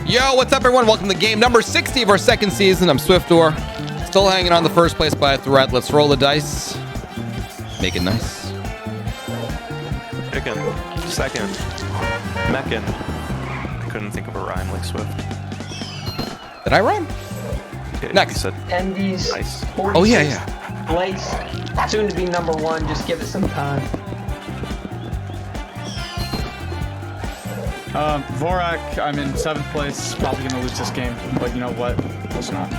Yo, what's up, everyone? Welcome to game number 60 of our second season. I'm Swiftor. Still hanging on the first place by a thread. Let's roll the dice. Make it nice. Chicken. Second. Meckin. I couldn't think of a rhyme like Swift. Did I rhyme? Okay, Next. you said tendiesss. nice. Oh, yeah. Place. Soon to be number one. Just give it some time. Vorak, I'm in 7th place. Probably gonna lose this game, but you know what? Close enough.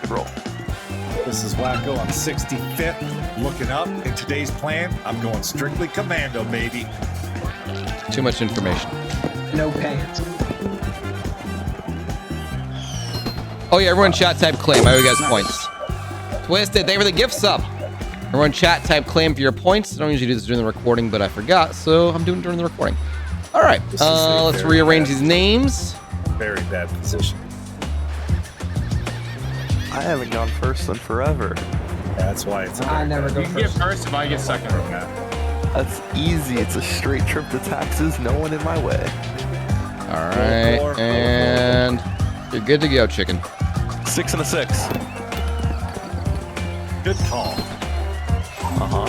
Good roll. This is Whacko. I'm 65th. Looking up. In today's plan, I'm going strictly commando, baby. Too much information. No pants. Oh, yeah, everyone chat type claim. I owe you guys points. Twisted, thank you for the gift sub. Everyone chat type claim for your points. I don't usually do this during the recording, but I forgot, so I'm doing it during the recording. All right, let's rearrange these names. Very bad position. I haven't gone first in forever. That's why it's. I never go You can get first. first if I get second. That's easy. It's a straight trip to taxes. No one in my way. All right, and you're good to go, chicken. 6 and a 6. Good call.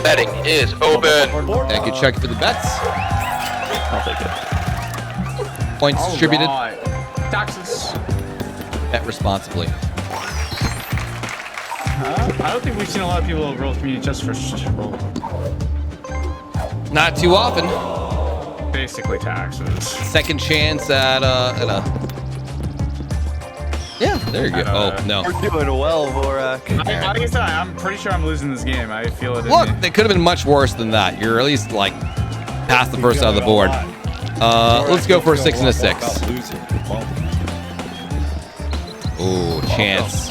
Betting is open. Thank you, Chuck, for the bets. I'll take it. Points distributed. Right. Taxes. Bet responsibly. I don't think we've seen a lot of people roll community just for roll. Not too often. Basically taxes. Second chance at a. Yeah, there you go. Oh no! We're doing well, Vorak. Like I said, I'm pretty sure I'm losing this game. I feel it in Look, me. they could have been much worse than that. You're at least like past the first side of the board. Let's go for a 6 and a 6. Ooh, chance.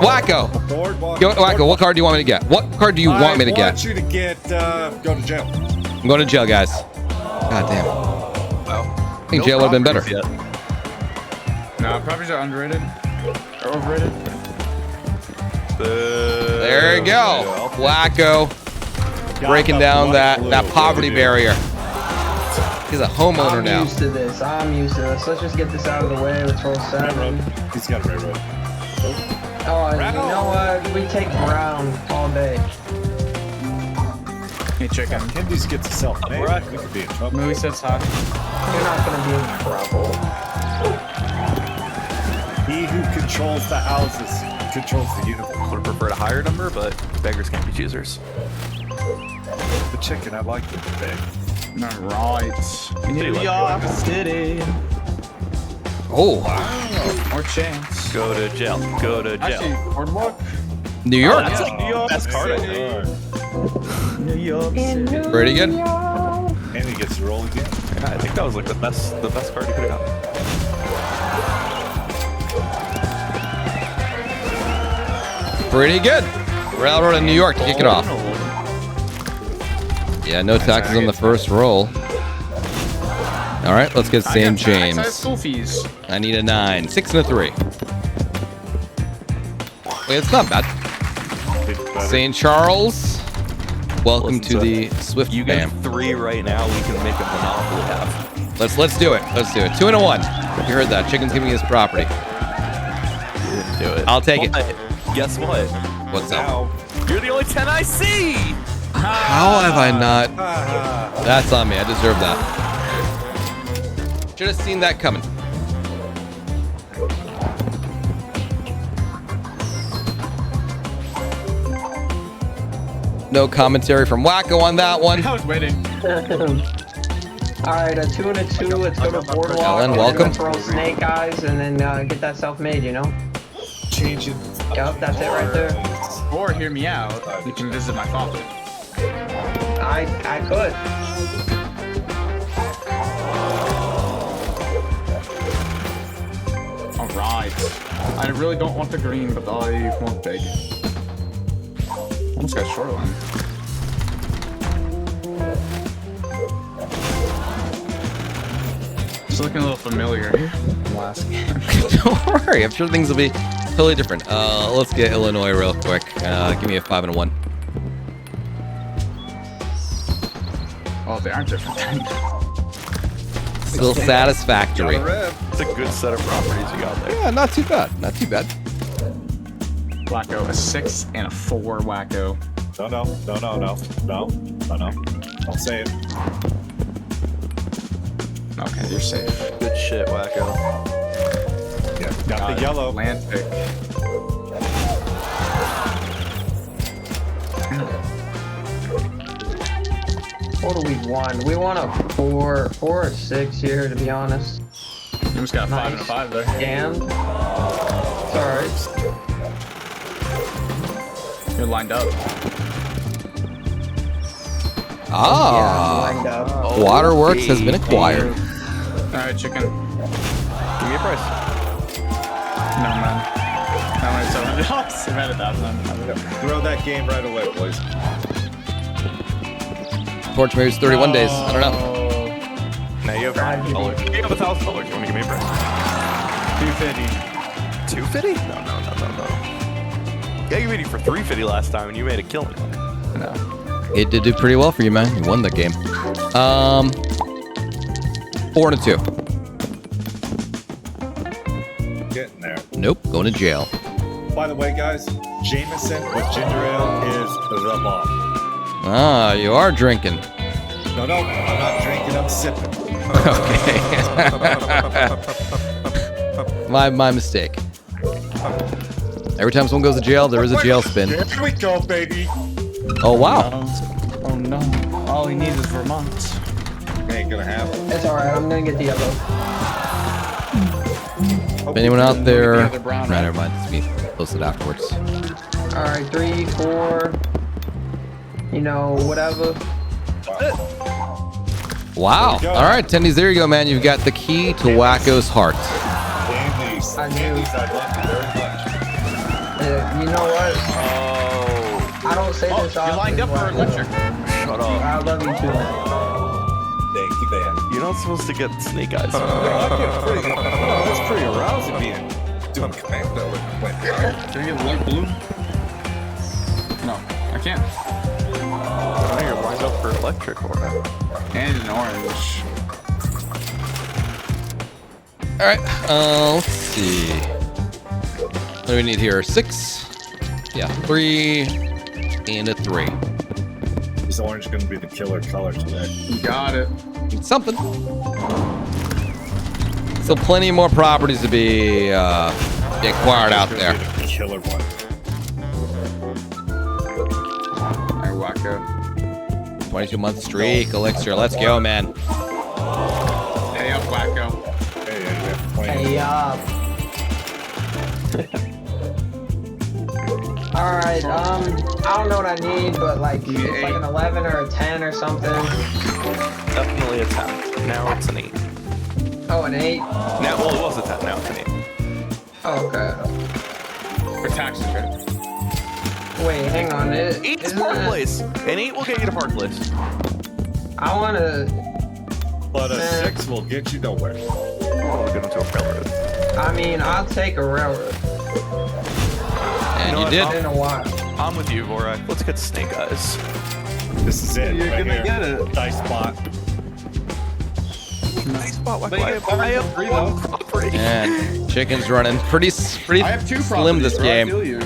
Whacko. Whacko, what card do you want me to get? What card do you want me to I get? want you to get, go to jail. I'm going to jail, guys. God damn. I think jail would have been better. No, properties are underrated or overrated. There you go. Whacko. Breaking down that poverty barrier. He's a homeowner now. I'm used to this. Let's just get this out of the way. Let's roll 7. He's got a railroad. Oh, you know what? We take brown all day. Hey, chicken. Tendiesss gets himself made. We could be in trouble. Movie sets high. You're not gonna be in trouble. He who controls the houses controls the universe. Would have preferred a higher number, but beggars can't be choosers. The chicken, I like the big. Alright. New York City. Oh, Or chance. Go to jail. Go to jail. Actually, boardwalk. New York. That's like New York best card. I City. think. New York City. Pretty good. And he gets to roll again. Yeah, I think that was like the best card you could have gotten. Pretty good. Railroad in New York to kick it off. Yeah, no taxes on the first roll. All right, let's get St. James. School fees. I need a 9. 6 and a 3. Wait, it's not bad. St. Charles. Welcome Listen, to the Swift You get fam. 3 right now. We can make a monopoly half. Let's do it. 2 and a 1. You heard that? Chicken's giving me his property. Do it. I'll take it. But guess what? What's up? Now, You're the only 10 I see. How have I not? That's on me. I deserve that. Should have seen that coming. No commentary from Whacko on that one. I was waiting. Alright, a 2 and a 2. Let's go to boardwalk. Ellen, and welcome. then throw snake eyes and then get that self-made, you know? changing. Yep, that's it right there. Or hear me out. You can visit my father. I could. Alright. I really don't want the green, but I want big. Almost got shoreline. Just looking a little familiar from last game. Don't worry, I'm sure things will be totally different. Let's get Illinois real quick. Give me a 5 and a 1. Oh, they aren't different then. Still satisfactory. It's a good set of properties you got there. Yeah, not too bad. Not too bad. Whacko, a 6 and a 4 Whacko. No. Don't say it. Okay, you're safe. Good shit, Whacko. Yeah, got the yellow. Land pick. What do we want? We want a 4 or 6 here, to be honest. You almost got a 5 and a 5 there. Scammed. It's alright. You're lined up. Ah, Yeah, lined up. Waterworks has been acquired. Alright, chicken. Give me a price. No, man. I'm at $700. I'm at $1,000. Throw that game right away, boys. Torch maybe it's 31 days. I don't know. Now you have $1,000. You have $1,000. You want to give me a price? 250. 250? No. Yeah, you made it for 350 last time, and you made a killing. No. It did do pretty well for you, man. You won the game. 4 and a 2. Getting there. Nope, going to jail. By the way, guys, Jameson with ginger ale is the bomb. Ah, you are drinking. No, I'm not drinking. I'm sipping. Okay. my mistake. Every time someone goes to jail, there is a jail spin. Here we go, baby. Oh, wow. Oh no. All he needs is Vermont. Ain't gonna happen. It's alright, I'm gonna get the yellow. If anyone out there... Get the other brown, Nah, right? never mind. It's me. Post it afterwards. Alright, 3, 4. You know, whatever. Wow. There we go. All right, Tendies, there you go, man. You've got the key to Whacko's heart. Candies. I knew. Candies, I love you very much. You know what? Oh. I don't say this often. You lined up for but electric. Shut up. I love you too, man. Thank you, man. You're not supposed to get snake eyes. That's pretty arousing being doing commando with Can I get light blue? No, I can't. Now you're lined up for electric or whatever. And an orange. All right, let's see. What do we need here? 6. Yeah, 3 and a 3. Is orange going to be the killer color today? You got it. It's something. So plenty more properties to be acquired out there. The killer one. Alright, Whacko. 22-month streak, Elixir. Let's go, man. Hey up, Whacko. Hey, yeah. Hey, Alright, I don't know what I need, but like an 11 or a 10 or something. Definitely a 10. Now it's an 8. Oh, an 8? Now, well, it was a 10. Now it's an 8. Oh, okay. For taxes, right? Wait, hang on. 8 is isn't Park it- Place. An 8 will get you to Park Place. I wanna. But a 6 will get you nowhere. Oh, we'll get into a railroad. I mean, I'll take a railroad. And know you what, did. It's been a while. I'm with you, Vorak. Let's get snake eyes. This is it. You're right gonna here. get it. Dice spot. Nice spot. But you get I have free, one though. property. And chicken's running pretty I have 2 slim properties, this bro. I game. feel you.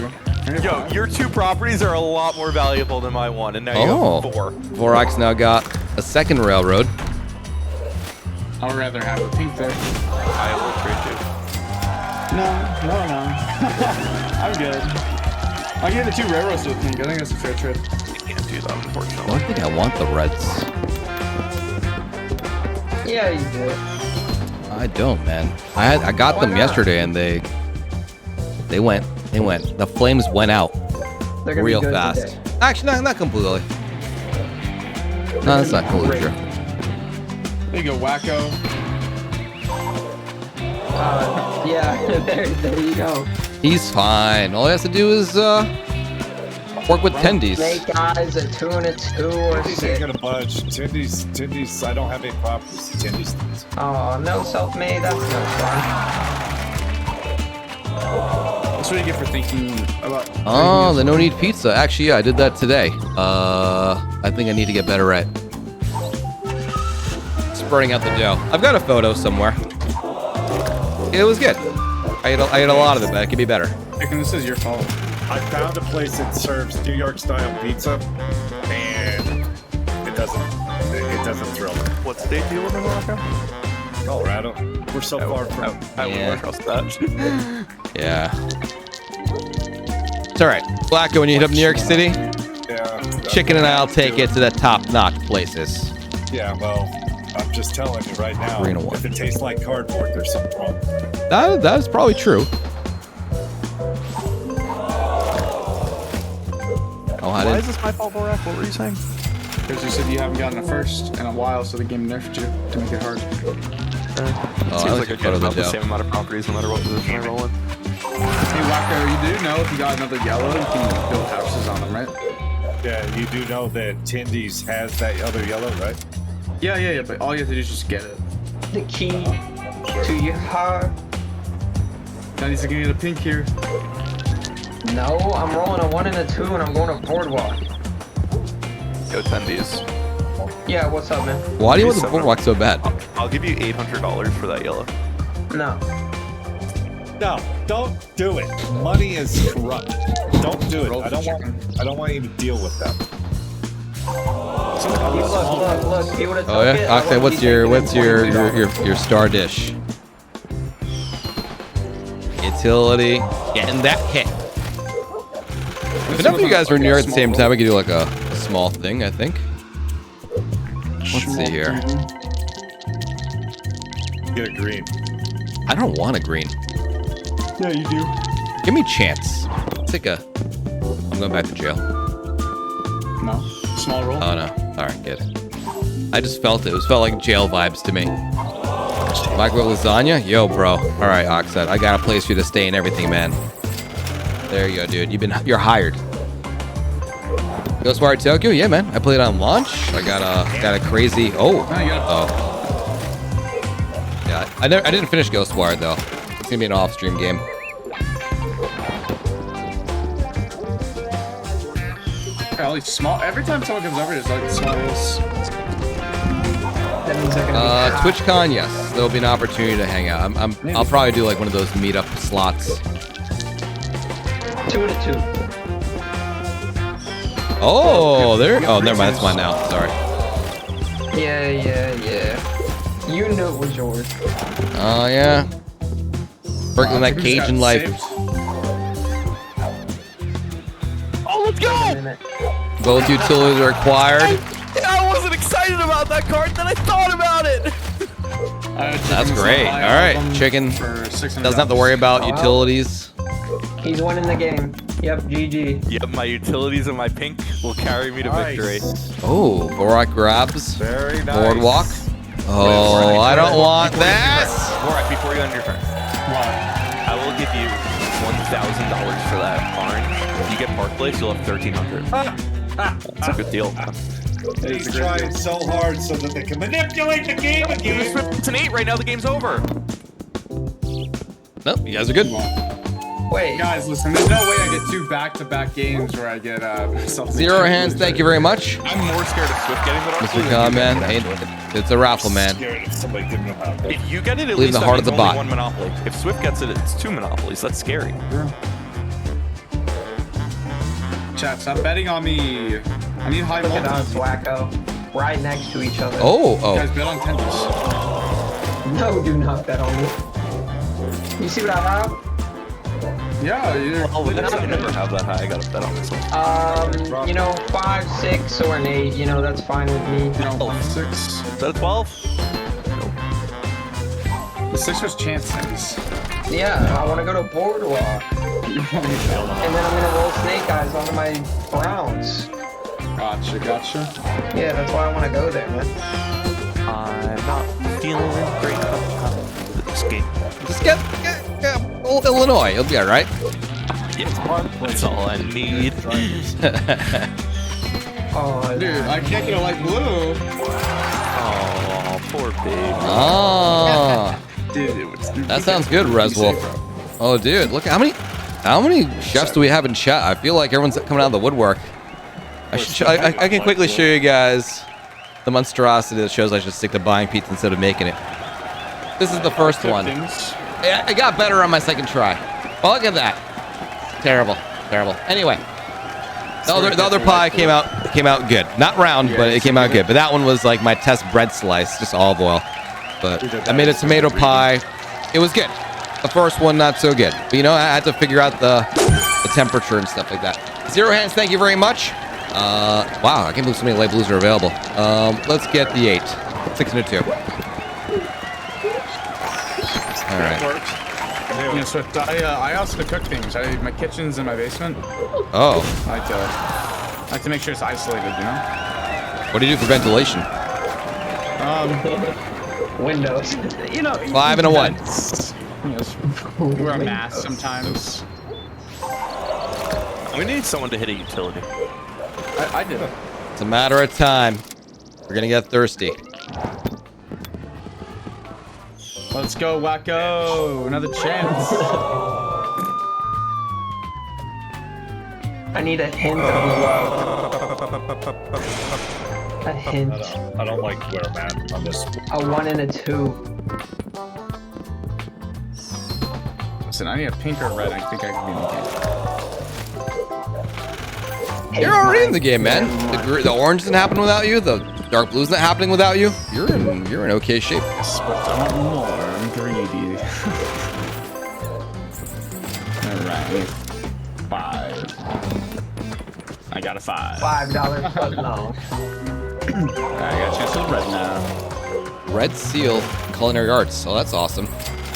Yo, your 2 properties are a lot more valuable than my 1, and now you Oh, have 4. Vorak's now got a second railroad. I'd rather have a pink there. I will trade No. I'm good. I'll give the 2 railroads to the pink. I think that's a fair trade. you. You can't do that, I unfortunately. don't think I want the reds. Yeah, you do. I don't, man. I got Why them not? yesterday, and they went. They went. The flames went out They're gonna real be good fast. today. Actually, not completely. No, that's not completely true. There you go, Whacko. Yeah, there you go. He's fine. All he has to do is work with tendies. Snake eyes, a 2 and a 2 or Tindy's 6. ain't gonna budge. Tindy's, I don't have any properties. Tindy's. Oh, no self-made. That's no fun. That's what you get for thinking about. Oh, the no need pizza. Actually, yeah, I did that today. I think I need to get better at burning out the dough. I've got a photo somewhere. It was good. I ate a lot of it, but it could be better. Chicken, this is your fault. I found a place that serves New York style pizza, and it doesn't thrill me. What state do you live in, Whacko? Colorado. We're so far from. I wouldn't trust that. Yeah. It's all right. Whacko, when you hit up New York City, Yeah. Chicken and I'll take it to the top-notch places. Yeah, well, I'm just telling you right now. 3 and a 1. If it tastes like cardboard, there's something wrong. That is probably true. Oh, I Why didn't. is this my fault, Borak? What were you saying? Because you said you haven't gotten a first in a while, so the game nerfed you to make it hard. Oh, Seems I like like I the get photo of about the the dough. same amount of properties no matter what position I roll in. Hey, Whacko, you do know if you got another yellow, you can build houses on them, right? Yeah, you do know that tendiesss has that other yellow, right? Yeah, but all you have to do is just get it. The key to your heart. Now he's gonna get a pink here. No, I'm rolling a 1 and a 2, and I'm going to boardwalk. Go tendiesss. Yeah, what's up, man? Why do you want the Seven. boardwalk so bad? I'll give you $800 for that yellow. No. No, don't do it. Money is corrupt. Don't do it. Roll I don't for want you to deal with them. Look, he would've Oh took yeah. it, I Oxide, would've what's been your taking it your star dish? Utility. Getting that hit. If enough of you guys were in New York at the same time, we could do like a small thing, I think. Let's see here. Get a green. I don't want a green. Yeah, you do. Give me a chance. Take a. I'm going back to jail. No. Small roll. Oh no. All right, good. I just felt it. It felt like jail vibes to me. Microwave lasagna? Yo, bro. All right, Oxide. I got a place for you to stay and everything, man. There you go, dude. You're hired. Ghostwire Tokyo? Yeah, man. I played on launch. I got a crazy. Oh. No, you got Oh. Yeah, I didn't finish Ghostwire though. It's gonna be an off-stream game. all these small. Every time someone comes over, there's like small rolls. That means they're gonna be TwitchCon, yes. There'll be an opportunity to hang out. I'll probably do like one of those meetup slots. 2 and a 2. Oh, there. Oh, never mind. That's mine now. Sorry. Yeah. You knew it was yours. Oh yeah. Working that Cajun life. Oh, let's go! Both utilities are required. I wasn't excited about that card, then I thought about it. That's great. All right, chicken doesn't have to worry about utilities. He's winning the game. Yep, GG. Yep, my utilities and my pink will carry me to victory. Oh, Borak grabs. Very nice. Boardwalk. Oh, I don't want this. Alright, before you end your turn, I will give you $1,000 for that orange. If you get Park Place, you'll have $1,300. That's a good deal. He's trying so hard so that they can manipulate the game again. It's an 8 right now, the game's over. Nope, you guys are good. Wait. Guys, listen, there's no way I get 2 back-to-back games where I get myself. Zero hands, thank you very much. I'm more scared of Swift getting that Mr. Khan, man. It's a raffle, man. Scared of somebody giving them out. If you get it, at Leave least the that heart of means the only bot. one monopoly. If Swift gets it, it's 2 monopolies. That's scary. Chat, stop betting on me. I need high Look at multi. us, Whacko. Right next to each other. Oh, You guys bet on tendiesss. No, do not bet on me. You see what I have? Yeah, you're. Oh, I never have that high. I gotta bet on myself. 5, 6, or an 8. You know, that's fine with me. You know, 6. Is that a 12? The 6 was chance tendiesss. Yeah, I want to go to Boardwalk. And then I'm going to roll snake eyes onto my Browns. Gotcha. Yeah, that's why I want to go there, man. I'm not feeling great about this game. just get old Illinois. You'll be all right. Yes, that's all I need. Oh, Dude, I can't get a light blue. Oh, poor baby. Oh, Dude, that sounds good, Reswolf. Oh, dude, look how many chefs do we have in chat? I feel like everyone's coming out of the woodwork. I can quickly show you guys the monstrosity that shows I should stick to buying pizza instead of making it. This is the first one. I got better on my second try. Well, look at that. Terrible. Anyway, the other pie came out good. Not round, but it came out good. But that one was like my test bread slice, just olive oil. But I made a tomato pie. It was good. The first one, not so good. But you know, I had to figure out the temperature and stuff like that. Zero Hands, thank you very much. Wow, I can't believe so many light blues are available. Let's get the 8. 6 and a 2. All right. You know, Swift, I also cook things. My kitchen's in my basement. Oh. I like to make sure it's isolated, you know? What do you do for ventilation? Windows. You know. 5 and a 1. Yes. Wear a mask sometimes. We need someone to hit a utility. I did it. It's a matter of time. We're gonna get thirsty. Let's go, Whacko! Another chance. I need a hint of love. A hint. I don't like where I'm at on this. A 1 and a 2. Listen, I need a pink or red. I think I can be in the game. You're already in the game, man. The orange isn't happening without you. The dark blue's not happening without you. You're in okay shape. Yes, but I want more. I'm greedy. Alright. 5. I got a 5. $5 plus no. I got a chance to red now. Red Seal Culinary Arts. Oh, that's awesome.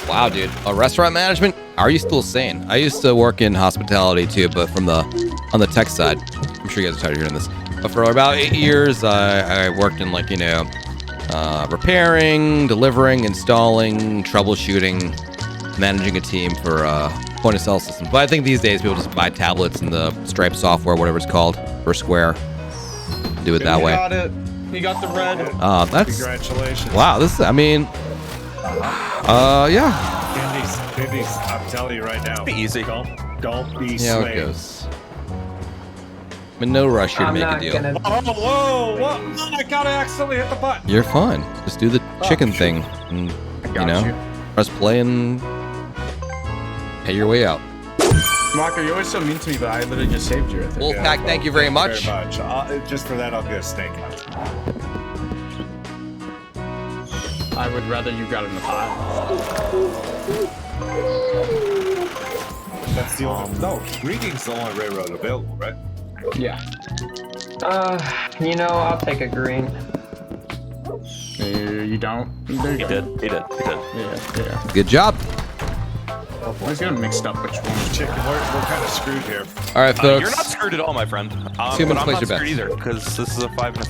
Wow, dude. Restaurant management? How are you still sane? I used to work in hospitality too, but on the tech side. I'm sure you guys are tired of hearing this. But for about 8 years, I worked in repairing, delivering, installing, troubleshooting, managing a team for point of sale systems. But I think these days people just buy tablets and the Stripe software, whatever it's called, for Square. Do it that way. You got it. You got the red. That's Congratulations. wow. This, I mean, yeah. Tendiesss, I'm telling you right now. Be easy. Don't be Yeah, how it swayed. goes. I'm in no rush here to I'm make a not deal. gonna. Whoa, what? I gotta accidentally hit the button. You're fine. Just do the chicken thing, and got you. press play and pay your way out. Whacko, you're always so mean to me, but I literally just saved you right there. Wolfpack, thank you very much. Just for that, I'll get a steak. I would rather you got in the pile. That's the only. No, Reading's the only railroad available, right? Yeah. You know, I'll take a green. You don't? He did. Yeah. Good job. I was gonna mixed up which one. Chicken, we're kind of screwed here. All right, folks. You're not screwed at all, my friend. Two But minutes, I'm place not your screwed bets. either, because this is a 5 and a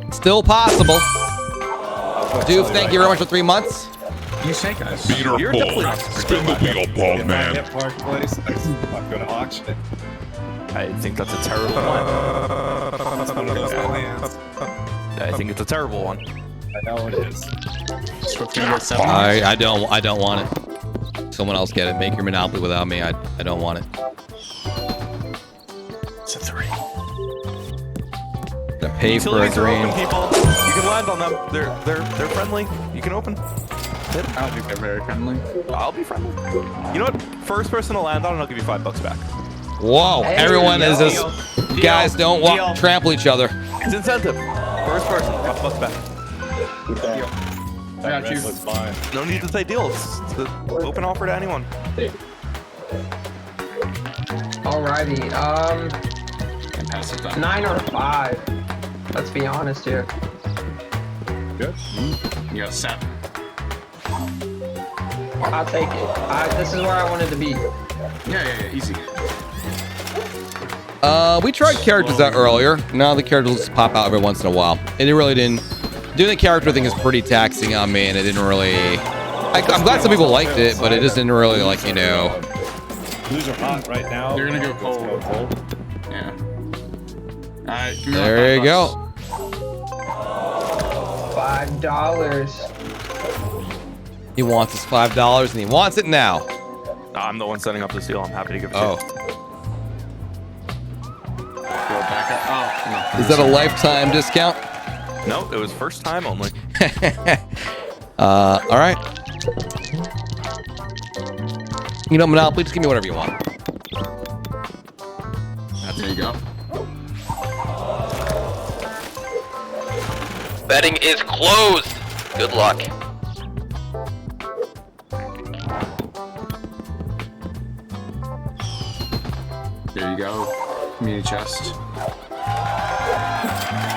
3. Still possible. Doof, thank you very much for 3 months. You snake eyes. You're definitely not screwed. Spin the wheel, bald If I man. hit Park Place, I'm gonna auction it. I think that's a terrible one. I think it's a terrible one. I know it is. Swift gonna get 7. I don't want it. Someone else get it. Make your monopoly without me. I don't want it. It's a 3. To pay for a Utilities are green. open, people. You can land on them. They're friendly. You can open. I don't think they're very friendly. I'll be friendly. You know what? First person to land on it, I'll give you $5 back. Whoa! Hey, Everyone is deal. just. You guys don't trample each other. It's incentive. First person, $5 back. I got you. Rest was mine. No need to say deal. It's the open offer to anyone. Alrighty. Can pass it down. 9 or 5. Let's be honest here. Good. You got 7. I'll take it. This is where I wanted to be. Yeah, easy. We tried characters out earlier. Now the characters just pop out every once in a while. And it really didn't. Doing the character thing is pretty taxing on me, and it didn't really. I'm glad some people liked it, but it just didn't really, like, you know. Blues are hot right now. You're gonna go Let's cold. go cold. Yeah. Alright, give me There you $5. go. $5. He wants his $5, and he wants it now. I'm the one setting up this deal. I'm happy to give it to Oh. you. Is that a lifetime discount? No, it was first time only. All right. You know, Monopoly, just give me whatever you want. There you go. Betting is closed. Good luck. There you go. Community chest.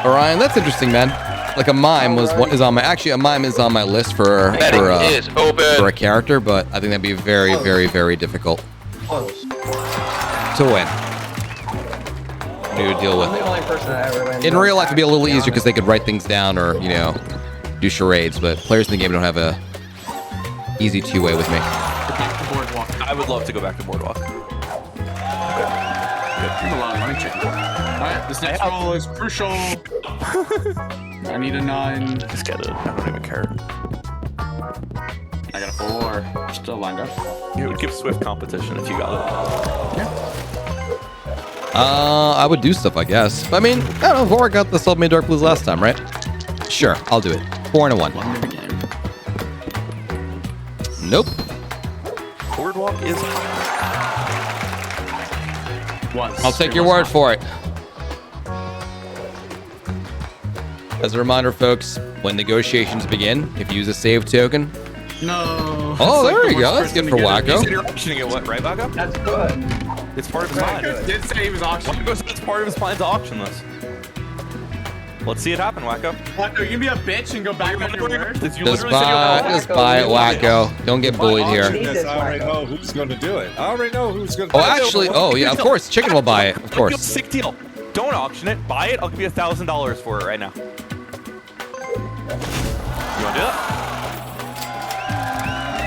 Orion, that's interesting, man. Like a mime is on my a mime is on my list for Betting is open. for a character, but I think that'd be very, very, very difficult Close. to win. New to deal I'm with. the only person that ever wins. In real life, it'd be a little easier because they could write things down or do charades. But players in the game don't have a easy two-way with me. Boardwalk. I would love to go back to Boardwalk. You have a lot of money, chicken. Alright, this next roll is crucial. I need a 9. Just get it. I don't even care. I got a 4. Still lined up. It would give Swift competition if you got it. Yeah. I would do stuff, I guess. But, I mean, I don't know. Vora got the Salt Made Dark Blues last time, right? Sure, I'll do it. 4 and a 1. One minute game. Nope. Boardwalk is hot. Was. I'll take It your was word hot. for it. As a reminder, folks, when negotiations begin, if you use a save token. No. Oh, It's there the you go. worst That's good person for to get You Whacko. said you're auctioning it, what, right, Whacko? That's good. It's part of his Whacko plan. did say he was auctioning. Whacko said it's part of his plan to auction this. Let's see it happen, Whacko. Whacko, you can be a bitch and go back on your word? You Just literally said you're buy it, Whacko. Don't get bullied here. Yes, I already know who's going to do it. I already know who's going to Oh, do it. actually, oh yeah, of course. Chicken will buy it, of I'll give you a course. sick deal. Don't auction it. Buy it. I'll give you $1,000 for it right now. You want to do that?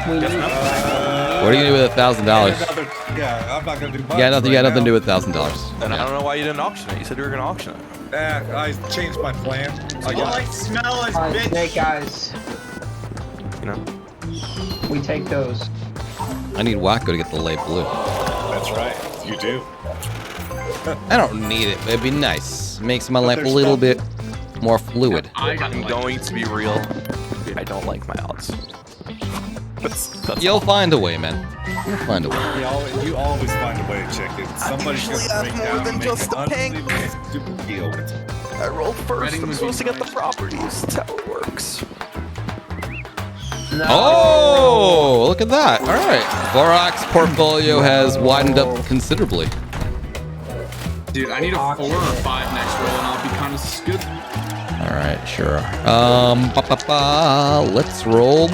Yes, no? What are you gonna do with $1,000? Yeah, I'm not going to do much. You got nothing right to do now. with $1,000. And I don't know why you didn't auction it. You said you were going to auction it. I changed my plan. All I smell is Alright, bitch. snake eyes. You know? We take those. I need Whacko to get the light blue. That's right. You do. I don't need it, but it'd be nice. Makes my life a there's little stuff- bit more fluid. I got I'm going to be real. I don't like my odds. That's You'll find a way, man. You'll find a way. You always find a way, chicken. Somebody's going to break down and make an unbelievably stupid deal with you. I rolled first. Reading I'm would supposed to be get the properties. That's how it works. No. Oh, look at that. All right. Vorak's portfolio has widened up considerably. Dude, I need a 4 or 5 next roll and I'll be kind of good. All right, sure. Let's roll.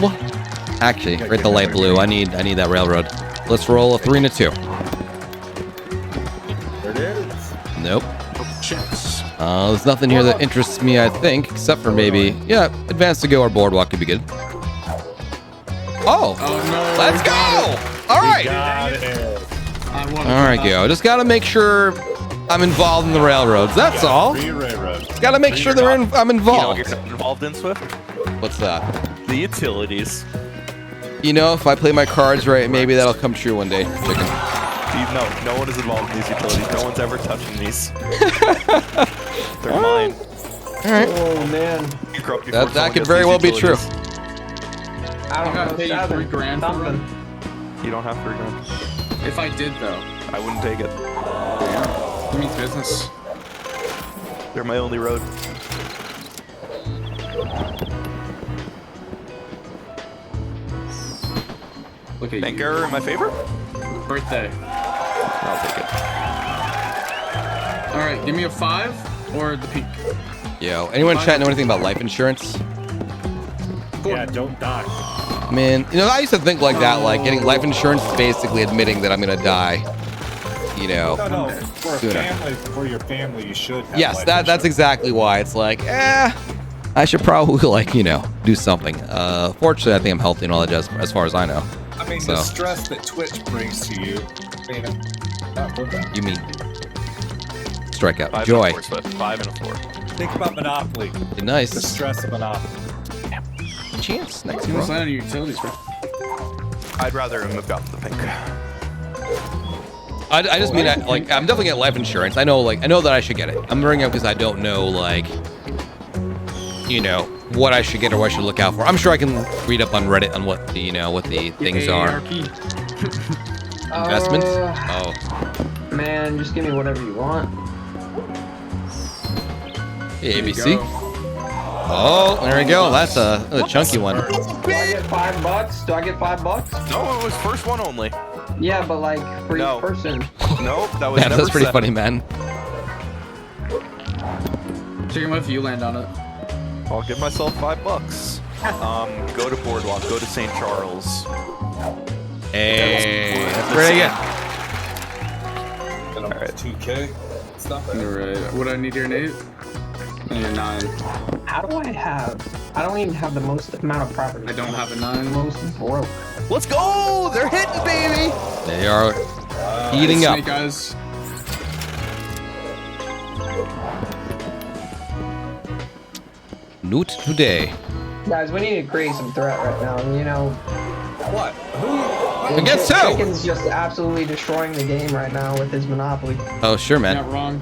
Actually, right the light blue. I need that railroad. Let's roll a 3 and a 2. There it is. Nope. Checks. There's nothing here that interests me, I think, except for maybe, yeah, advance to go or boardwalk could be good. Oh, Oh no. let's go! All right, Got it. I won. all right, go. Just gotta make sure I'm involved in the railroads. That's all. Free railroad. Gotta make sure I'm You know what involved. you're not involved in, Swift? What's that? The utilities. You know, if I play my cards right, maybe that'll come true one day. Chicken. No one is involved in these utilities. No one's ever touching these. They're mine. All right. Oh man. You grow up before That someone could gets very these well be true. utilities. I don't gotta know. pay you 7. $3 grand for Something. You don't have $3 If I did though. I wouldn't take it. It means business. They're my only road. Look at Bank you. error in my favor? Birthday. I'll take it. Alright, give me a 5 or the peak. Yo, anyone in chat know anything about life insurance? Yeah, don't die. Man, you know, I used to think like that, like getting life insurance is basically admitting that I'm gonna die. You know. No, for a Sooner. family, for your family, you should have Yes, life that's insurance. exactly why. It's like, I should probably like, do something. Fortunately, I think I'm healthy and all that jazz as far as I know. I mean, So. the stress that Twitch brings to you, man, not worth it. You mean strikeout. 5 Joy. and a 4, Swift. 5 and a 4. Think about Monopoly. The Nice. stress of Monopoly. Chance. Next You almost bro. landed on your utilities, bro. I'd rather him have gotten the pink. I just mean, like, I'm definitely getting life insurance. I know that I should get it. I'm bringing it up because I don't know, like, you know, what I should get or what I should look out for. I'm sure I can read up on Reddit on what the, you know, what the things are. Investment? Oh. Man, just give me whatever you want. Hey, ABC. Oh, there we go. That's a chunky one. Do I get $5? Do I get $5? No, it was first one only. Yeah, but like for each person. Nope, that was Yeah, never that's pretty set. funny, man. Chicken, what if you land on it? I'll give myself $5. Go to Boardwalk. Go to St. Charles. Hey, that's pretty good. And I'm at 2K. It's not bad. Alright. Would I need your 8? And your 9. How do I have? I don't even have the most amount of property. I don't have a 9. Most broke. Let's go! They're hitting, baby! They are heating up. Snake eyes. Note today. Guys, we need to create some threat right now. You know, What? Against who? Chicken's just absolutely destroying the game right now with his monopoly. Oh, sure, man. Not wrong.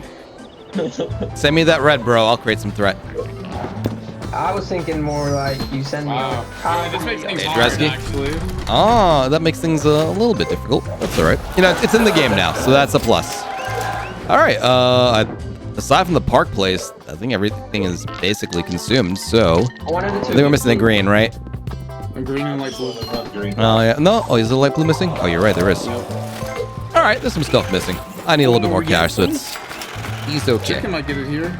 Send me that red, bro. I'll create some threat. I was thinking more like you send me. Wow. Yeah, this makes things Hey, hard, Dresky. actually. Oh, that makes things a little bit difficult. That's all right. You know, it's in the game now, so that's a plus. All right. Aside from the park place, I think everything is basically consumed. So One of the I two. think we're missing the green, right? A green and light blue. Oh yeah. No. Oh, is there a light blue missing? Oh, you're right. There is. All right. There's some stuff missing. I need a little bit more cash, so he's okay. Chicken might get it here.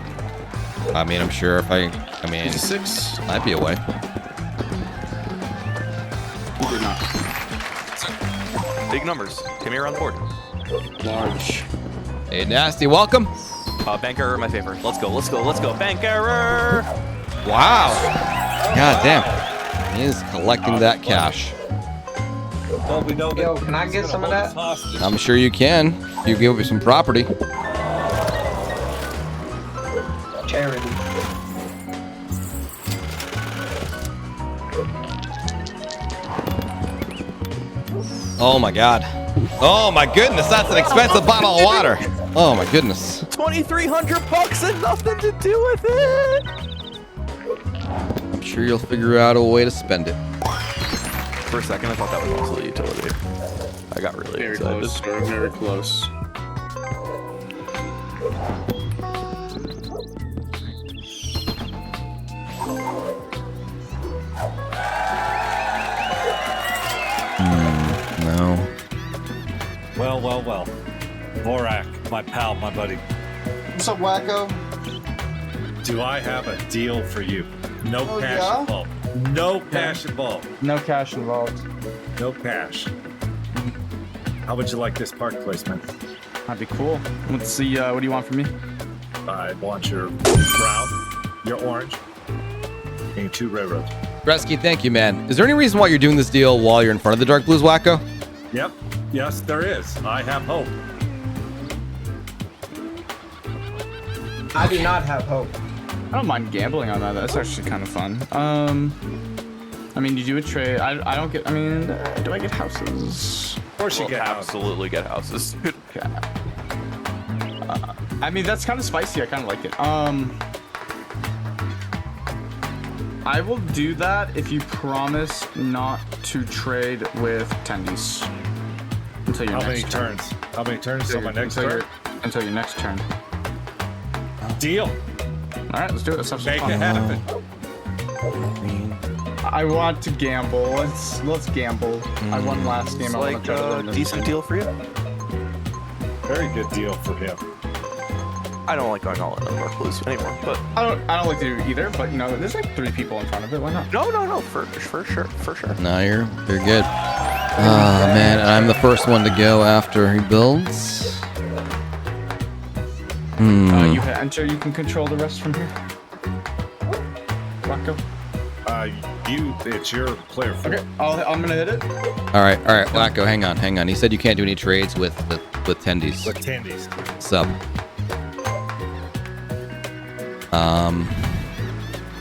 I mean, I'm sure if I mean, It's a 6. might be a way. He did not. Big numbers. Give me around the board. Large. Hey, Nasty, welcome. Banker, my favorite. Let's go, let's go, let's go. Banker! Wow. God damn. He is collecting that cash. Well, we know that Yo, can I get some of that? I'm sure you can. You give me some property. Charity. Oh my god. Oh my goodness, that's an expensive bottle of water. Oh my goodness. $2,300 and nothing to do with it! I'm sure you'll figure out a way to spend it. For a second, I thought that was also a utility. I got really Very excited. close, sir. Very close. No. Well, well, well. Vorak, my pal, my buddy. What's up, Whacko? Do I have a deal for you? No Oh, cash yeah? involved. No cash involved. No cash involved. No cash. How would you like this park placement? That'd be cool. Let's see. What do you want from me? I want your brown, your orange, and your 2 railroads. Bresky, thank you, man. Is there any reason why you're doing this deal while you're in front of the Dark Blues, Whacko? Yep. Yes, there is. I have hope. I do not have hope. I don't mind gambling on that. That's actually kind of fun. I mean, you do a trade. I don't get. I mean, do I get houses? Of course you We'll get houses. absolutely get houses, dude. Okay. I mean, that's kind of spicy. I kind of like it. I will do that if you promise not to trade with tendiesss until your How many next turn. turns? How many turns till my next until turn? until your next turn. Deal. All right, let's do it. Let's have some Make fun. it happen. I want to gamble. Let's gamble. I won last game. It's I want like to try to a win this decent game. deal for you. Very good deal for him. I don't like going all in on Mark Blues anymore, but I don't like to do either, but you know, there's like 3 people in front of it. Why not? no, for sure. No, you're good. Oh man, and I'm the first one to go after he builds. You hit enter. You can control the rest from here. Whacko. It's your player 4. Okay, I'm gonna hit it. All right, Whacko, hang on. He said you can't do any trades with tendiesss. With tendies. Sub.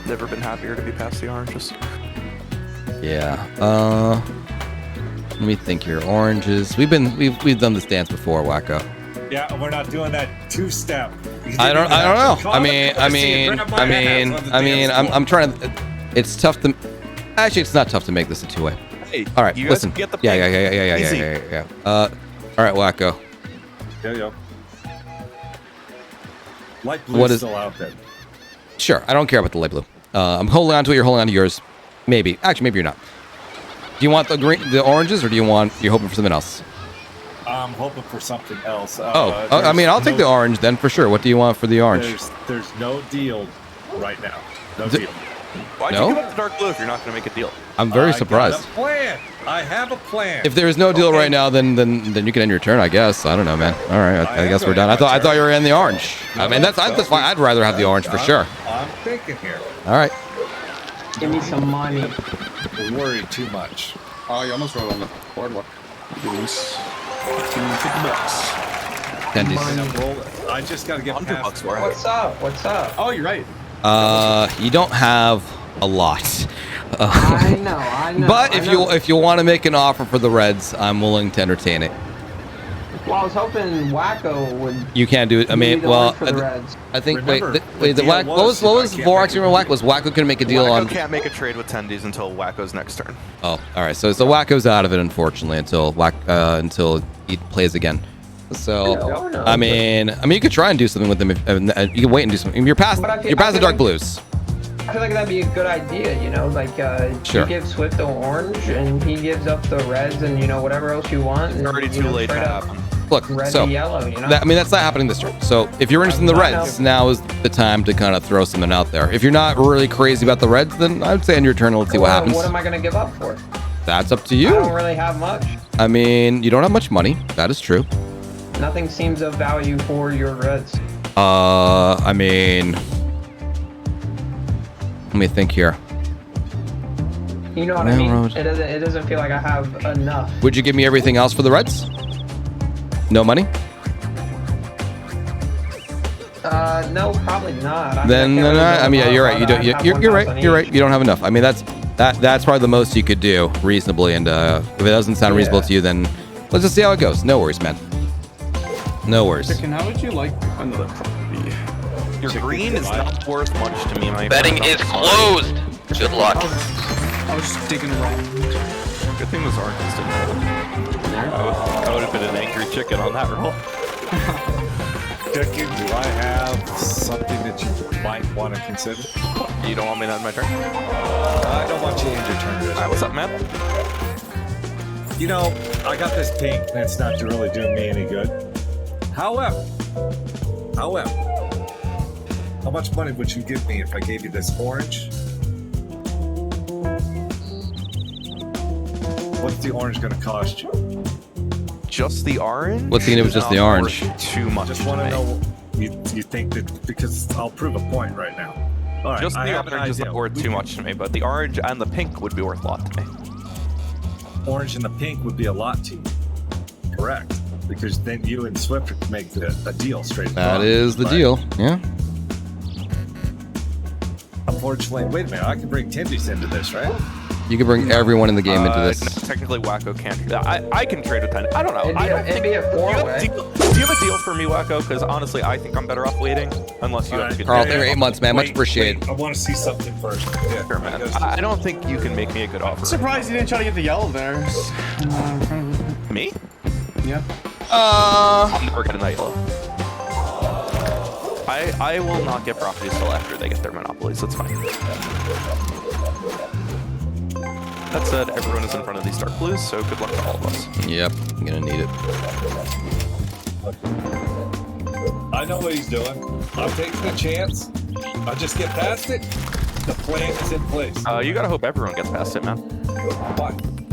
Never been happier to be past the oranges. Yeah. Let me think here. Oranges. We've done this dance before, Whacko. Yeah, we're not doing that two-step. I don't know. I'm trying to. It's tough to. Actually, it's not tough to make this a two-way. Hey, All right, you guys listen. Get the Yeah. All right, Whacko. Yo. Light blue What is- still out there. Sure, I don't care about the light blue. I'm holding on to it. You're holding on to yours. Maybe. Actually, maybe you're not. Do you want the oranges, or you're hoping for something else? I'm hoping for something else. I mean, I'll take the orange then for sure. What do you want for the orange? There's no deal right now. No The- deal. Why'd No? you give up the dark blue if you're not going to make a deal? I'm very surprised. I got a plan. I have a plan. If there is no deal Okay. right now, then you can end your turn, I guess. I don't know, man. All right, I am guess we're gonna done. I end my thought turn. you were in the orange. I mean, that's fine. I'd rather have the orange for sure. I'm thinking here. All right. Give me some money. We're worried too much. Oh, you almost rolled on the boardwalk. Release. $50. Tendies. I just got to get $100 past for it. What's up? What's up? Oh, you're right. You don't have a lot. I know. But if you want to make an offer for the Reds, I'm willing to entertain it. Well, I was hoping Whacko would. You can't do it. I be mean, the well, one for the Reds. I think. Remember, Wait. the The Whack. deal What was was if I can't Vorax make and Whack? Was Whacko gonna make a deal Whacko on? can't make a trade with tendies until Whacko's next turn. Oh, all right. So Whacko's out of it, unfortunately, until he plays again. So No. I mean, you could try and do something with them. You can wait and do something. You're past But I feel- the I feel dark like- blues. I feel like that'd be a good idea, like Sure. you give Swift the orange and he gives up the reds and whatever else you want. It's And, already too late to straight up happen. Look, red so to yellow, I mean that's not happening this turn. So if you're interested in the I know. Reds, now is the time to kind of throw something out there. If you're not really crazy about the Reds, then I would say on your turn, let's see what happens. What am I gonna give up for? That's up to I don't you. really have much. I mean, you don't have much money. That is true. Nothing seems of value for your reds. I mean, let me think here. You know what I mean? Railroad. It doesn't feel like I have enough. Would you give me everything else for the Reds? No money? No, probably not. Then I mean, yeah, you're right. You don't. You're right. You're right. You don't have enough. I mean, that's probably the most you could do reasonably. And if it doesn't sound reasonable to you, then let's just see how it goes. No worries, man. No worries. Chicken, how would you like another property? Your green is not worth much to me, my Betting friend. is closed. Good luck. I was just digging around. Good thing those oranges didn't roll. I would have been an angry chicken on that roll. Chicken, do I have something that you might want to consider? You don't want me to end my turn? I don't want you to end your turn. Alright, what's up, man? I got this pink and it's not really doing me any good. However, how much money would you give me if I gave you this orange? What's the orange going to cost you? Just the orange? What's thinking it was just the Not orange? worth Too much. Just to want to me. know, you think that, because I'll prove a point right now. All right, Just I the have an orange is idea. not worth too much to me, but the orange and the pink would be worth a lot to me. Orange and the pink would be a lot to you. Correct. Because then you and Swiftor could make a deal straight That across, is the right? deal. Yeah. Unfortunately, wait a minute. I can bring tendiesss into this, right? You can bring everyone in the game into No, this. technically, Whacko can't. I can trade with ten. I don't know. It'd be a Do you have four-way. do you have a deal for me, Whacko? Because honestly, I think I'm better off waiting. Unless you have a good Carl, deal. thank you for 8 months, man. Much appreciated. Wait, I want to see something first. Yeah, Sure, man. I don't think you can make me a good offer. Surprised you didn't try to get the yellow there. Me? Yeah. I'm never getting that yellow. I will not get properties till after they get their monopolies. That's fine. That said, everyone is in front of these dark blues, so good luck to all of us. Yep, I'm gonna need it. I know what he's doing. I'm taking a chance. I'll just get past it. The plan is in place. You gotta hope everyone gets past it, man. Why?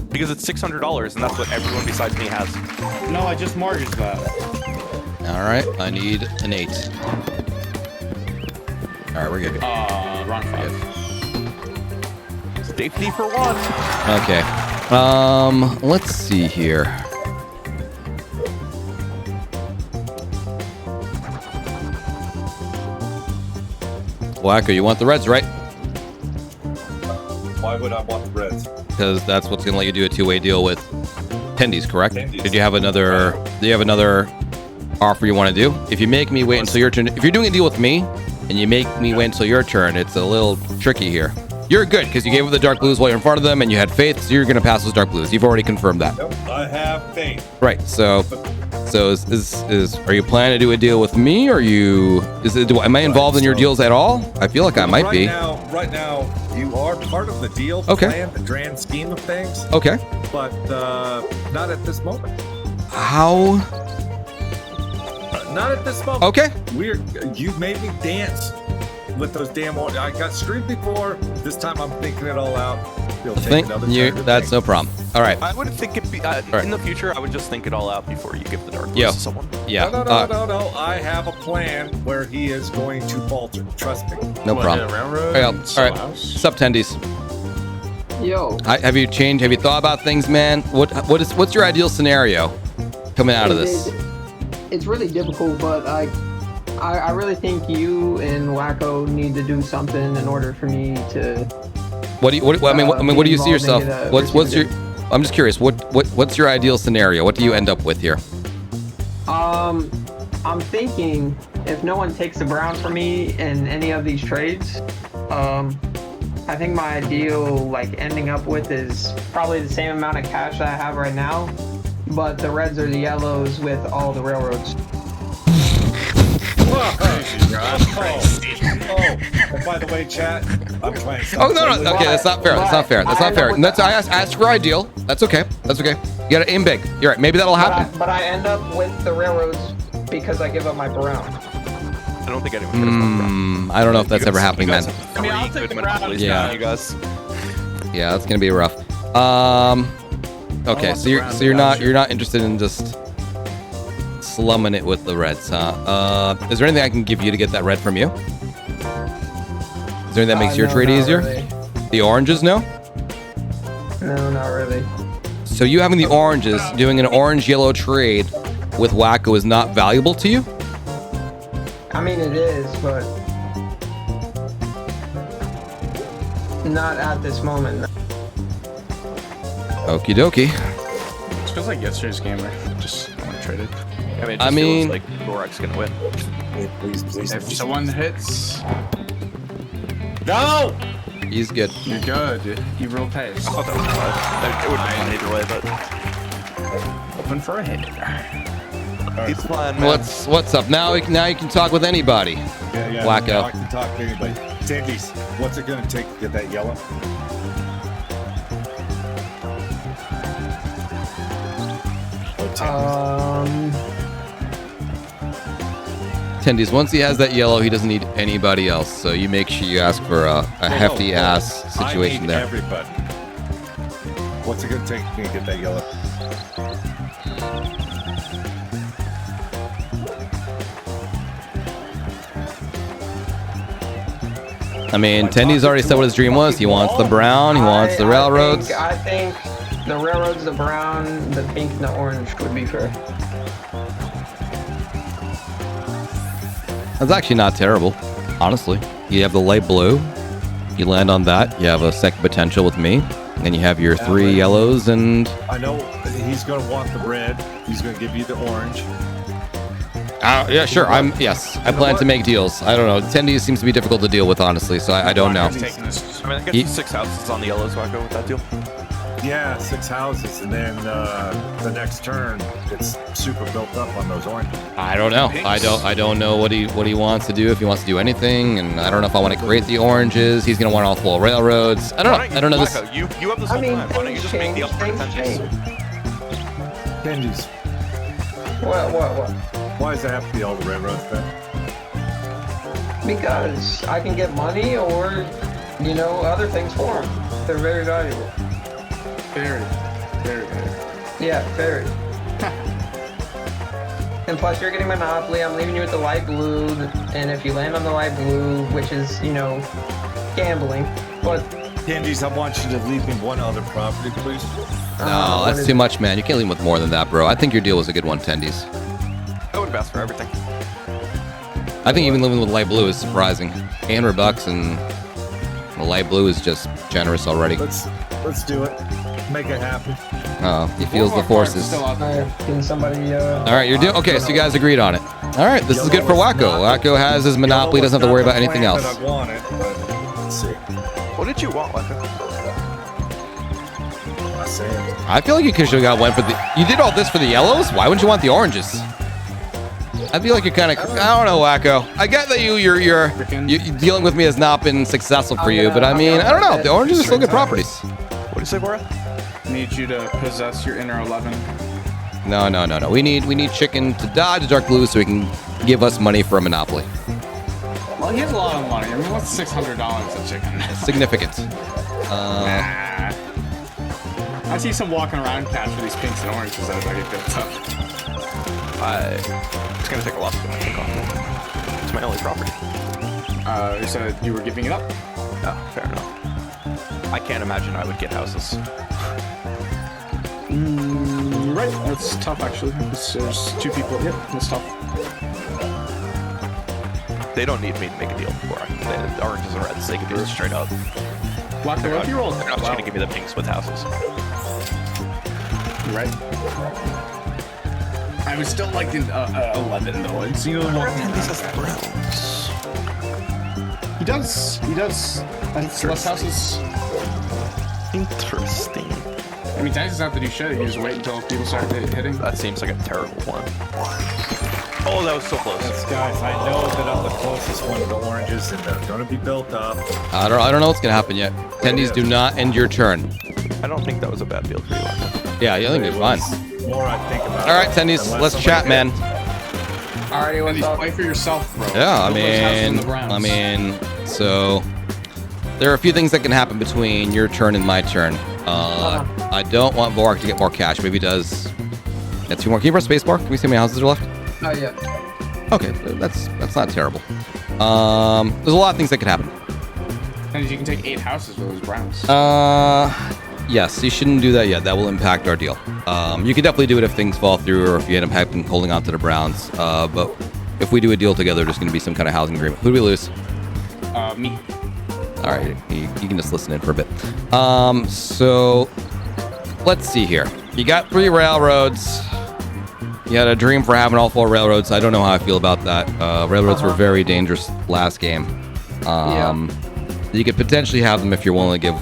Because it's $600, and that's what everyone besides me has. No, I just mortgaged that. All right, I need an 8. All right, we're good. Round 5. Safety for one. Okay. Let's see here. Whacko, you want the Reds, right? Why would I want the Reds? Because that's what's gonna let you do a two-way deal with Tendies, correct? Tendies. Did you have another? Do you have another offer you want to do? If you make me wait until your turn, if you're doing a deal with me and you make me wait until your turn, it's a little tricky here. You're good because you gave up the dark blues while you're in front of them and you had faith, so you're going to pass those dark blues. You've already confirmed that. Nope, I have faith. Right. So is are you planning to do a deal with me, or am I involved in your deals at all? I feel like I might be. Right now, you are part of the deal Okay. plan, the grand scheme of things, Okay. but not at this moment. How? Not at this moment. Okay. You made me dance with those damn. I got screwed before. This time I'm thinking it all out. You'll take another turn to That's think. no problem. All right. I would think it be right. in the future. I would just think it all out before you give the dark Yo. blues to someone. Yeah. No. I have a plan where he is going to falter. Trust me. No problem. Railroad. All right. Sup, Tendies? Yo. Have you changed? Have you thought about things, man? What's your ideal scenario coming out of this? It's really difficult, but I really think you and Whacko need to do something in order for me to. What do you see yourself? What's your? I'm just curious. What's your ideal scenario? What do you end up with here? I'm thinking if no one takes the brown for me in any of these trades, I think my ideal ending up with is probably the same amount of cash that I have right now, but the reds or the yellows with all the railroads. And by the way, chat, I'm trying to. Oh no! Okay, that's not fair. That's not fair. That's not fair. I asked for ideal. That's okay. That's okay. You gotta aim big. You're right. Maybe that'll happen. But I end up with the railroads because I give up my brown. I don't think anyone cares about brown. I don't know if that's ever happening, man. I mean, I'll take the brown. Yeah. You guys. Yeah, that's gonna be rough. Okay, so you're not interested in just slumming it with the reds, huh? Is there anything I can give you to get that red from you? Is there anything that makes your No, trade not easier? really. The oranges, no? No, not really. So you having the oranges, doing an orange-yellow trade with Whacko is not valuable to you? I mean, it is, but not at this moment. Okie dokie. It feels like yesterday's game. I just don't want to trade it. I mean, it just feels like Gorak's gonna win. Please. If someone hits, No! He's good. you're good. You roll pace. I thought that was fun. It would have been either way, but Open for a hit. he's flying, man. What's up? Now you can talk with anybody. Yeah. Whacko. Now I can talk to anybody. Tendies, what's it going to take to get that yellow? Tendies, once he has that yellow, he doesn't need anybody else. So you make sure you ask for a hefty ass situation I need there. everybody. What's it going to take for me to get that yellow? I mean, Tendies already said what his dream was. He wants the brown. He wants the railroads. I think the railroads, the brown, the pink, and the orange would be fair. That's actually not terrible, honestly. You have the light blue. You land on that. You have a second potential with me. And you have your three yellows and... I know he's going to want the red. He's going to give you the orange. yeah, sure. Yes. I plan to make deals. I don't know. Tendies seems to be difficult to deal with, honestly, so I don't know. I mean, I guess 6 houses on the yellows. Whacko with that deal. Yeah, 6 houses, and then the next turn, it's super built up on those oranges. I don't know. I don't know what he wants to do, if he wants to do anything, and I don't know if I want to create the oranges. He's gonna want all full railroads. I don't know. I don't know this. Whacko, you have this whole plan. Why don't you just make the upgrade tendies? Tendies, What? why does it have to be all the railroads then? Because I can get money or, other things for them. They're very valuable. Very. Yeah, very. And plus, you're getting Monopoly. I'm leaving you with the light blue. And if you land on the light blue, which is, gambling. But Tendies, I want you to leave me one other property, please. No, that's too much, man. You can't leave with more than that, bro. I think your deal was a good one, Tendies. I would have asked for everything. I think even living with light blue is surprising. $800 and the light blue is just generous already. Let's do it. Make it happen. He feels the forces. Still out there. Can somebody? All right, you're doing okay. So you guys agreed on it. All right, this is good for Whacko. Whacko has his monopoly. Doesn't have to worry about anything else. I wanted, but let's see. What did you want, Whacko? I said. I feel like you could have got one for the. You did all this for the yellows. Why wouldn't you want the oranges? I feel like you're kind of. I don't know, Whacko. I get that you're dealing with me has not been successful for you, but I mean, I don't know. The oranges are still good properties. What did you say, Bora? Need you to possess your inner 11. No. We need chicken to dodge dark blue so he can give us money for a monopoly. Well, he has a lot of money. I mean, what's $600 a chicken? Significant. Nah. I see some walking around cash for these pinks and oranges that I get built up. It's gonna take a lot to get my kickoff. It's my only property. You said you were giving it up? Oh, fair enough. I can't imagine I would get houses. Right. That's tough, actually. There's 2 people. Yep, that's tough. They don't need me to make a deal before the oranges and reds. They can do it straight up. Whacko, what if you roll? They're not just gonna give me the pinks with houses. Right. I would still like the 11 though. It's browns. He does. That's less houses. Interesting. I mean, Tendiesss doesn't have to do shit. You just wait until people start hitting. That seems like a terrible one. Oh, that was so close. Yes, guys, I know that I'm the closest one to the oranges, and they're going to be built up. I don't know what's gonna happen yet. Tendiesss, do not end your turn. I don't think that was a bad deal for you, Whacko. Yeah, I think it's fine. The more I think about All right, it, Tendiesss, the less let's I'm chat, gonna man. Alrighty, what's Tendiesss, up? play for yourself, bro. Yeah, so there are a few things that can happen between your turn and my turn. I don't want Vorak to get more cash. Maybe he does. Yeah, 2 more. Can you press spacebar? Can we see how many houses are left? Oh yeah. Okay, that's not terrible. There's a lot of things that could happen. Tendiesss, you can take 8 houses with those browns. Yes, you shouldn't do that yet. That will impact our deal. You can definitely do it if things fall through or if you end up holding on to the Browns. But if we do a deal together, there's going to be some kind of housing agreement. Who do we lose? Me. All right, you can just listen in for a bit. So let's see here. You got 3 railroads. You had a dream for having all 4 railroads. I don't know how I feel about that. Railroads were very dangerous last game. You could potentially have them if you're willing to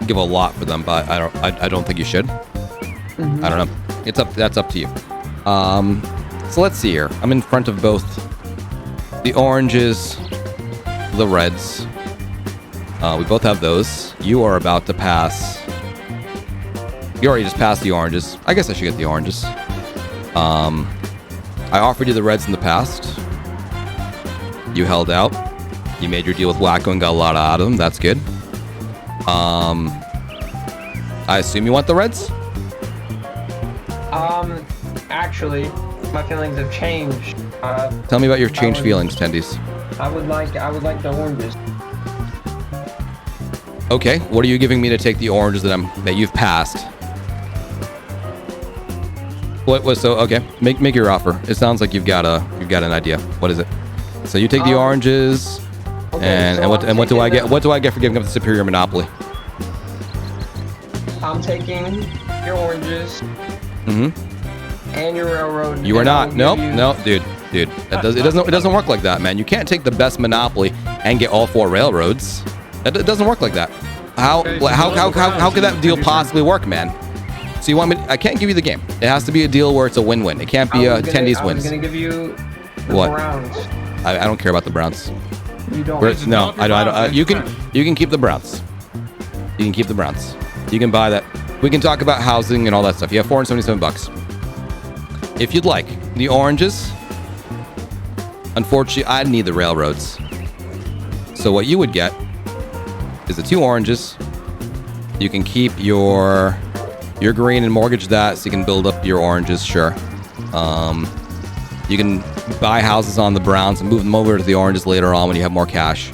give a lot for them, but I don't think you should. I don't know. That's up to you. So let's see here. I'm in front of both the oranges, the reds. We both have those. You are about to pass. You already just passed the oranges. I guess I should get the oranges. I offered you the reds in the past. You held out. You made your deal with Whacko and got a lot out of them. That's good. I assume you want the reds? Actually, my feelings have changed. Tell me about your changed feelings, Tendiesss. I would like the oranges. Okay, what are you giving me to take the oranges that you've passed? What was so okay? Make your offer. It sounds like you've got an idea. What is it? So you take the oranges, Okay, and what do I get? What do I get for giving up the superior monopoly? I'm taking your oranges Mm-hmm. and your railroad. You are and not. I'll give No, you- dude. It doesn't work like that, man. You can't take the best monopoly and get all 4 railroads. It doesn't work like that. How could that deal possibly work, man? So you want me? I can't give you the game. It has to be a deal where it's a win-win. It can't be a Tendiesss I wins. was gonna give you the What? Browns. I don't care about the Browns. You don't. No, I don't. You can keep the Browns. You can keep the Browns. You can buy that. We can talk about housing and all that stuff. You have $477. If you'd like the oranges, unfortunately, I need the railroads. So what you would get is the 2 oranges. You can keep your green and mortgage that, so you can build up your oranges. Sure. You can buy houses on the Browns and move them over to the oranges later on when you have more cash.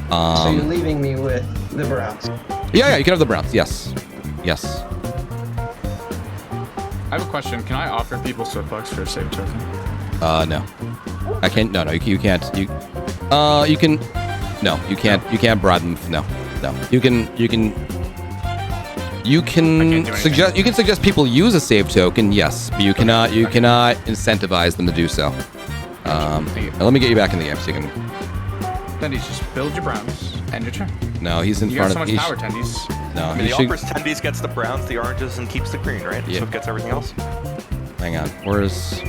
So you're leaving me with the Browns. Yeah, you can have the Browns. Yes. I have a question. Can I offer people Swiftopoly for a save token? No. I can't. No, you can't. You can. No, you can't. You can't bribe them. No. You can You can suggest people use a save token, yes, but you cannot incentivize them to do so. Now let me get you back in the game so you can. Tendies, just build your browns and your turn. No, he's in You front got of. so much power, Tendies. No, I mean, he the should. offers tendies gets the browns, the oranges, and keeps the green, right? Yeah. Swift gets everything else. Hang on. Where's?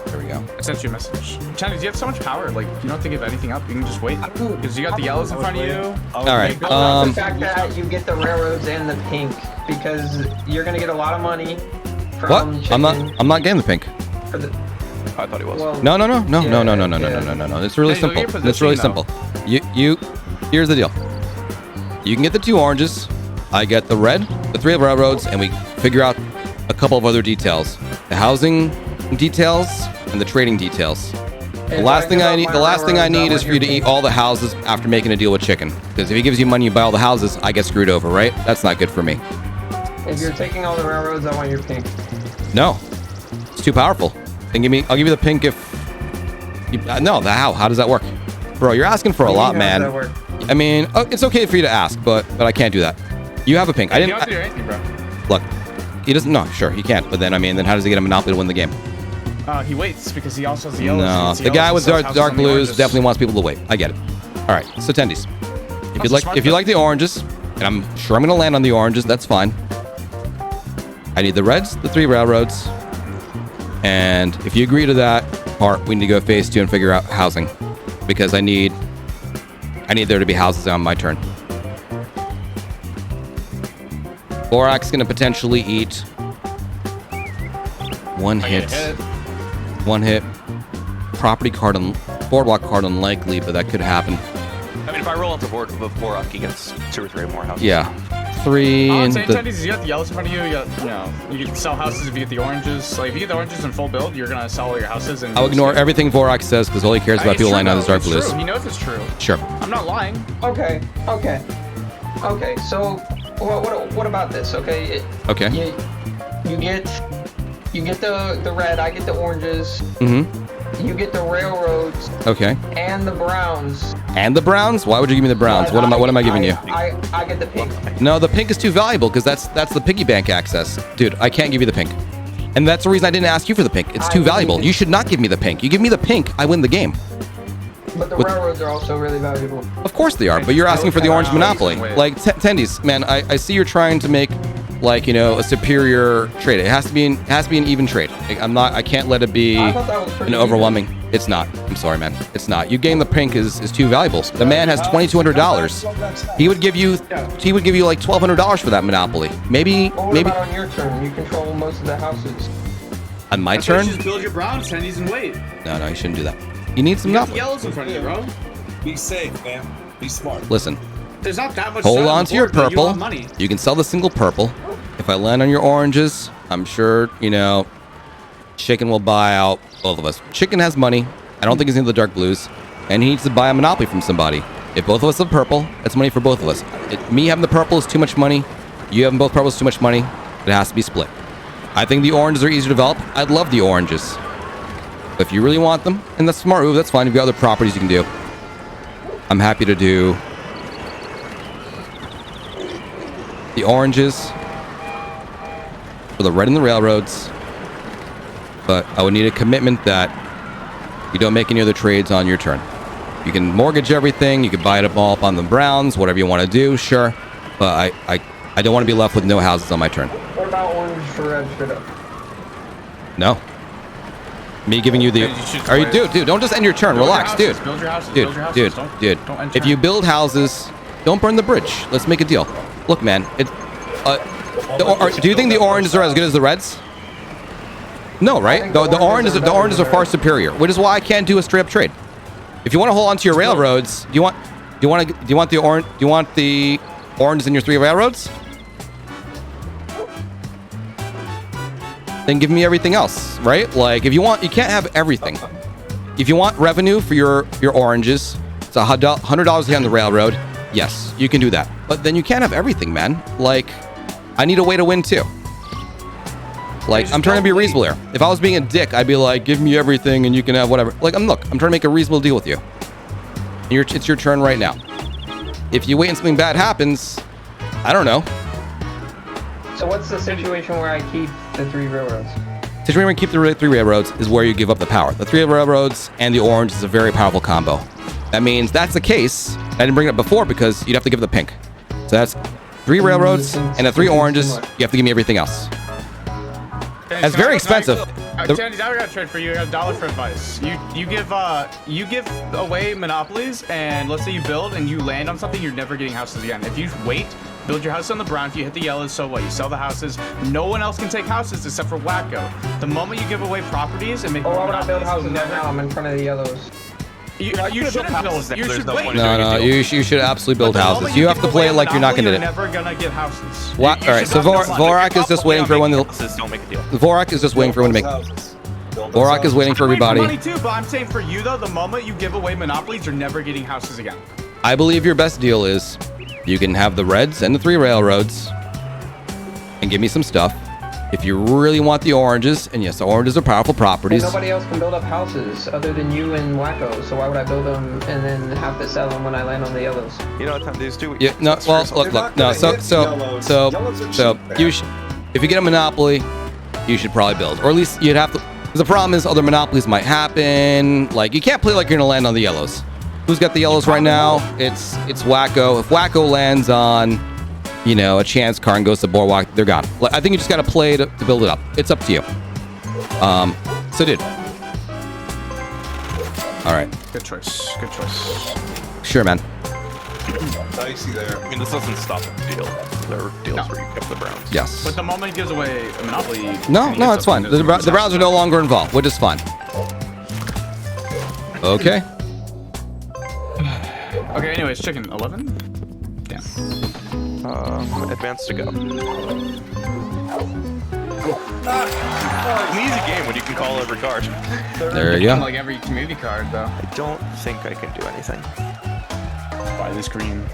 There we go. I sent you a message. Tendies, you have so much power. Like, you don't have to give anything up. You can just wait. Because you got the yellows in front of you. All right. The fact that you get the railroads and the pink, because you're gonna get a lot of money from What? chicken. I'm not getting the pink. For the, I thought he was. well, No. yeah. It's really Hey, look simple. at your It's really position, simple. Here's the deal. You can get the 2 oranges. I get the red, the 3 railroads, and we figure out a couple of other details: the housing details and the trading details. The last thing I need is for you to eat all the houses after making a deal with chicken. Because if he gives you money, you buy all the houses, I get screwed over, right? That's not good for me. If you're taking all the railroads, I want your pink. No, it's too powerful. Then I'll give you the pink if. No, how does that work, bro? You're asking for a lot, man. How does that work? I mean, it's okay for you to ask, but I can't do that. You have a pink. I You didn't. don't have to do anything, bro. Look, he doesn't. No, sure, he can't. But then then how does he get a monopoly to win the game? He waits because he also has the yellows. No, He the guy yellows with and sells houses dark on the blues oranges. definitely wants people to wait. I get it. All right, so tendies. That's a smart If you like the oranges, and I'm sure I'm gonna land on the oranges, that's fine. I need the reds, the 3 railroads, and if you agree to that part, we need to go phase 2 and figure out housing, because I need there to be houses on my turn. Borak's gonna potentially eat one hit. One hit. Property card and boardwalk card unlikely, but that could happen. I mean, if I roll into board with Borak, he gets 2 or 3 more houses. Yeah. 3 All I'm and saying, the, Tendies, is you got the yellows in front of you. You can sell houses if you get the oranges. Like, if you get the oranges in full build, you're gonna sell all your houses. And I'll ignore everything Vorak says because all he cares about It's people true, lying on his though. dark It's blues. true. He knows it's true. Sure. I'm not lying. Okay. So, what about this? Okay. Okay. You get the red. I get the oranges. Mm-hmm. You get the railroads Okay. and the browns. And the browns? Why would you give me the browns? But What am I giving you? I get the pink. No, the pink is too valuable because that's the piggy bank access. Dude, I can't give you the pink. And that's the reason I didn't ask you for the pink. It's too valuable. You should not give me the pink. You give me the pink, I win the game. But the railroads are also really valuable. Of course they are, but you're asking for the orange monopoly. Like, Tendies, man, I see you're trying to make, like, a superior trade. It has to be an even trade. Like, I can't let it be I thought that was pretty an overwhelming. It's not. I'm sorry, man. It's not. You getting the pink is too valuable. The man has $2,200. He would give you like $1,200 for that monopoly. Maybe. What about on your turn? You control most of the houses. On my That's why turn? you just build your browns, Tendies, and wait. No, you shouldn't do that. You need some You got the monopoly. yellows in front of you, bro. Be safe, man. Be smart. Listen, There's not that much. hold stuff on the to your board, but you purple. have money. You can sell the single purple. If I land on your oranges, I'm sure, Chicken will buy out both of us. Chicken has money. I don't think he's into the dark blues. And he needs to buy a monopoly from somebody. If both of us have purple, that's money for both of us. Me having the purple is too much money. You having both purples is too much money. It has to be split. I think the oranges are easy to develop. I'd love the oranges. If you really want them, and that's a smart move, that's fine. You've got other properties you can do. I'm happy to do the oranges for the red and the railroads, but I would need a commitment that you don't make any other trades on your turn. You can mortgage everything, you can buy it all up on the browns, whatever you want to do, sure, but I don't want to be left with no houses on my turn. What about orange for red straight up? No. Me giving you the... Yeah, you should Are you, play it. dude, don't just end your turn. Build your Relax, houses, dude. build your houses, Dude, build your houses. dude, Don't- dude. don't enter. If you build houses, don't burn the bridge. Let's make a deal. Look, man, do you think the oranges are as good as the reds? No, right? The oranges are far superior, which is why I can't do a straight up trade. If you want to hold on to your railroads, do you want the oranges in your 3 railroads? Then give me everything else, right? Like, you can't have everything. If you want revenue for your oranges, it's $100 on the railroad. Yes, you can do that. But then you can't have everything, man. Like, I need a way to win too. Like, I'm trying to be reasonable here. If I was being a dick, I'd be like, give me everything and you can have whatever. Like, I'm trying to make a reasonable deal with you. It's your turn right now. If you wait and something bad happens, I don't know. So what's the situation where I keep the 3 railroads? The situation where you keep the 3 railroads is where you give up the power. The 3 railroads and the orange is a very powerful combo. That means that's the case. I didn't bring it up before because you'd have to give the pink. So that's 3 railroads and the 3 oranges. You have to give me everything else. That's very expensive. Tendiesss, I got a trade for you. I got $1 for advice. You give away monopolies, and let's say you build and you land on something, you're never getting houses again. If you wait, build your house on the brown. If you hit the yellows, so what? You sell the houses. No one else can take houses except for Whacko. The moment you give away properties and make why would I build monopolies, houses right now? I'm in front of the yellows. you shouldn't build. You should wait. No, you should absolutely build houses. You have to play it like you're not going to do it. You're never gonna get houses. All right, so Vorak is just waiting for when the Don't make a deal. Vorak is just waiting for when to make. Vorak is waiting for everybody. Money too, but I'm saying for you though, the moment you give away monopolies, you're never getting houses again. I believe your best deal is you can have the reds and the 3 railroads and give me some stuff. If you really want the oranges, and yes, the oranges are powerful properties. And nobody else can build up houses other than you and Whacko, so why would I build them and then have to sell them when I land on the yellows? You know what time these two? Yeah, no, well, look, no, so you should, if you get a monopoly, you should probably build, or at least you'd have to. Because the problem is other monopolies might happen. Like you can't play like you're gonna land on the yellows. Who's got the yellows right now? It's Whacko. If Whacko lands on, you know, a chance card and goes to boardwalk, they're gone. I think you just got to play to build it up. It's up to you. So dude. All right. Good choice. Good choice. Sure, man. Dicey there. I mean, this doesn't stop the deal. There are deals where you kept the Browns. Yes. But the moment he gives away a monopoly, No, it's fine. The Browns are no longer involved, which is fine. Okay. Okay. Anyways, chicken 11. Damn. Advance to go. An easy game when you can call every card. There you go. Like every community card, though. I don't think I can do anything. Buy this green.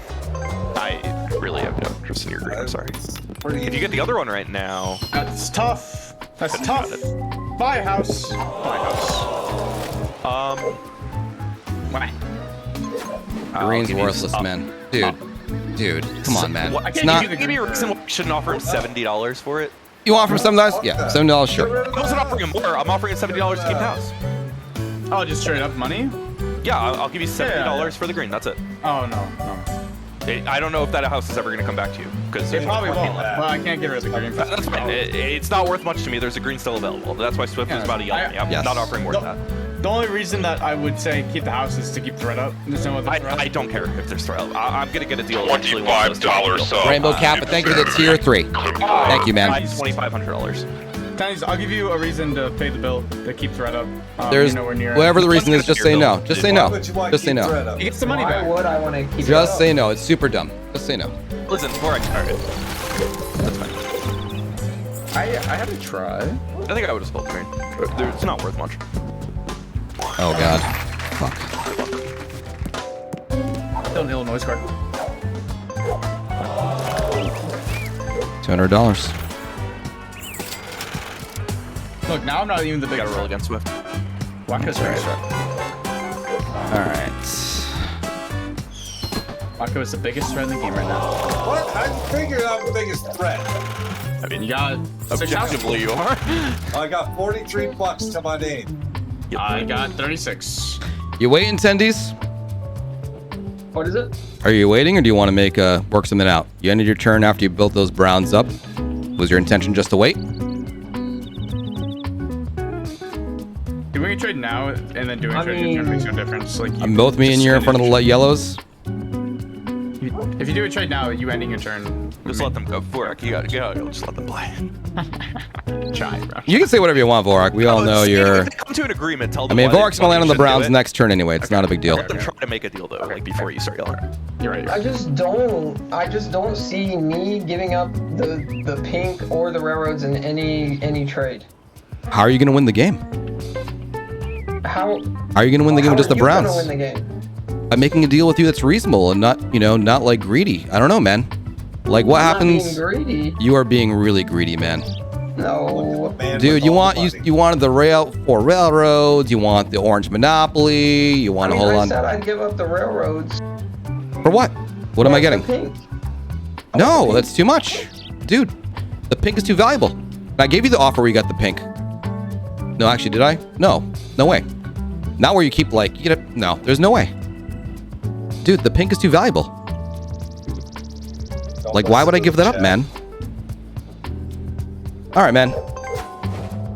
I really have no interest in your green. I'm sorry. If you get the other one right now, That's tough. That's Couldn't tough. got it. Buy a house. Buy a house. Why? Green's worthless, man. Dude, come on, man. What, It's not. give me a reason why I shouldn't offer him $70 for it. You want from $7? Yeah, $7, sure. I wasn't offering him more. I'm offering him $70 to keep the house. Oh, just straight up money? Yeah, I'll give you $70 for the green. That's it. Oh no. I don't know if that house is ever going to come back to you because It probably won't. But I can't get rid of the green. That's fine. It's not worth much to me. There's a green still available. That's why Swift was about to yell at me. I'm Yes. not offering more than that. The only reason that I would say keep the house is to keep thread up. There's no other thread. I don't care if there's threat. I'm going to get a deal. $25 so. Rainbow Kappa, thank you for the tier 3. Thank you, man. $2,500. Tendiesss, I'll give you a reason to pay the bill to keep thread up. There's nowhere near whatever the reason is, just say no. Just say no. Just say no. He gets the money Why back. would I want to keep it Just up? say no. It's super dumb. Just say no. Listen, before I start it, that's fine. I had to try. I think I would have spelled green. It's not worth much. Oh god. Fuck. Still an Illinois card. $200. Look, now I'm not even the We got biggest. to roll against Swift. Whacko's very strong. Alright. Whacko is the biggest threat in the game right now. What? How do you figure I'm the biggest threat? I mean, you got 6 houses. Objectively, you are. I got 43 bucks to my name. I got 36. You waiting, Tendiesss? What is it? Are you waiting, or do you want to make work something out? You ended your turn after you built those browns up. Was your intention just to wait? Doing a trade now and then doing a trade in your turn makes no difference. Like, you Both me and you're in front of the yellows. if you do a trade now, you ending your turn. Just let them go. Vorak, you gotta go. Just let them play. Try, bro. You can say whatever you want, Vorak. We all know you're... If they come to an agreement, tell I them. mean, why Vorak's gonna land on the shouldn't do Browns it. next turn anyway. It's not a big deal. Let them try to make a deal though, like before you start yelling. You're right. I just don't see me giving up the pink or the railroads in any trade. How are you gonna win the game? How How are you gonna win the game with just the Browns? How are you gonna win the game? By making a deal with you that's reasonable and not, not like greedy. I don't know, man. Like what I'm not happens? being greedy. You are being really greedy, man. No. Man Dude, with you all want the you money. you wanted the four railroads. You want the orange monopoly. You want to hold I on said I'd give up the railroads. for what? What am I for the getting? pink. No, that's too much, dude. The pink is too valuable. I gave you the offer where you got the pink. No, actually, did I? No. No way. Not where you keep, like, you get it. No, there's no way. Dude, the pink is too valuable. Like, why would I give that up, man? All right, man.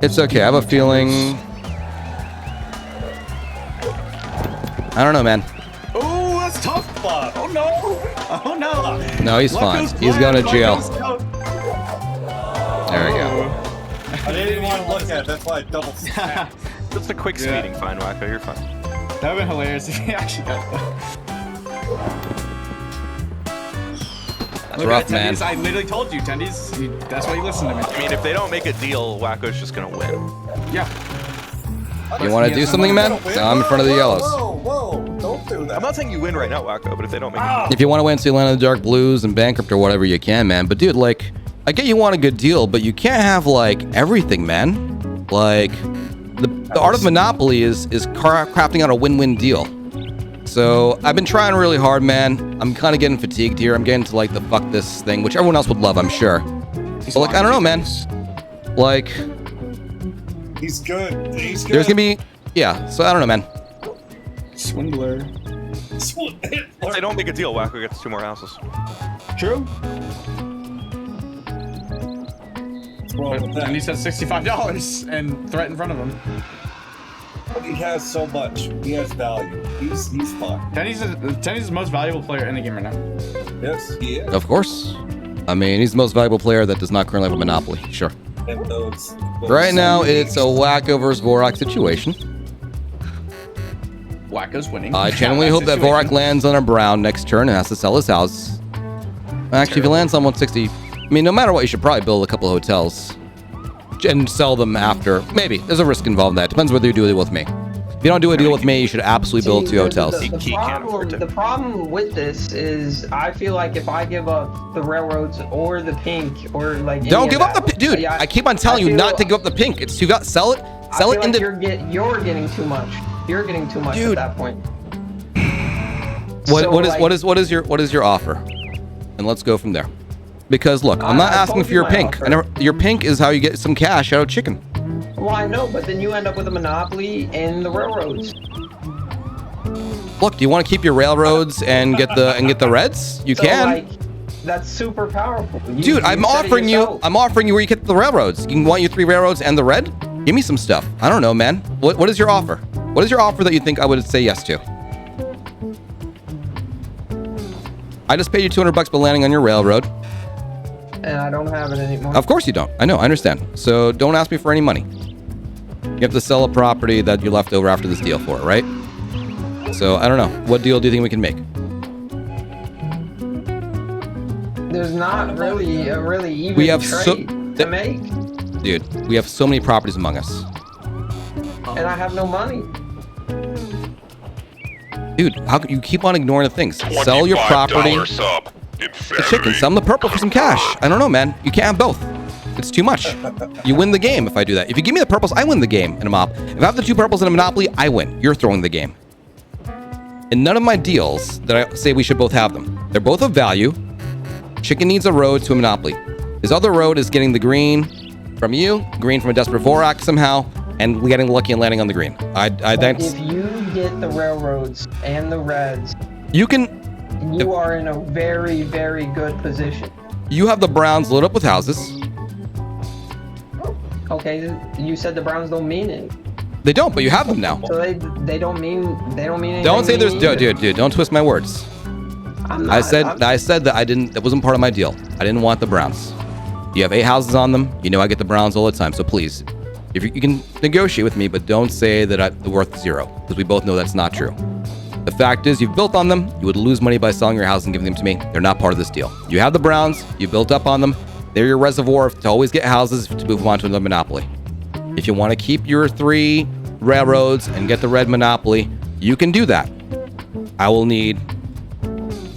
It's okay. I have a feeling... I don't know, man. Oh, that's tough. Oh, no. Oh, no. No, he's fine. He's going to jail. There we go. I didn't even want to look at it. That's why I double snapped. Just a quick speeding fine, Whacko. You're fine. That would have been hilarious if he actually got that. That's rough, man. Tendies, I literally told you, Tendies. That's why you listen to me. I mean, if they don't make a deal, Whacko's just gonna win. Yeah. You want to do something, man? No, I'm in front of the yellows. Whoa, don't do that. I'm not saying you win right now, Whacko, but if they don't make a deal. If you want to win, so you land on the dark blues and bankrupt or whatever you can, man. But dude, like, I get you want a good deal, but you can't have like everything, man. Like, the art of monopoly is crafting out a win-win deal. So I've been trying really hard, man. I'm kind of getting fatigued here. I'm getting to like the fuck this thing, which everyone else would love, I'm sure. But like, I don't know, man. Like, He's good. He's good. there's gonna be, yeah. So I don't know, man. Swindler. If they don't make a deal, Whacko gets 2 more houses. True. What's wrong with that? And he said $65 and threat in front of him. He has so much. He has value. He's fine. Tendies is the most valuable player in the game right now. Yes, he is. Of course. I mean, he's the most valuable player that does not currently have a monopoly. Sure. And those Right now, it's a Whacko versus Vorak situation. Whacko's winning. I genuinely hope that Vorak lands on a brown next turn and has to sell his house. Actually, if he lands on 160, I mean, no matter what, you should probably build a couple of hotels and sell them after. Maybe. There's a risk involved in that. Depends whether you do a deal with me. If you don't do a deal with me, you should absolutely build 2 hotels. The problem with this is I feel like if I give up the railroads or the pink or like Don't give up the pink. Dude, yeah, I keep on telling you not to give up the pink. It's too... Sell it. Sell it into... You're getting too much. You're getting too much Dude. at that point. What is your offer? And let's go from there. Because look, I'm not asking for your pink. Your pink is how you get some cash out of chicken. Well, I know, but then you end up with a monopoly in the railroads. Look, do you want to keep your railroads and get the reds? You can. Like, that's super powerful. Dude, I'm offering you where you get the railroads. You can want your 3 railroads and the red? Give me some stuff. I don't know, man. What is your offer? What is your offer that you think I would say yes to? I just paid you $200 for landing on your railroad. And I don't have it anymore. Of course you don't. I know, I understand. So don't ask me for any money. You have to sell a property that you left over after this deal for, right? So I don't know. What deal do you think we can make? There's not really a really even We have trade to make. Dude, we have so many properties among us. And I have no money. Dude, how can you keep on ignoring the things? Sell your property. The chicken, sell them the purple for some cash. I don't know, man. You can't have both. It's too much. You win the game if I do that. If you give me the purples, I win the game in a mop. If I have the 2 purples in a monopoly, I win. You're throwing the game. In none of my deals that I say we should both have them. They're both of value. Chicken needs a road to a monopoly. His other road is getting the green from you, green from a desperate Vorak somehow, and getting lucky and landing on the green. If you get the railroads and the reds, you can. You are in a very, very good position. You have the Browns load up with houses. Okay, you said the Browns don't mean it. They don't, but you have them now. So they don't mean anything. Don't say there's either. dude. Don't twist my words. I said that I didn't. That wasn't part of my deal. I didn't want the Browns. You have 8 houses on them. You know I get the Browns all the time. So please, if you can negotiate with me, but don't say that they're worth 0, because we both know that's not true. The fact is, you've built on them. You would lose money by selling your house and giving them to me. They're not part of this deal. You have the Browns. You built up on them. They're your reservoir to always get houses to move on to another monopoly. If you want to keep your 3 railroads and get the red monopoly, you can do that. I will need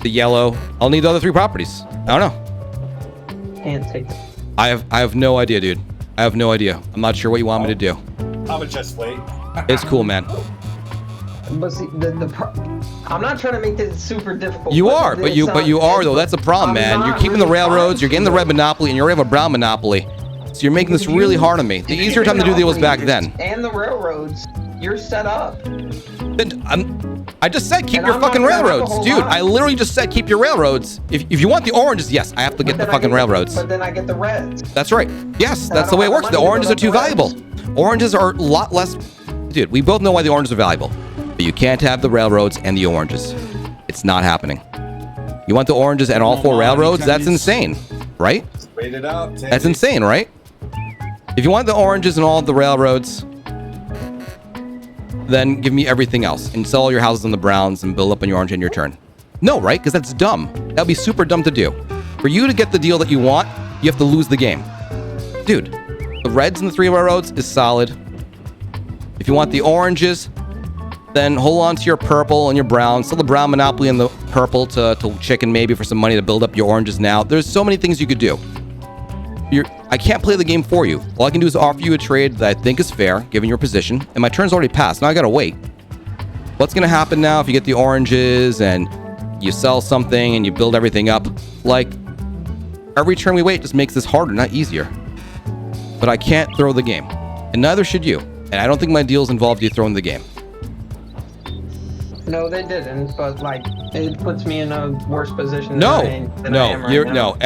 the yellow. I'll need the other 3 properties. I don't know. Can't take it. I have no idea, dude. I have no idea. I'm not sure what you want me to do. I would just wait. It's cool, man. But see, I'm not trying to make this super difficult. You are, but you are though. That's a problem, man. You're keeping the railroads. You're getting the red monopoly, and you already have a brown monopoly. So you're making this really hard on me. The easier time to do the deal was back then. And the railroads, you're set up. I just said keep your fucking railroads, dude. I literally just said keep your railroads. If you want the oranges, yes, I have to get the fucking railroads. But then I get the reds. That's right. Yes, that's the way it works. The oranges are too valuable. Oranges are a lot less. Dude, we both know why the oranges are valuable. But you can't have the railroads and the oranges. It's not happening. You want the oranges and all 4 railroads? That's insane, right? Wait it out. That's insane, right? If you want the oranges and all of the railroads, then give me everything else and sell all your houses on the browns and build up on your orange in your turn. No, right? Because that's dumb. That would be super dumb to do. For you to get the deal that you want, you have to lose the game. Dude, the reds and the 3 railroads is solid. If you want the oranges, then hold on to your purple and your brown. Sell the brown monopoly and the purple to chicken maybe for some money to build up your oranges now. There's so many things you could do. I can't play the game for you. All I can do is offer you a trade that I think is fair, given your position, and my turn's already passed. Now I gotta wait. What's gonna happen now if you get the oranges and you sell something and you build everything up? Like, every turn we wait just makes this harder, not easier. But I can't throw the game, and neither should you. And I don't think my deals involved you throwing the game. No, they didn't, but like, it puts me in a worse position No, than I am right now.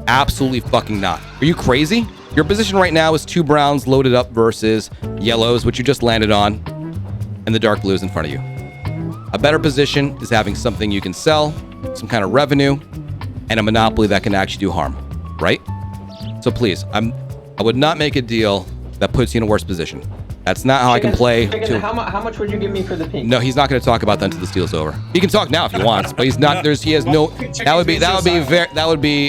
Absolutely fucking not. Are you crazy? Your position right now is 2 browns loaded up versus yellows, which you just landed on, and the dark blues in front of you. A better position is having something you can sell, some kind of revenue, and a monopoly that can actually do harm, right? So please, I would not make a deal that puts you in a worse position. That's not how I can play. How much would you give me for the pink? No, he's not going to talk about that until this deal's over. He can talk now if he wants, but he's not. He has no. That would be.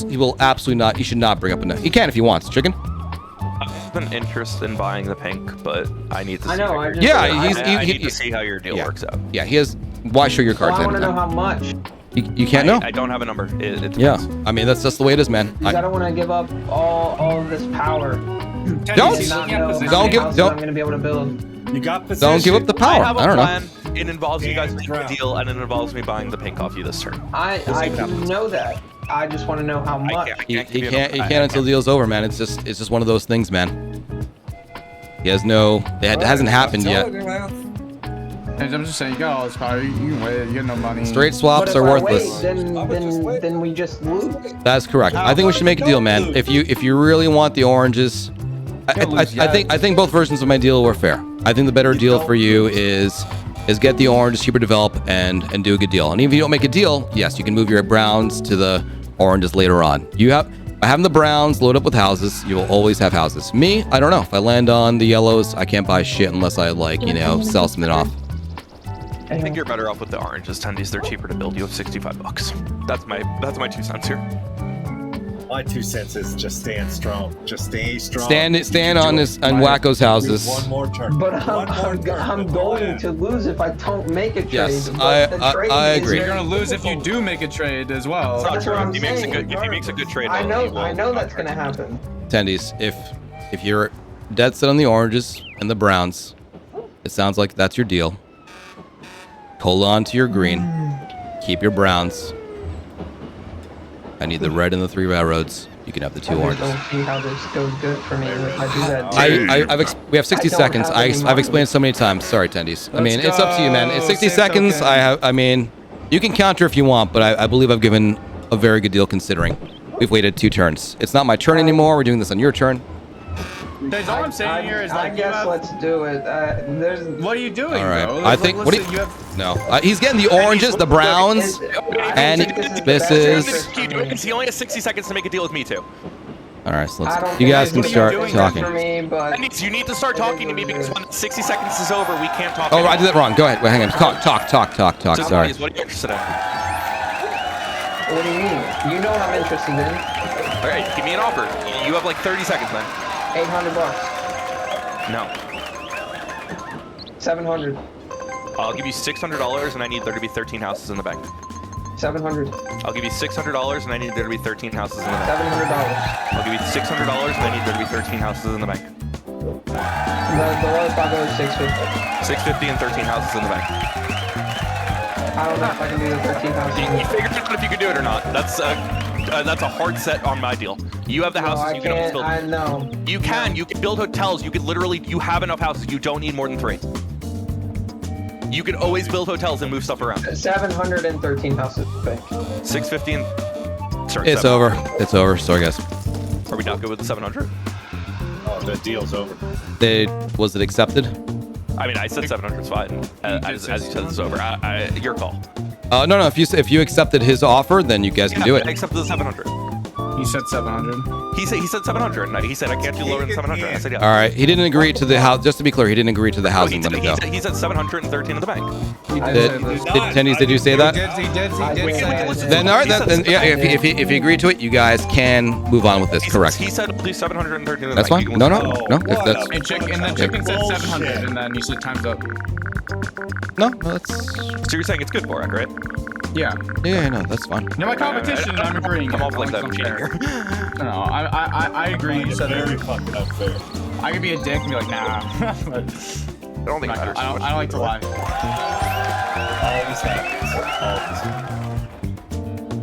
He will absolutely not. He should not bring up a. He can if he wants. Chicken. I have an interest in buying the pink, but I need to. I know. I need to see how your deal works out. Yeah, he has. Why show your cards? I want to know how much. You can't know. I don't have a number. Yeah, I mean that's just the way it is, man. I don't want to give up all of this power. Don't give. I'm gonna be able to build. You got position. Don't give up the power. I have a don't plan. know. It involves you guys making a deal, and it involves me buying the pink off you this turn. I know that. I just want to know how much. He can't until the deal's over, man. It's just one of those things, man. He has no. It hasn't happened yet. I'm just saying, you got all this power. You can wait. You get no money. Straight swaps are worthless. Then we just lose. That's correct. I think we should make a deal, man. If you really want the oranges, I think both versions of my deal were fair. I think the better deal for you is get the oranges, cheaper develop, and do a good deal. And even if you don't make a deal, yes, you can move your browns to the oranges later on. By having the browns load up with houses, you will always have houses. Me, I don't know. If I land on the yellows, I can't buy shit unless I sell something off. I think you're better off with the oranges, tendies. They're cheaper to build. You have $65. That's my 2 cents here. My 2 cents is just stand strong. Just stay strong. Stand on Whacko's houses. One more turn. But I'm going to lose if I don't make a trade. Yes, I agree. You're gonna lose if you do make a trade as well. That's not true. If he makes a good trade, I know that's gonna happen. Tendies, if you're dead set on the oranges and the browns, it sounds like that's your deal. Hold on to your green. Keep your browns. I need the red and the 3 railroads. You can have the 2 oranges. I don't see how this goes good for me if I do that. We have 60 seconds. I've explained so many times. Sorry, tendies. I mean, it's up to you, man. It's 60 seconds. Okay. I mean, you can counter if you want, but I believe I've given a very good deal considering we've waited 2 turns. It's not my turn anymore. We're doing this on your turn. That's all I'm saying here is I guess let's do it. What are you doing, all right. bro? I think. What do you? No. He's getting the oranges, the browns, and misses. He only has 60 seconds to make a deal with me too. All right, so you guys can start talking. You need to start talking to me because when 60 seconds is over, we can't talk. Oh, I did that wrong. Go ahead. Wait, hang on. Talk. Sorry. What are you interested in? What do you mean? You know what I'm interested in. All right, give me an offer. You have like 30 seconds, man. $800. No. 700. I'll give you $600, and I need there to be 13 houses in the bank. 700. I'll give you $600, and I need there to be 13 houses in the bank. $700. I'll give you $600, and I need there to be 13 houses in the bank. The lowest I'll go is 650. 650 and 13 houses in the bank. I don't know if I can do the 13 houses. You figured out if you could do it or not. That's a hard set on my deal. You have the No, houses. I You can always can't. build. I know. You can. You can build hotels. You could literally. You have enough houses. You don't need more than 3. You can always build hotels and move stuff around. 713 houses. Bank. 650 and. Sorry. It's 700. over. It's over. Sorry, guys. Are we not good with the 700? Oh, the deal's over. Was it accepted? I mean, I said 700 is fine. As you said, it's over. Your call. No. If you accepted his offer, then you guys can do it. I accepted the 700. You said 700. He said 700. And he said I can't do lower than 700. I said yeah. All right. He didn't agree to the house. Just to be clear, he didn't agree to the housing limit, though. He said 713 in the bank. Tendies, did you say that? He did say Then all right. Then yeah. If he agreed to it, you guys can move on with this. Correct. He said at least 713 in the That's bank. fine. No. If that's And then chicken said 700, and then you said time's up. no. That's So you're saying it's good for it, right? Yeah. yeah. No, that's fine. No, my competition, and I'm agreeing. I'm off like That's that. I'm cheating unfair. here. No, I agree. You said Very it. fucking unfair. I could be a dick and be like, nah. But I don't think it matters. I don't like to lie. Always happens. Always.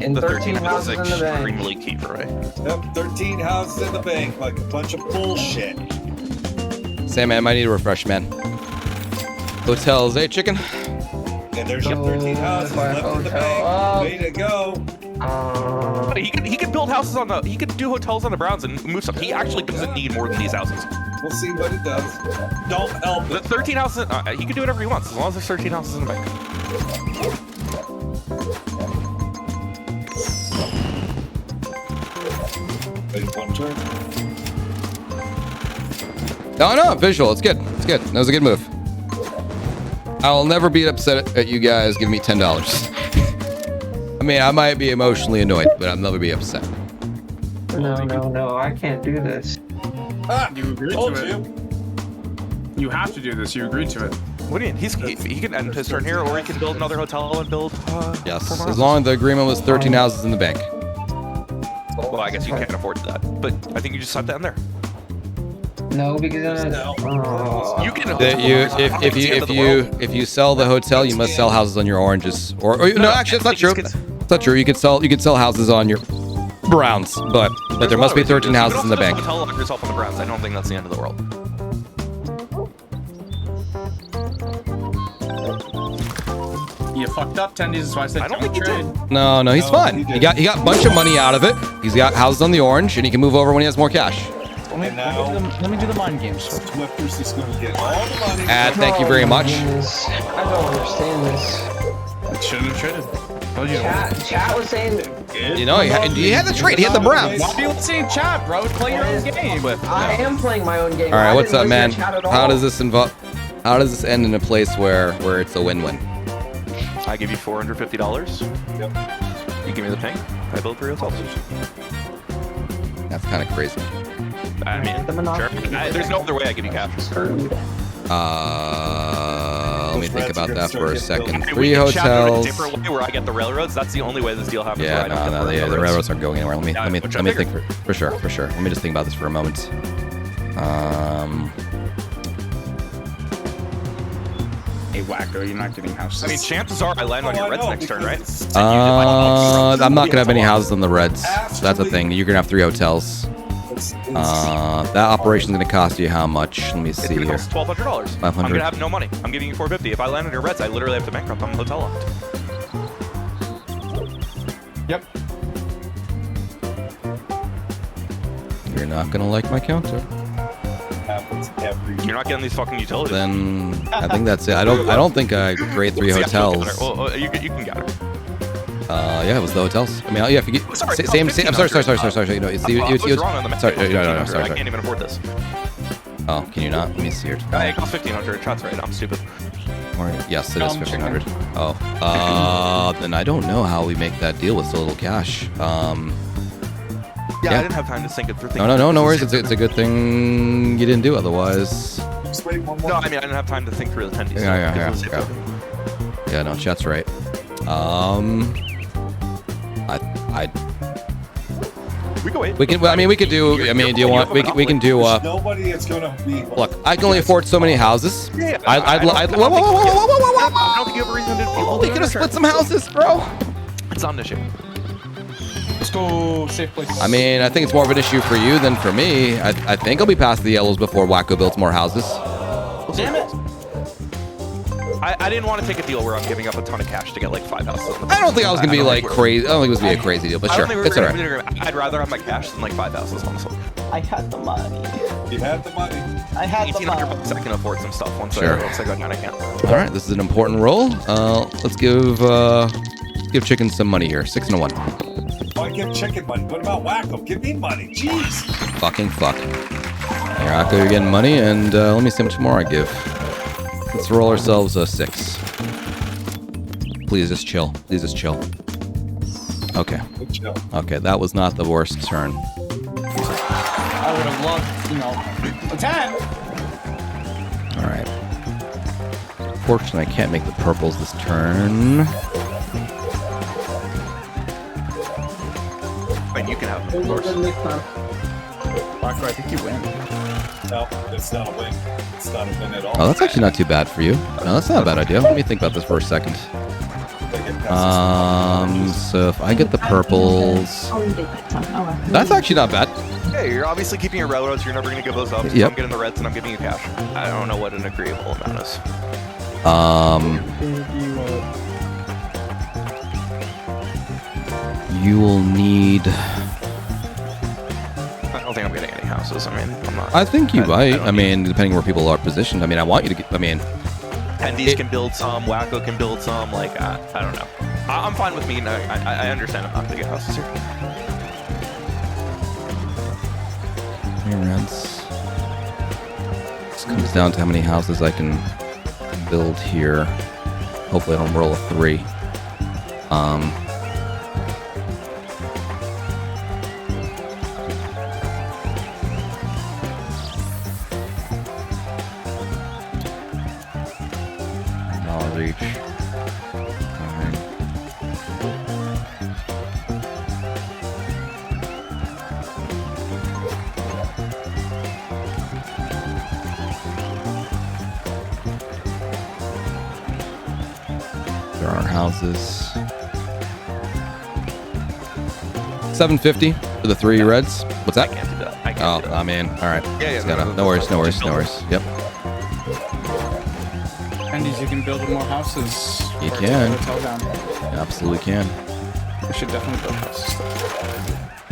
And The 13 13 houses is in the bank. extremely key for right. Yep, 13 houses in the bank, like a bunch of bullshit. Sam, man, I might need a refresh, man. Hotels, hey, chicken. And there's your 13 houses left in the bank. Way to go. But he could build houses on the. He could do hotels on the Browns and move stuff. He actually doesn't need more than these houses. We'll see what it does. Don't help The it. 13 houses. He can do whatever he wants as long as there's 13 houses in the bank. Wait one turn. No, visual. It's good. It's good. That was a good move. I'll never be upset at you guys giving me $10. I mean, I might be emotionally annoyed, but I'll never be upset. No, I can't do this. You agreed Told to it. you. You have to do this. You agreed to it. What do you mean? He can end his turn here, or he can build another hotel and build. Yes, 4 more as houses. long as the agreement was 13 houses in the bank. Well, I guess you can't afford that, but I think you just have to end there. No, because then You can. That if you sell the hotel, you must sell houses on your oranges. Or no, actually, it's not true. It's not true. You could sell houses on your browns, but there must be 13 houses in the bank. Hotel on yourself on the Browns. I don't think that's the end of the world. You fucked up, Tendies. That's why I said I don't don't think you trade. did. No, he's fine. He got a bunch of money out of it. He's got houses on the orange, and he can move over when he has more cash. And now Let me do the mind games. Swifters is going to get all the money. Thank you very much. I don't understand this. Shouldn't have traded. Told you. Chat was saying You know, he had the trade. He had the Browns. Why are you listening to chat, bro? Play your own game. I am playing my own game. All right, I what's didn't up, man? listen to chat at all. How does this How does this end in a place where it's a win-win? I give you $450. Yep. You give me the pink. I build 3 hotels. That's kind of crazy. I mean, The sure. monopoly. There's no other way I give you cash. Screwed. Let me think about that for a second. We 3 can chat through it a hotels. different way where I get the railroads. That's the only way this deal happens. Yeah, where I don't get the railroads aren't going anywhere. Let me Yeah, which I think for sure. Let me just think about this for a moment. Hey, Whacko, you're not getting houses. I mean, chances are I land on your reds next turn, right? I'm not gonna have any houses on the reds. So that's the thing. You're gonna have 3 hotels. That operation's gonna cost you how much? Let me It's see gonna here. cost $1,200. I'm 500. gonna have no money. I'm giving you $450. If I land on your reds, I literally have to bankrupt. I'm hotel locked. Yep. You're not gonna like my counter. Happens every You're not getting these fucking utilities. Then I think that's it. I don't think I grade 3 See, I can hotels. get her. Well, you can get her. Yeah, it was the hotels. I mean, yeah, if you get Sorry, same. I'm sorry. You know, it's I was wrong on the sorry. No, I sorry. can't even afford this. Oh, can you not? Let me see here. It costs $1,500. Chat's right. I'm stupid. Yes, it is 1,500. Oh, then I don't know how we make that deal with so little cash. Yeah, Yeah. I didn't have time to think it through. No worries. It's a good thing you didn't do. Otherwise, Just wait one more. No, I mean I didn't have time to think through the tendies. Yeah, no, chat's right. We can wait. We can. I mean, we could do. I mean, do you want? We can do. There's nobody that's gonna be. Look, I can only afford so many houses. Yeah, I'd. I Whoa, whoa, whoa, whoa, whoa, whoa, whoa, whoa! I don't think you have a reason to Oh, we could have split some houses, bro. It's not an issue. Let's go safe place. I mean, I think it's more of an issue for you than for me. I think I'll be past the yellows before Whacko builds more houses. Damn it. I didn't want to take a deal where I'm giving up a ton of cash to get like 5 houses. I don't think I was gonna be like crazy. I don't think it was gonna be a crazy deal, but sure, it's alright. I'd rather have my cash than like 5 houses, honestly. I had the money. You had the money. I had the 1,800 money. bucks, I can afford some stuff once Sure. I go down. I can't. All right, this is an important roll. Let's give Chicken some money here. 6 and a 1. Why give chicken money? What about Whacko? Give me money. Jeez. Fucking fuck. Here, Whacko, you're getting money, and let me see how much more I give. Let's roll ourselves a 6. Please just chill. Please just chill. Okay. Good chill. Okay, that was not the worst turn. I would have loved, a 10. All right. Unfortunately, I can't make the purples this turn. And you can have them, of course. Whacko, I think you win. No, it's not a win. It's not a win at all. Oh, that's actually not too bad for you. No, that's not a bad idea. Let me think about this for a second. So if I get the purples, that's actually not bad. Hey, you're obviously keeping your railroads. You're never going to give those up. So Yep. I'm getting the reds and I'm giving you cash. I don't know what an agreeable amount is. You will need. I don't think I'm getting any houses. I mean, I'm not. I think you might. I don't mean, depending where people are positioned. I mean, I want you to get. I mean, tendiesss can build some. Whacko can build some. Like, I don't know. I'm fine with me. I understand I'm not going to get houses here. rents. This comes down to how many houses I can build here. Hopefully, I don't roll a 3. $1 each. Alright. There are houses. $750 for the 3 reds. What's that? I can't do that. I can't Oh, do that. I mean, all right. Yeah, Just gotta, no worries. Yep. Tendiesss, you can build more houses. You Or can. Hotel down. You absolutely can. We should definitely build houses.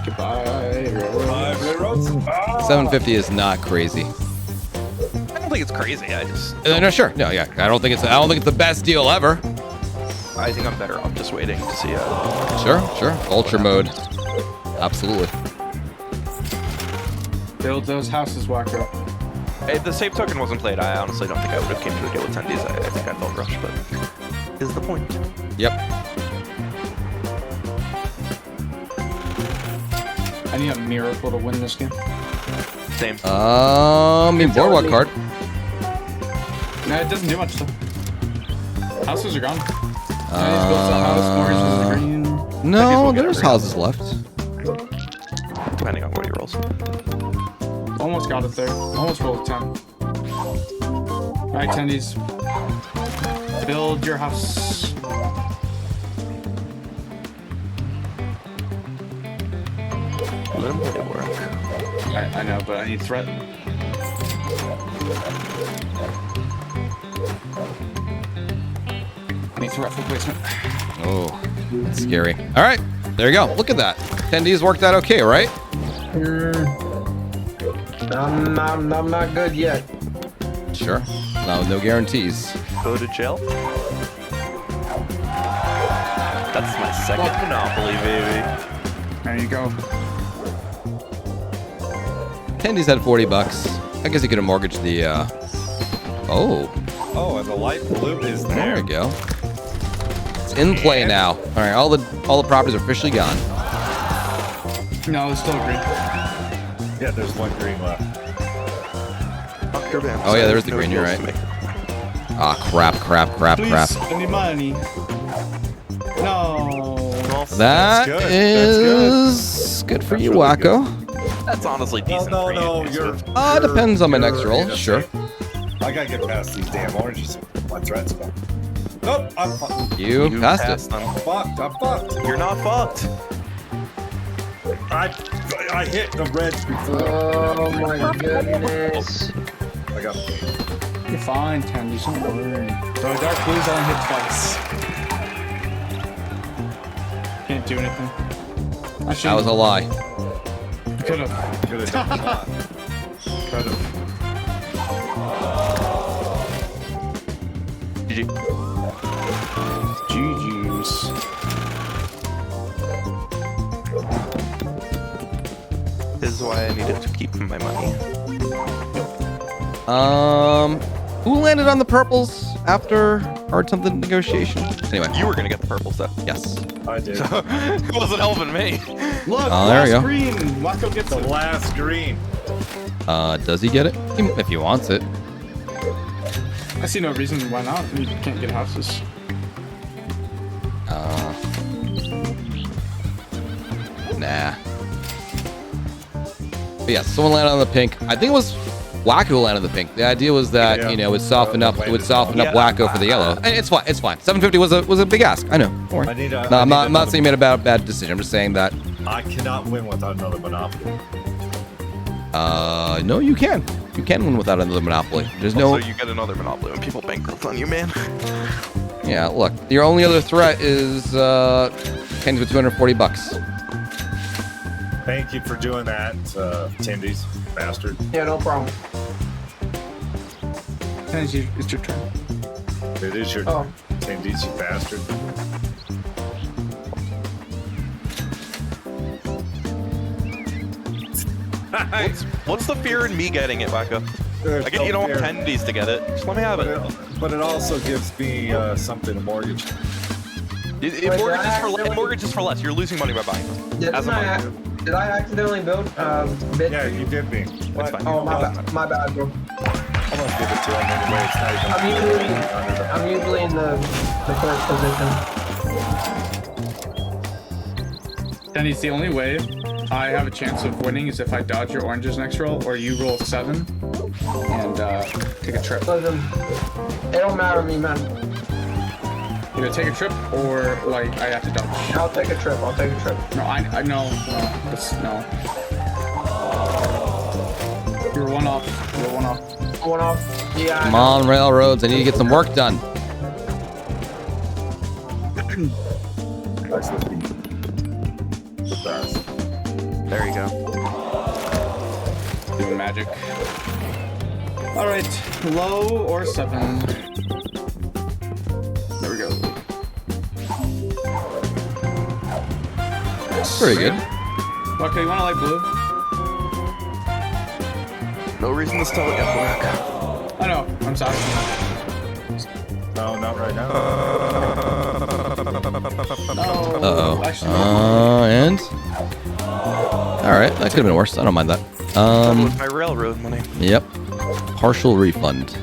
Goodbye, railroad. Five railroads. Ah! 750 is not crazy. I don't think it's crazy. I just. No, sure. No, yeah. I don't think it's the best deal ever. I think I'm better off just waiting to see. Sure. Ultra mode. Absolutely. Build those houses, Whacko. If the save token wasn't played, I honestly don't think I would have came to a deal with tendiesss. I think I felt rushed, but is the point. Yep. I need a miracle to win this game. Same. I mean, boardwalk card. No, it doesn't do much though. Houses are gone. Tendiesss built a house, mortgage is green. No, will get there's every houses left. Depending on what he rolls. Almost got it there. Almost rolled 10. Alright, tendiesss. Build your house. Let him make it work. I know, but I need threat. I need threat for placement. Oh, that's scary. All right, there you go. Look at that. Tendiesss worked out okay, right? I'm not good yet. Sure. No guarantees. Go to jail. That's my second monopoly, baby. There you go. Tendiesss had $40. I guess he could have mortgaged the. Oh, Oh, and the light blue is there there. we go. It's in play now. All right, all the properties are officially gone. No, it's still green. Yeah, there's one green left. Oh yeah, there's the green. You're right. Ah, crap. Please spend your money. No. Well, That good. is good for you, really Whacko. that's honestly decent. No, for you. you're. Depends on my you're next roll, innocent. sure. I gotta get past these damn oranges. My threats go. Nope, I'm fucked. You passed it. them. I'm fucked. You're not fucked. I hit the reds before. Oh my goodness. I got. You're fine, tendiesss. Don't worry. The dark blues only hit twice. Can't do anything. That was a lie. Could have. Could have done a lot. Could have. GG. GG's. This is why I needed to keep my money. Who landed on the purples after hard something negotiation? Anyway, You were gonna get the purple stuff. yes. I did. It wasn't helping me. Look, Oh, there last we go. green. Whacko gets The it. last green. Does he get it? If he wants it. I see no reason why not. You can't get houses. Nah. But yeah, someone landed on the pink. I think it was Whacko who landed on the pink. The idea was that Yeah. it would soften up Whacko for the yellow. And it's fine. It's fine. 750 was a big ask. I know. Don't worry. I need a. No, I I'm need not another- saying you made a bad decision. I'm just saying that. I cannot win without another monopoly. No, you can. You can win without another monopoly. There's no. So you get another monopoly when people bankrupt on you, man. Yeah, look. Your only other threat is Ken's with $240. Thank you for doing that, tendiesss, bastard. Yeah, no problem. Tendiesss, it's your turn. It is your Oh. tendiesss, you bastard. What's the fear in me getting it, Whacko? There's I get no you don't want fear. tendiesss to get it. Just let me have it. But it also gives me something to mortgage. Wait, Mortgage is for less. You're losing money by buying them. As a money. Did I accidentally build bid? Yeah, you did me. That's fine. Oh, my bad, bro. I'm gonna give it to him anyway. It's not even. I'm usually in the correct position. Tendiesss, the only way I have a chance of winning is if I dodge your oranges next roll, or you roll 7 and take a trip. Listen, it don't matter to me, man. Either take a trip or like I have to dodge. I'll take a trip. No, I know. No. You're one off. One off. Yeah. Come on, railroads. I need to get some work done. That's the best. There you go. Doing magic. All right, low or 7. There we go. Pretty good. Okay, you want to light blue? No reason to stall it yet, Whacko. I know. I'm sorry. No, not right now. Uh-oh. Actually, And? Alright, that could have been worse. I don't mind that. That was my railroad money. Yep. Partial refund.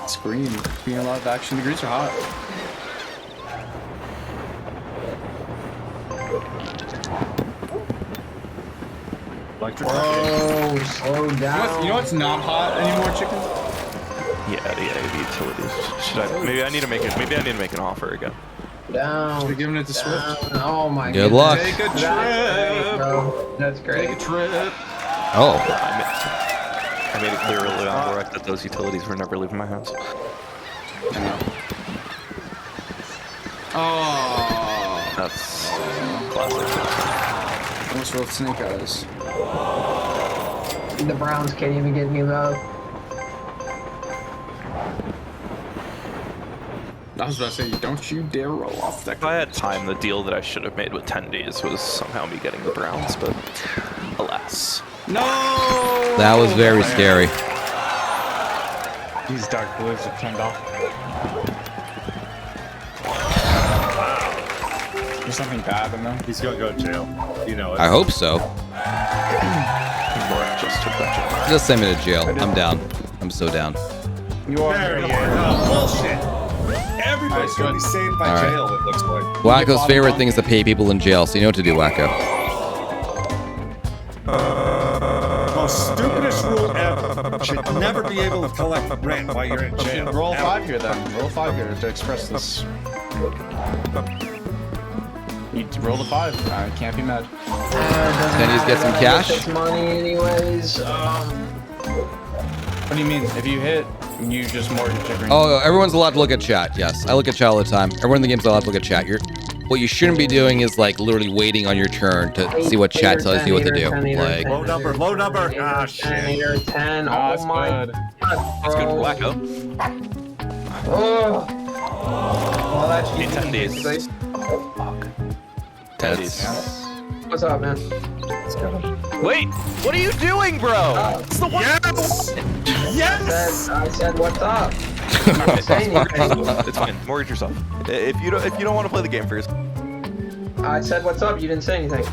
it's green. Being a lot of action. The greens are hot. Electric. Oh, slow down. You know what's not hot anymore, chicken? Yeah, the utilities. Should I? Maybe I need to make it. Maybe I need to make an offer again. Down. We're giving it to Swift. Down. Oh my Good goodness. luck. Take a That's great, trip. bro. That's great. Take a trip. Oh. I made it clear early on the rec that those utilities were never leaving my house. Oh. That's classic. Almost rolled snake eyes. The Browns can't even get me though. I was about to say, don't you dare roll off that. If I had time, the deal that I should have made with tendiesss was somehow me getting the Browns, but alas. No! That was very scary. These dark blues are turned off. There's something bad in there. He's gonna go to jail. You know it. I hope so. Laura just took that job. Just send me to jail. I'm down. I'm so down. You are. There he is. Oh, bullshit. Everybody's gonna be saved by All right. jail, it looks like. Wacko's favorite thing is to pay people in jail, so you know what to do, Whacko. Most stupidest rule ever. Should never be able to collect rent while you're in jail. Roll Ever. 5 here then. Roll 5 here to express this. You roll the 5. I can't be mad. Tendies get some cash. It's money anyways. What do you mean? If you hit, you just mortgage your green. Oh, everyone's allowed to look at chat. Yes, I look at chat all the time. Everyone in the game's allowed to look at chat. What you shouldn't be doing is like literally waiting on your turn to see what chat tells you what to do. Like, Low number, low number. Ah, shit. 8 or 10. That's Oh my good. That's good for Whacko. Oh. Well, that's Hey, tendiesss. tense. What's up, man? Wait, what are you doing, bro? It's the one. Yes! I said, what's up? I'm not saying anything. It's fine. Mortgage yourself. If you don't want to play the game first. I said, what's up? You didn't say anything.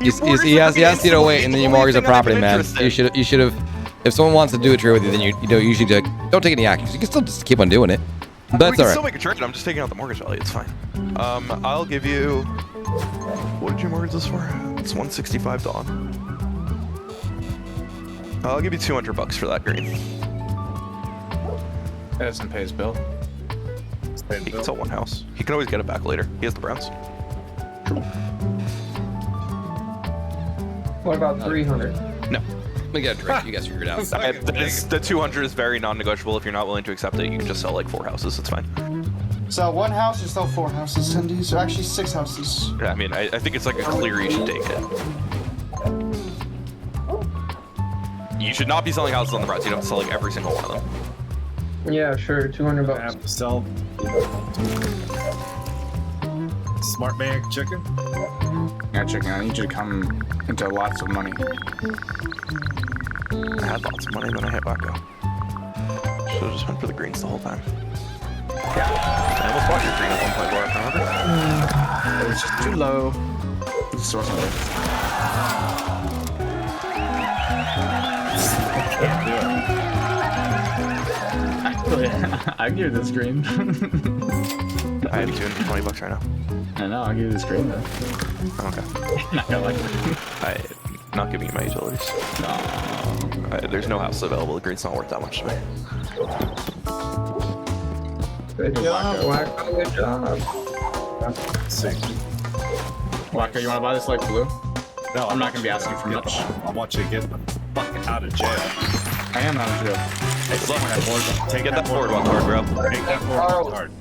He asked you to wait, and then you mortgage the property, man. You should have. If someone wants to do a trade with you, then you usually don't take any actions. You can still just keep on doing it. But We that's can all still right. make a trade. I'm just taking out the mortgage value. It's fine. I'll give you. What did you mortgage this for? It's 165 Dawn. I'll give you $200 for that green. Edison pays bill. He can sell one house. He can always get it back later. He has the Browns. What about 300? No. Let me get a drink. You guys figure it out. The 200 is very non-negotiable. If you're not willing to accept it, you can just sell like 4 houses. It's fine. Sell 1 house or sell 4 houses, tendies, or actually 6 houses. Yeah, I mean, I think it's like a clear you should take it. You should not be selling houses on the Browns. You'd have to sell like every single one of them. Yeah, sure. 200 I bucks. have to sell. Smart man chicken. Yeah, chicken. I need you to come into lots of money. I had lots of money, then I hit Whacko. Should have just went for the greens the whole time. I almost bought your green at one point, Laura, remember? It was just too low. Source of it. Can't do it. Actually, I give you this green. I have $220 right now. I know, I'll give you this green though. Okay. Not gonna like it. I'm not giving you my utilities. There's no house available. The green's not worth that much to me. Good job. Whacko, good job. Let's see. Whacko, you wanna buy this like blue? No, I'm not gonna be asking for much. I want you to get the fuck out of jail. I am out of jail. Hey, good luck. Take Get that boardwalk card, bro. Take that boardwalk card.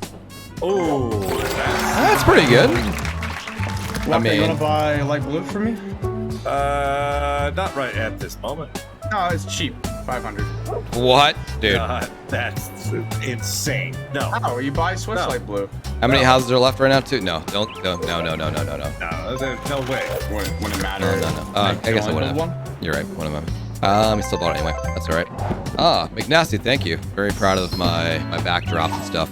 Oh, That's pretty good. Whacko, you wanna buy light blue for me? not right at this moment. No, it's cheap. 500. What, dude? That's insane. No, Oh, you buy Swiss No. light blue. How many houses are left right now? 2? No, don't. No. no, there's no way. Wouldn't matter. No. I guess I would have. You're right. One of them. I still bought it anyway. That's all right. Ah, McNasty, thank you. Very proud of my backdrops and stuff.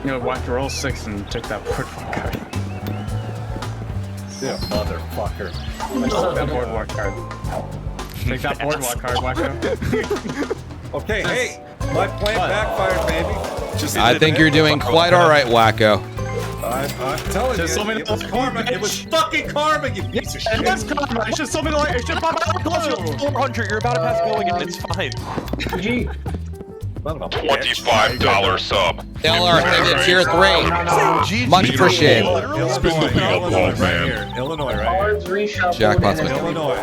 You know, Whacko, roll 6 and take that boardwalk card. Yeah, motherfucker. Take that boardwalk card. Take that boardwalk card, Whacko. Okay, hey, my plan backfired, baby. Just I think you're doing quite all right, Whacko. I'm telling Just you, told me it to- was karma. It was fucking karma, you piece of shit. It was karma. It should told me to like. It should buy my blue. 400. You're about to pass go again. It's fine. Gee. $25 sub. LR, thank you. Tier 3. Much appreciated. Illinois, right here. Illinois, right here. Cards reshuffled. Jackpot's and missing. Illinois.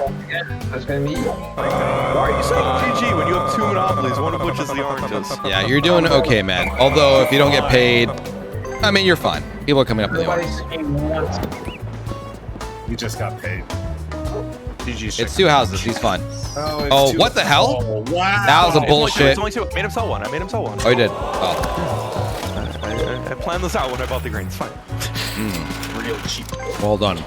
That's gonna be. Why are you saying GG when you have 2 monopolies, one of which is the oranges? Yeah, you're doing okay, man. Although, if you don't get paid, I mean, you're fine. People are coming up with the Nobody's orders. saying once. You just got paid. It's 2 houses. He's fine. it's Oh, two- what the hell? Oh, wow. That was a It's bullshit. only 2. I made him sell one. I Oh, you did. Oh. I planned this out when I bought the green. It's fine. Real cheap. Well done.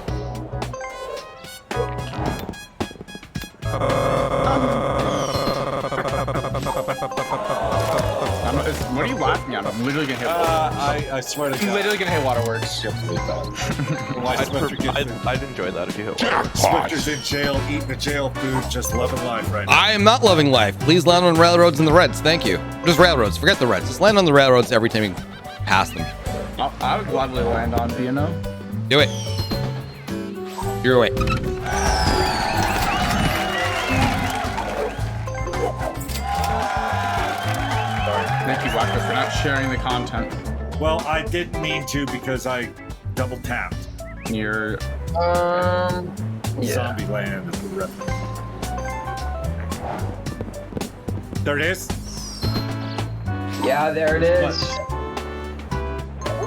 What are you laughing at? I'm literally gonna hit waterworks. I swear to I'm God. literally gonna hit waterworks. Why Swiftor gets I'd enjoy that if you hit waterworks. Swiftor's in jail, eating the jail food, just loving life right now. I am not loving life. Please land on railroads and the reds. Thank you. Just railroads. Forget the reds. Just land on the railroads every time you pass them. I would gladly land on B&O. Do it. Your way. Thank you, Whacko, for not sharing the content. Well, I didn't mean to because I double tapped. You're Yeah. Zombie land is the reference. There it is. Yeah, there it is.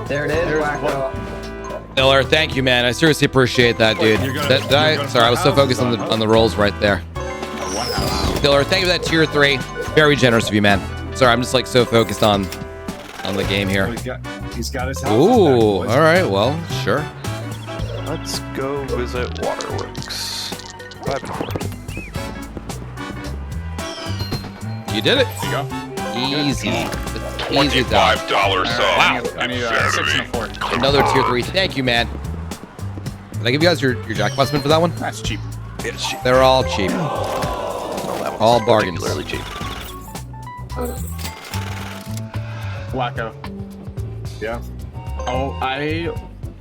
There it is, Whacko. Miller, thank you, man. I seriously appreciate that, dude. You're gonna Sorry, I was so focused on the rolls right there. Miller, thank you for that tier 3. Very generous of you, man. Sorry, I'm just like so focused on the game here. He's got his house. Ooh, all right. Well, sure. Let's go visit waterworks. 5 and 4. You did it. There you go. Easy. Easy done. $25 sub. Wow. I need 6 and a 4. Another tier 3. Thank you, man. Did I give you guys your jackpot spin for that one? That's cheap. It's cheap. They're all cheap. Oh, that one's All bargains. particularly cheap. Whacko. Yeah. Oh, I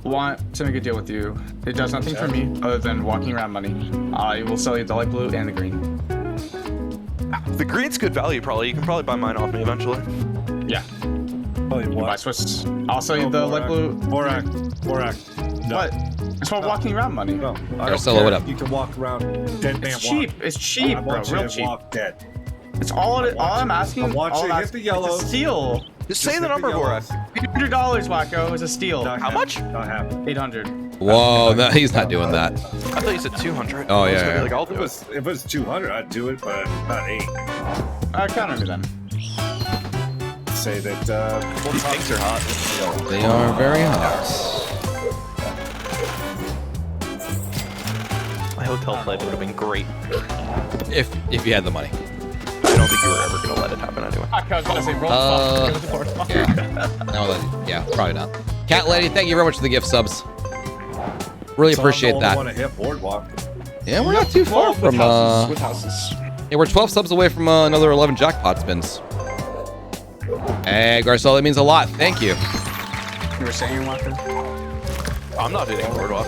want to make a deal with you. It does nothing for me other than walking around money. I will sell you the light blue and the green. The green's good value, probably. You can probably buy mine off me eventually. Yeah. Tell you Buy what. Swiss. I'll sell you the light blue. Borak. No. What? It's about walking around money. No. I don't Marcelo, what care. up? You can walk around dead man It's cheap. walk. It's cheap, I bro. want you Real to cheap. walk dead. It's all I'm asking. I want all you to I'm hit asking- the yellow. It's a steal. Just say hit the number, yellows. Borak. $800, Whacko. It's a steal. Not How much? Not happening. 800. Whoa, no, he's not doing that. I thought you said 200. Oh, I was yeah, gonna be yeah. Like, I'll If do it it. was, if it was 200, I'd do it, but not 8. Counter me then. Say that. These things are hot. They are very hot. My hotel flight would have been great. If you had the money. I don't think you were ever gonna let it happen anyway. I was about to say, roll Yeah. No, yeah, probably not. Cat Lady, thank you very much for the gift subs. Really appreciate that. I want to hit boardwalk. Yeah, we're not too far from with houses. yeah, we're 12 subs away from another 11 jackpot spins. Hey, Garcelle, that means a lot. Thank you. You were saying, Whacko? I'm not hitting boardwalk.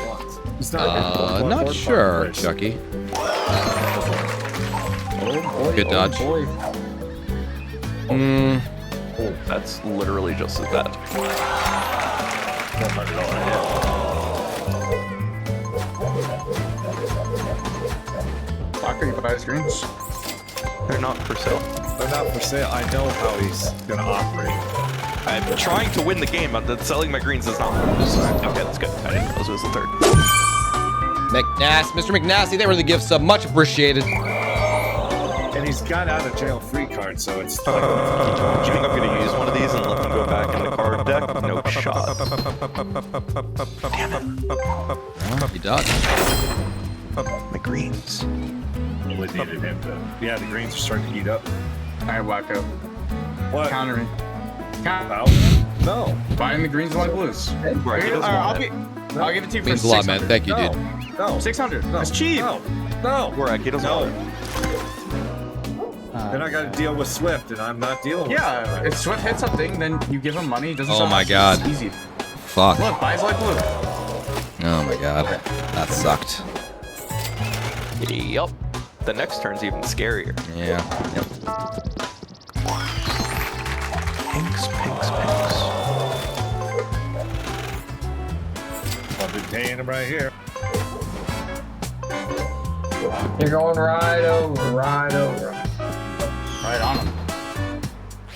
It's not Not sure, Chucky. Good dodge. That's literally just as bad. Whacko, you buy his greens? They're not for sale. They're not for sale. I know how he's gonna operate. I'm trying to win the game, but selling my greens is not. Okay, that's good. I didn't realize it was the third. Mr. McNasty, they were the gift sub. Much appreciated. And he's got out of jail free card, so it's. Do you think I'm gonna use one of these and let them go back in the card deck? No shot. You dodged. My greens. Really needed him to. Yeah, the greens are starting to heat up. Alright, Whacko. What? Counter me. Out? No. Buying the greens and light blues. Right, he doesn't want it. I'll give it to you for Means a lot, man. 600. Thank you, No. dude. No. 600. That's cheap. No. No. Borak, he doesn't No. want it. Then I got to deal with Swift, and I'm not dealing with Yeah, Swift. if Swift hits something, then you give him money. It doesn't Oh sound my like God. It's easy. Fuck. Look, buy his light blue. Oh my god. That sucked. Yup. The next turn's even scarier. Yeah. Pinks, pinks, pinks. I've been paying him right here. You're going right over, right over. Right on him.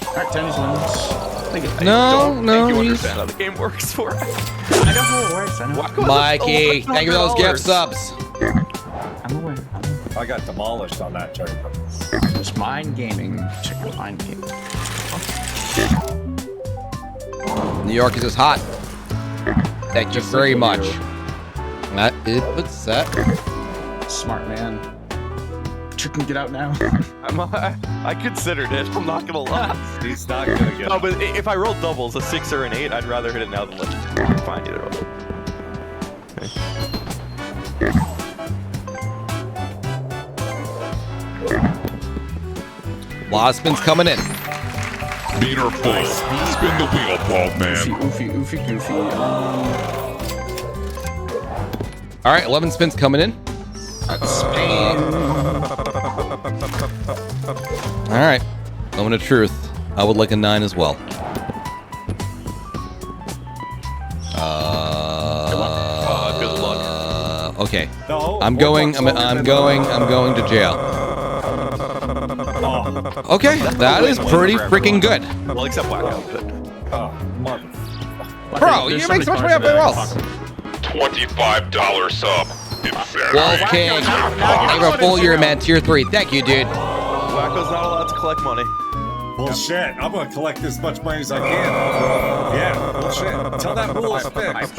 Alright, tendiesss wins. I No, don't no, think you he's- understand how the game works for us. I know how it works. I know. Whacko has Mikey, thank you for those gift $1,100. subs. I'm aware. I got demolished on that turn. Just mind gaming. Check your mind gaming. New York is just hot. Thank you Just very like much. you. That it puts that. Smart man. Chicken, get out now. I considered it. I'm not gonna lie. He's not gonna get No, up. but if I roll doubles, a 6 or an 8, I'd rather hit it now than let it. Fine, either way. Lot of spins coming in. Meter full. Spin the wheel, bald man. Oofy, goofy. All right, 11 spins coming in. All right, moment of truth. I would like a 9 as well. Good luck. Okay. No, I'm going to jail. Okay, that is pretty freaking good. Well, except Whacko. But Bro, you make so much money everywhere else. $25 sub. Wolf King, have a full year, man. Tier 3. Thank you, dude. Whacko's not allowed to collect money. bullshit. I'm gonna collect as much money as I can. Yeah, bullshit. Tell that rule is fixed.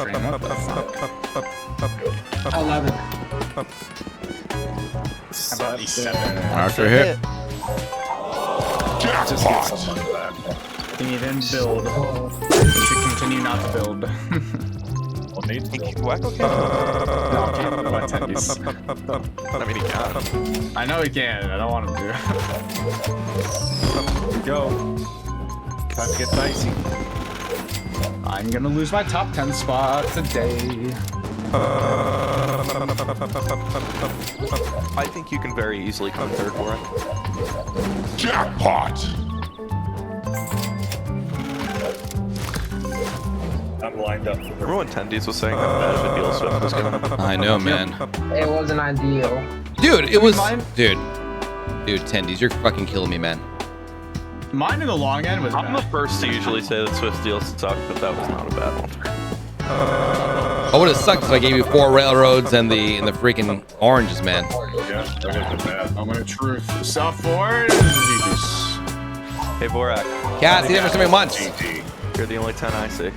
11. Arthur hit. Just get some money back. Continue then build. You should continue not to build. Whacko No, can't buy tendies. I mean, he can. I know he can. I don't want him to. Here we go. Time to get dicey. I'm gonna lose my top 10 spot today. I think you can very easily come third for it. Jackpot! I'm lined up for Remember when Tendies was saying how bad of a deal Swift was giving him? I know, man. It wasn't ideal. Dude, it was... Mine? Dude, Tendies, you're fucking killing me, man. Mine in the long end was I'm the bad. first to usually say that Swift deals suck, but that was not a bad one. I would have sucked if I gave you 4 railroads and the freaking oranges, man. Yeah, that would have been bad. Moment of truth. South Ford. Hey, Vorak, Cass, you never so many months. you're the only 10 I see.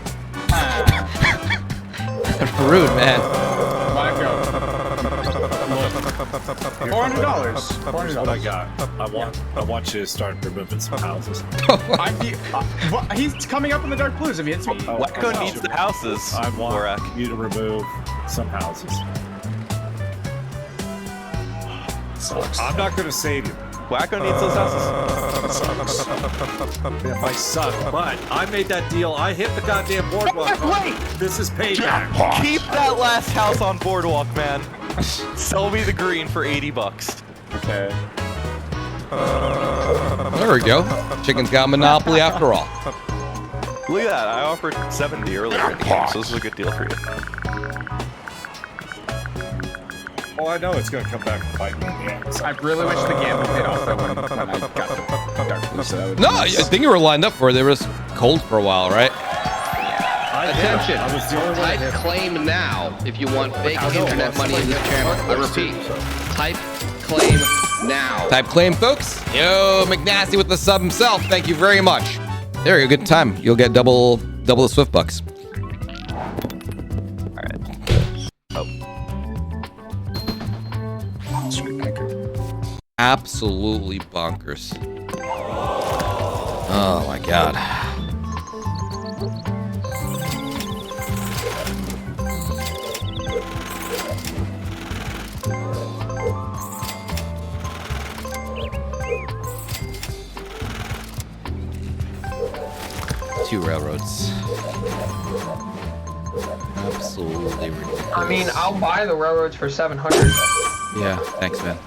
Rude, man. Whacko. $400. Here's what I got. I want you to start removing some houses. He's coming up in the dark blues if he hits me. Whacko needs the houses, I want Vorak. you to remove some houses. Sucks. I'm not going to save you Whacko needs those houses. if I suck, but I made that deal. I hit the goddamn boardwalk. This is payback. Keep that last house on Boardwalk, man. Sell me the green for $80. Okay. There we go. Chicken's got a monopoly after all. Look at that. I offered 70 earlier in the game, so this is a good deal for you. Oh, I know it's going to come back and bite me in the ass. I really wish the gamble paid off though when I got the dark blue. So that would No, I think you were lined up for it. They were just cold for a while, right? Attention. I was the only one Type that hit. claim now if you want fake internet money in this channel. I repeat, type claim now. Type claim, folks. Yo, McNasty with the sub himself. Thank you very much. There you go. Good time. You'll get double the Swift bucks. Alright. Oh. Absolutely bonkers. Oh my god. Two railroads. Absolutely ridiculous. I mean, I'll buy the railroads for 700. Yeah, thanks, man.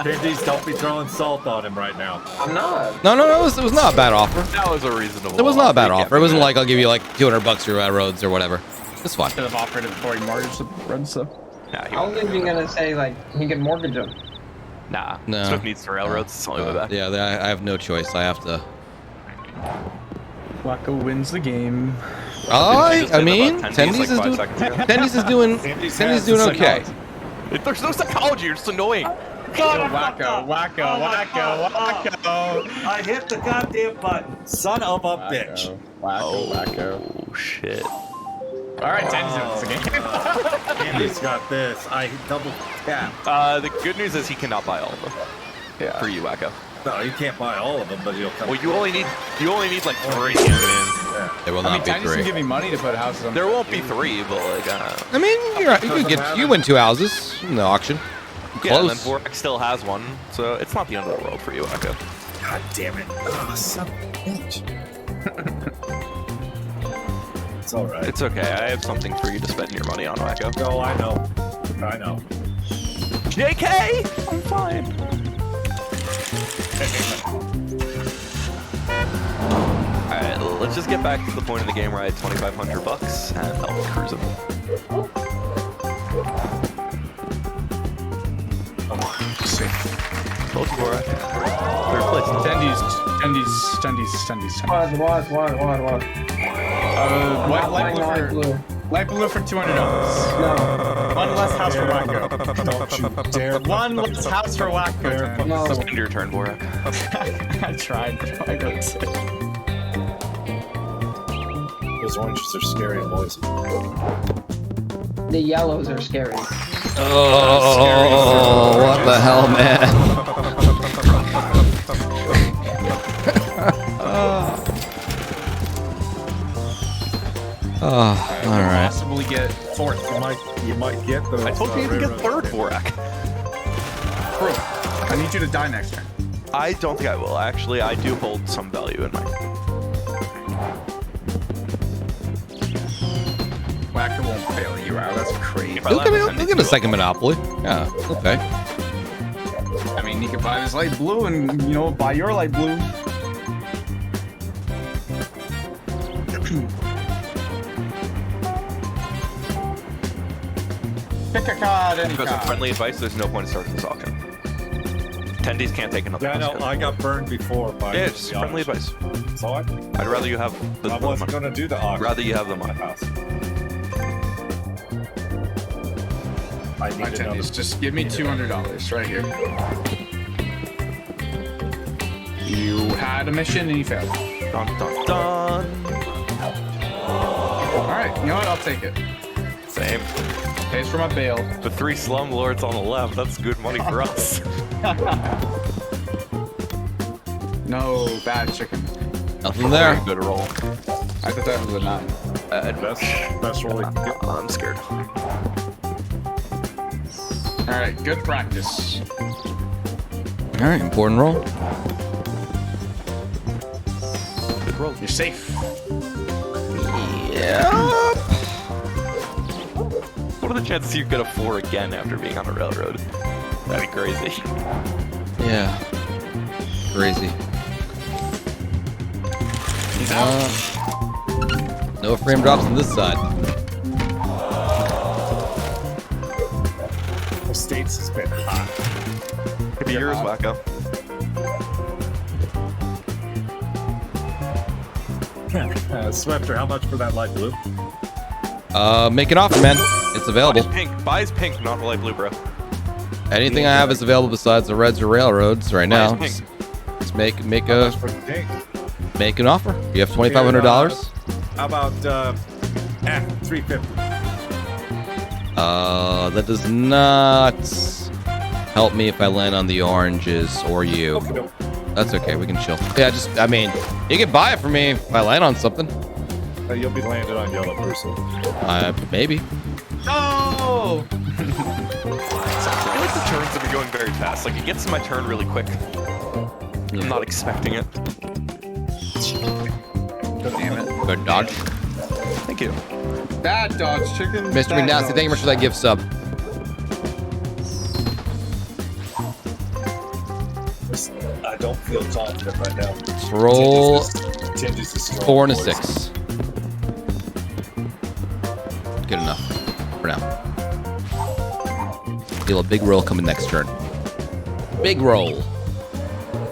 Tendies, don't be throwing salt on him right now. I'm not. No, it was not a bad offer. That was a reasonable It was not a bad offer. offer. It wasn't like I'll give you like $200 for roads or whatever. It's fine. Should have offered it before he mortgaged the roads though. Nah, he I was even gonna say like he could mortgage them. Nah, No. Swift needs the railroads. It's the only way back. Yeah, I have no choice. I have to. Whacko wins the game. I Just did mean, about Tendies is 5 doing. seconds ago. Tendies is doing. Tendies is doing okay. There's no psychology. You're just annoying. Whacko. I hit the goddamn button. Son of a bitch. Whacko. Oh shit. All right, tendiesss wins the game. Andy's got this. I double tap. The good news is he cannot buy all of them. Yeah. For you, Whacko. No, you can't buy all of them, but you'll come. Well, you only need like 3. I It will I mean, not be tendiesss can 3. give me money to put houses on. mean, there won't be 3, but like. I mean, you win 2 houses in the auction. Yeah, and then Close. Vorak still has one, so it's not the end of the world for you, Whacko. God damn it! Oh, son of a bitch. It's all right. It's okay. I have something for you to spend your money on, Whacko. No, I know. I know. JK, I'm fine. Alright, let's just get back to the point of the game where I had $2,500 and I'll cruise it. Told you, Vorak. Third place. Tendiesss. What? Light blue for $200. No. One less house for Whacko. Don't you dare. One less house for Whacko. No. It's your turn, Vorak. I tried. I got sick. Those oranges are scary and noisy. The yellows are scary. Oh, what the hell, man? Oh, all right. Possibly get fourth. You might get those. I told you to get third, Vorak. Proof. I need you to die next turn. I don't think I will. Actually, I do hold some value in mine. Whacko won't bail you out. That's crazy. He'll get a second monopoly. Yeah, okay. I mean, you could buy this light blue and, you know, buy your light blue. Pick a card, any Because of card. friendly advice, there's no point in starting this auction. Tendies can't take another. Yeah, I know. risk. I got burned before by. Yeah, it's friendly advice. So I'd rather you have the I wasn't money. going to do the auction. Rather you have the my money. house. I My need another. tendies, just give me $200 right here. You had a mission and you failed. Dun dun dun. Alright, you know what? I'll take it. Same. Pays for my bail. The 3 slumlords on the left. That's good money for us. No bad chicken. Nothing there. Very good roll. I thought that was a 9. Best roll. I'm scared. Alright, good practice. All right, important roll. Good roll. You're safe. Yeah. What are the chances you get a 4 again after being on a railroad? That'd be crazy. Yeah. Crazy. He's out. No frame drops on this side. The States has been hot. Could be yours, Whacko. Swiftor, how much for that light blue? Make an offer, man. It's available. Buys pink, not the light blue, bro. Anything I have is available besides the reds or railroads right now. Buys pink. Just make How a much for the pink? make an offer. You have $2,500. How about $350? That does not help me if I land on the oranges or you. Okay, no. That's okay. We can chill. Yeah, I mean, you can buy it for me if I land on something. You'll be landed on yellow person. Maybe. No! I feel like the turns have been going very fast. Like, it gets to my turn really quick. I'm not expecting it. Damn it. Good dodge. Thank you. Bad dodge, chicken. Mr. Bad McNasty, thank you much for that gift sub. I don't feel confident right now. Let's roll Tendiesss is strong, 4 and a boys. 6. Good enough for now. Feel a big roll coming next turn. Big roll.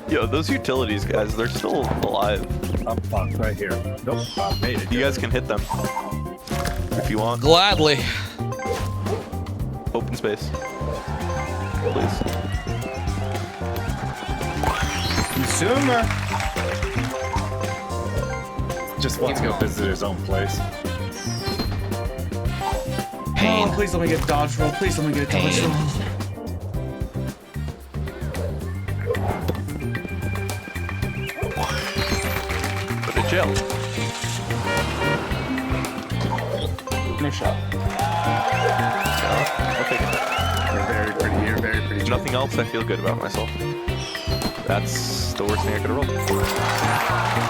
Yo, those utilities guys, they're still alive. I'm fucked right here. Nope, I made it. You guys can hit them. If you want. Gladly. Open space. Please. Consumer. Just wants to go visit his own place. Pain. Oh, please let me get a dodge roll. Please let me get a dodge roll. Put in jail. No shot. I'll take it. You're very pretty. You're very pretty. Nothing else, I feel good about myself. That's the worst thing I could have rolled.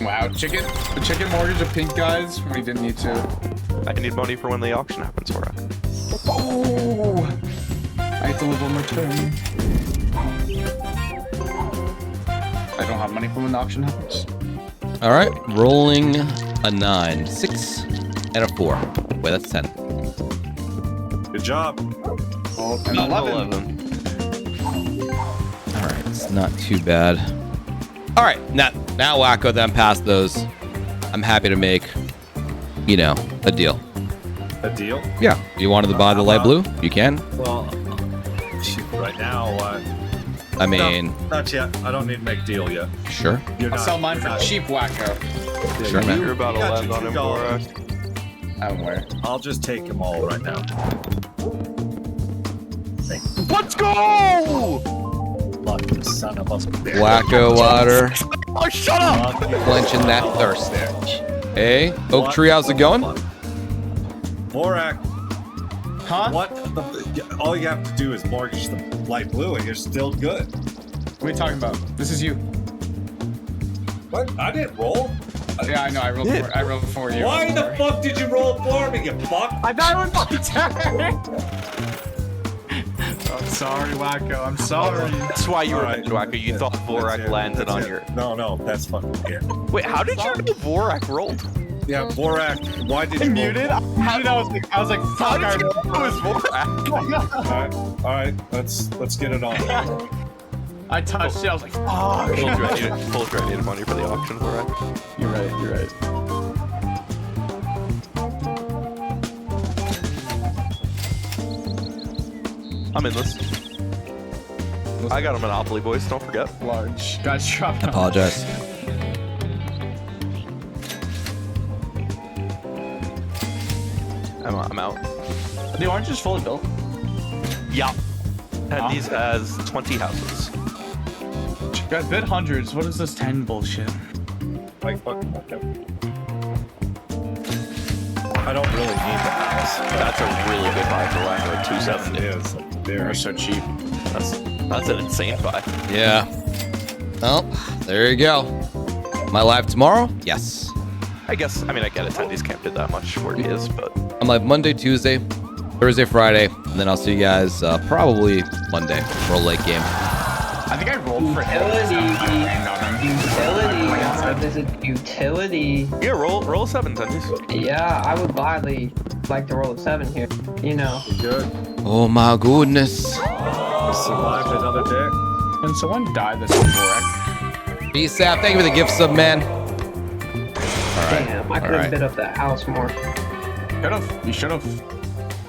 Wow, the chicken mortgage of pink guys. We didn't need to. I need money for when the auction happens, Whacko. Oh! I have to live on my turn. I don't have money for when the auction happens. All right, rolling a 9, 6, and a 4. Wait, that's 10. Good job. Oh, and 11. All right, it's not too bad. All right, now Whacko, then past those, I'm happy to make, you know, a deal. A deal? Yeah. You wanted to buy the light blue? You can. Well, shoot, right now, I mean, no, not yet. I don't need to make a deal yet. Sure. You're I'll not, sell mine you're for not- cheap, Whacko. Sure, man. You're about to got land your on him, $2. Whacko. I don't wear. I'll just take them all right now. Let's go! Lucky son of a bitch. Whacko water, Oh, shut up! quenching that thirst. Hey, Oak Tree, how's it going? Vorak, Huh? what the... All you have to do is mortgage the light blue and you're still good. What are you talking about? This is you. What? I didn't roll. Yeah, I know. I rolled for you. Why I'm the sorry. fuck did you roll for me, you fuck? I thought it was my turn. I'm sorry, Whacko. I'm sorry. That's why you were Alright. Whacko. You thought Vorak landed on your... No, that's fucking weird. Wait, how did you know Vorak rolled? Yeah, Vorak, why did I you muted. roll? I was like, How fuck. did you know it was Vorak? Alright, let's get it on. I touched it. I was like, fuck. Full needed money for the auction, Vorak. You're right. You're right. I'm in this. I got a Monopoly, boys. Don't forget. Large. Guys, drop. Apologize. I'm out. The orange is fully built. Yeah. And these has 20 houses. Guys, bid hundreds. What is this 10 bullshit? Like, fucking okay. I don't really need the house. That's a really good buy for Whacko at 270. It is. They're so cheap. That's an insane buy. Yeah. Well, there you go. Am I live tomorrow? Yes. I guess, I mean, I get it. Tendies can't bid that much where he is, but I'm live Monday, Tuesday, Thursday, Friday, and then I'll see you guys probably Monday for a late game. I think I rolled for him. Utility. yeah, roll 7, Tendies. Yeah, I would gladly like to roll a 7 here. You know. Good. Oh my goodness. Survived another day. Can someone die this Vorak? BSAP, thank you for the gift sub, man. Damn, I could have bid up that house more. Should've. You should've.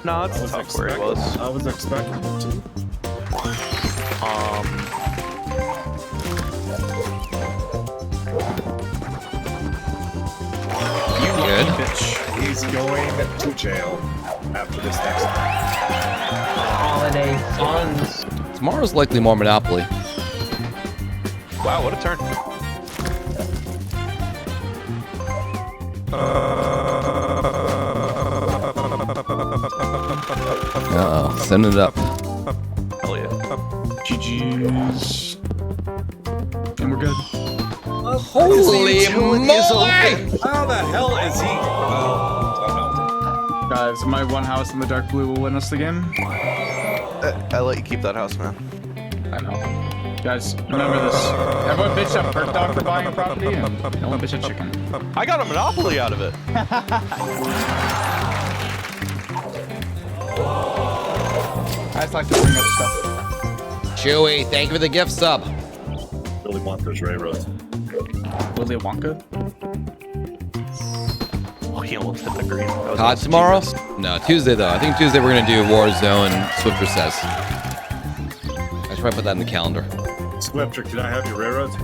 No, it's tough where it was. I was expecting it to. You Good. lucky bitch. He's going to jail after this next one. Holiday funds. Tomorrow's likely more Monopoly. Wow, what a turn. Uh-oh, send it up. Hell yeah. GG's. And we're good. Holy moly! How the hell is he? Guys, my one house in the dark blue will win us the game. I let you keep that house, man. I know. Guys, remember this. Everyone bitched at Perk Dog for buying a property, and no one bitched at Chicken. I got a Monopoly out of it. I just like to bring up stuff. Chewy, thank you for the gift sub. Really want those railroads. Willy Wonka? Oh, he almost hit the green. That was COD tomorrow? No, Tuesday though. I think Tuesday we're gonna do Warzone, Swiftor says. if I put that in the calendar. Swiftor, can I have your railroads?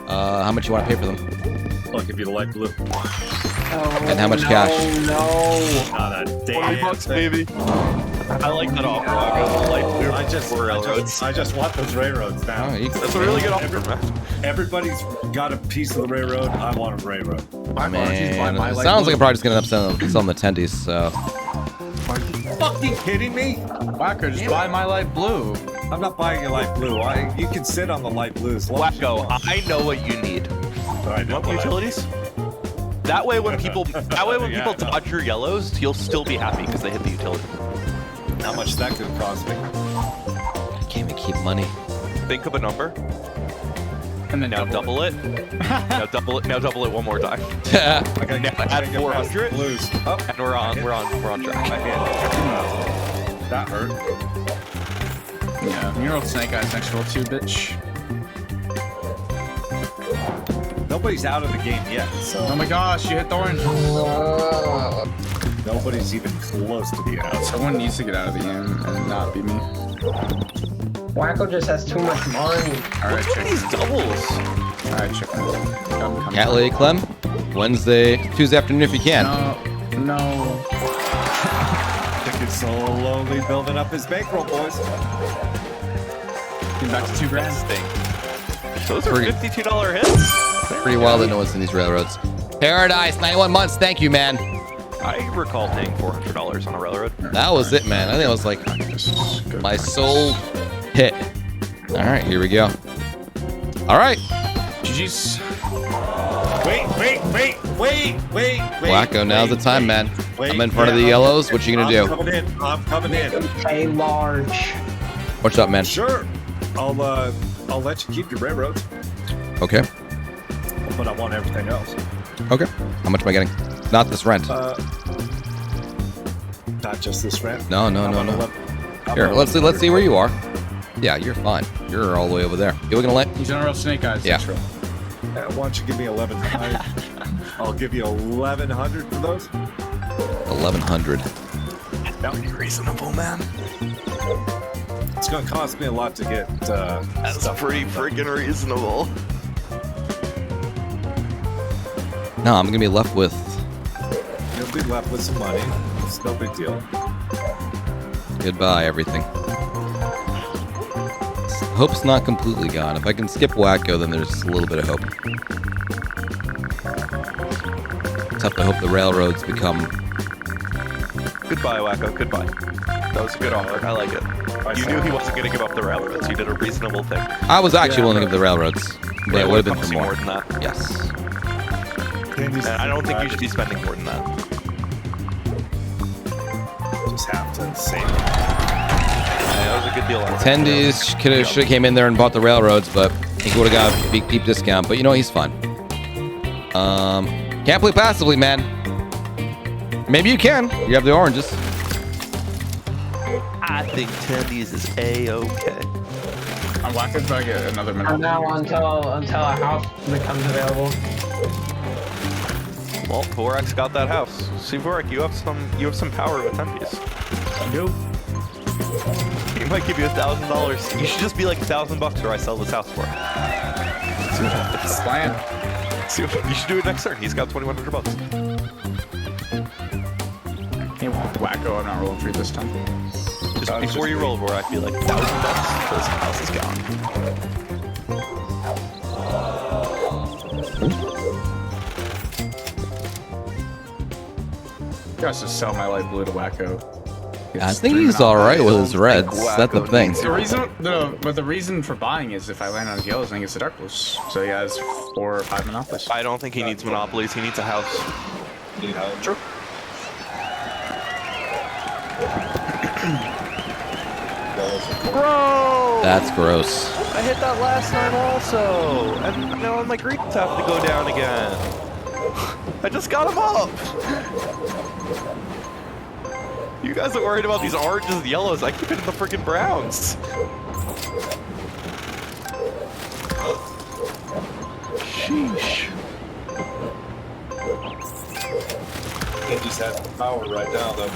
How much you want to pay for them? I'll give you the light blue. And how much cash? No. Not a damn $20, thing. baby. I like that offer. I'll go like I just want those railroads now. Oh, That's a really good offer, man. Everybody's got a piece of the railroad. I want a railroad. Man, it sounds like I'm probably just gonna end up selling the tendies. So Fucking kidding me? Whacko, just buy my light blue. I'm not buying your light blue. You can sit on the light blue as long as you Whacko, want. I know what you need. I know Want what I- utilities? That way, when people dodge your yellows, you'll still be happy because they hit the utility. How much is that gonna cost me? I can't even keep money. Think of a number. And then Now double it. Now double it. Now double it one more time. I gotta Now get, add 400. blues. Oh, And we're on track. I hit. That hurt. Yeah, you roll snake eyes next roll too, bitch. Nobody's out of the game yet, so Oh my gosh, you hit the orange. nobody's even close to being out. Someone needs to get out of the game and not be me. Whacko just has too much money. Alright, Look at these doubles. Alright, chicken. Come. Cat Lady Clem, Tuesday afternoon if you can. No. I think it's so lonely building up his bankroll, boys. Get back to $2,000. Those are Pretty- $52 hits. Pretty wild that no one's in these railroads. Paradise, 91 months. Thank you, man. I recall paying $400 on a railroad. That was it, man. I think it was like my soul hit. All right, here we go. All right. GG's. Wait. Whacko, now's the time, man. Wait, I'm in front of the yeah, yellows. What you gonna do? I'm coming in. Pay large. What's up, man? Sure. I'll let you keep your railroads, Okay. but I want everything else. Okay. How much am I getting? Not this rent. Not just this rent. No. Here, let's see where you are. Yeah, you're fine. You're all the way over there. You looking to land? He's on a real snake eyes. Yeah. Next roll. Why don't you give me 1,100? I'll give you 1,100 for those. 1,100. That would be reasonable, man. It's gonna cost me a lot to get. That's stuff pretty freaking reasonable. No, I'm gonna be left with. You'll be left with some money. It's no big deal. Goodbye, everything. Hope's not completely gone. If I can skip Whacko, then there's a little bit of hope. Tough to hope the railroads become. Goodbye, Whacko. Goodbye. That was a good offer. I like it. You knew he wasn't going to give up the railroads. You did a reasonable thing. I was actually willing to give the railroads, but it would have been cost for you more. than that. Yes. And I don't think you should be spending more than that. Just have to save it. Yeah, that was a good deal. Tendies should have came in there and bought the railroads, but he would have got a big deep discount. But you know he's fine. Can't play passively, man. Maybe you can. You have the oranges. I think tendies is A-okay. I'm Whacko until I get another minute. From now until a house becomes available. Well, Vorak's got that house. See, Vorak, you have some power with tendies. Nope. He might give you $1,000. You should just be like $1,000 or I sell this house for it. See what happens. Plan. You should do it next turn. He's got $2,100. Hey, Whacko, I'm not rolling for you this time. Just before you roll, Vorak, be like $1,000. This house is gone. I gotta just sell my light blue to Whacko. I think he's all right with his reds. That's the thing. The reason for buying is if I land on his yellows, then he gets the dark blues. So he has 4 or 5 monopolies. I don't think he needs monopolies. He needs a house. True. Bro! That's gross. I hit that last time also, and now my greens have to go down again. I just got him up. You guys are worried about these oranges and yellows. I keep hitting the freaking browns. Sheesh. It just has the power right now, though.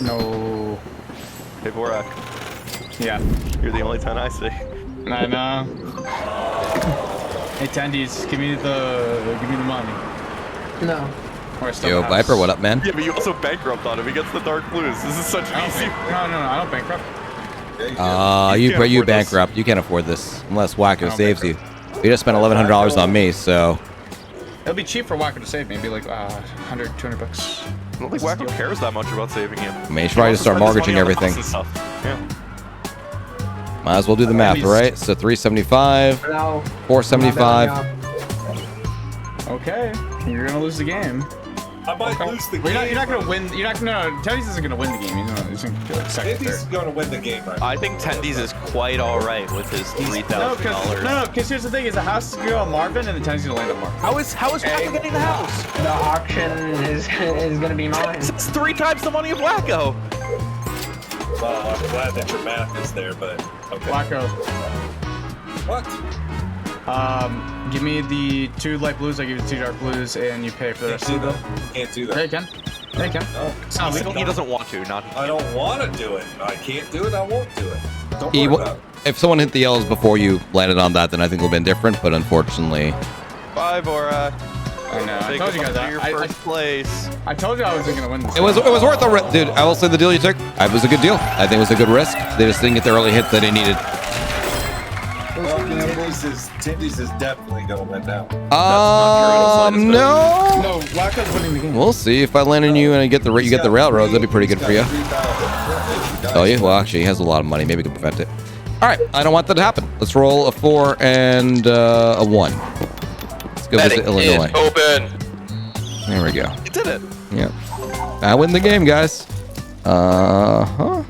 No. Hey, Borak. Yeah. You're the only 10 I see. I know. Hey, tendiesss, give me the money. No. Or still Yo, the Viper, house. what up, man? Yeah, but you also bankrupt on him. He gets the dark blues. This is such an easy. No, I don't bankrupt. You can't afford this. bankrupt. You can't afford this unless Whacko don't saves you. bankrupt. You just spent $1,100 on me, so It'll be cheap for Whacko to save me. It'd be like 100, 200 bucks. I don't think Whacko cares that much about saving you. I mean, you should probably just start mortgaging everything. Yeah. Might as well do the math, right? So 375, No. 475. Okay, you're gonna lose the game. I might lose the Well, game. you're not gonna win. You're not gonna. tendiesss isn't gonna win the game. He's gonna be like second, Tendiesss is third. going to win the game, right? I think tendiesss is quite all right with his $3,000. No, because here's the thing: is the house is gonna go on Marvin, and the tendiesss is gonna land on Marvin. How is Whacko getting the house? The auction is gonna be mine. It's 3 times the money of Whacko. Well, I'm glad that your math is there, but okay. Whacko. What? Give me the 2 light blues. I give you the 2 dark blues, and you pay for the rest of the bill. Can't do Yeah, that. you can. Yeah, you can. No. It's not legal. He doesn't want to. Not. I don't want to do it. I can't do it. I won't do it. Don't He worry w- about it. if someone hit the yellows before you landed on that, then I think it would have been different. But unfortunately, 5 Borak. I know. I Take told you us guys to that. your I first place. told you I wasn't gonna win this. it was worth the risk, dude. I will say the deal you took. It was a good deal. I think it was a good risk. They just didn't get the early hits that they needed. Well, tendiesss is definitely going to win now. No. No, Whacko's winning the game. We'll see if I land on you and I get the you get the railroads. That'd be pretty good for you. Oh, yeah. Well, actually, he has a lot of money. Maybe we can prevent it. All right. I don't want that to happen. Let's roll a 4 and a 1. Let's go visit Illinois. Open. There we go. You did it. Yep. I win the game, guys. Huh.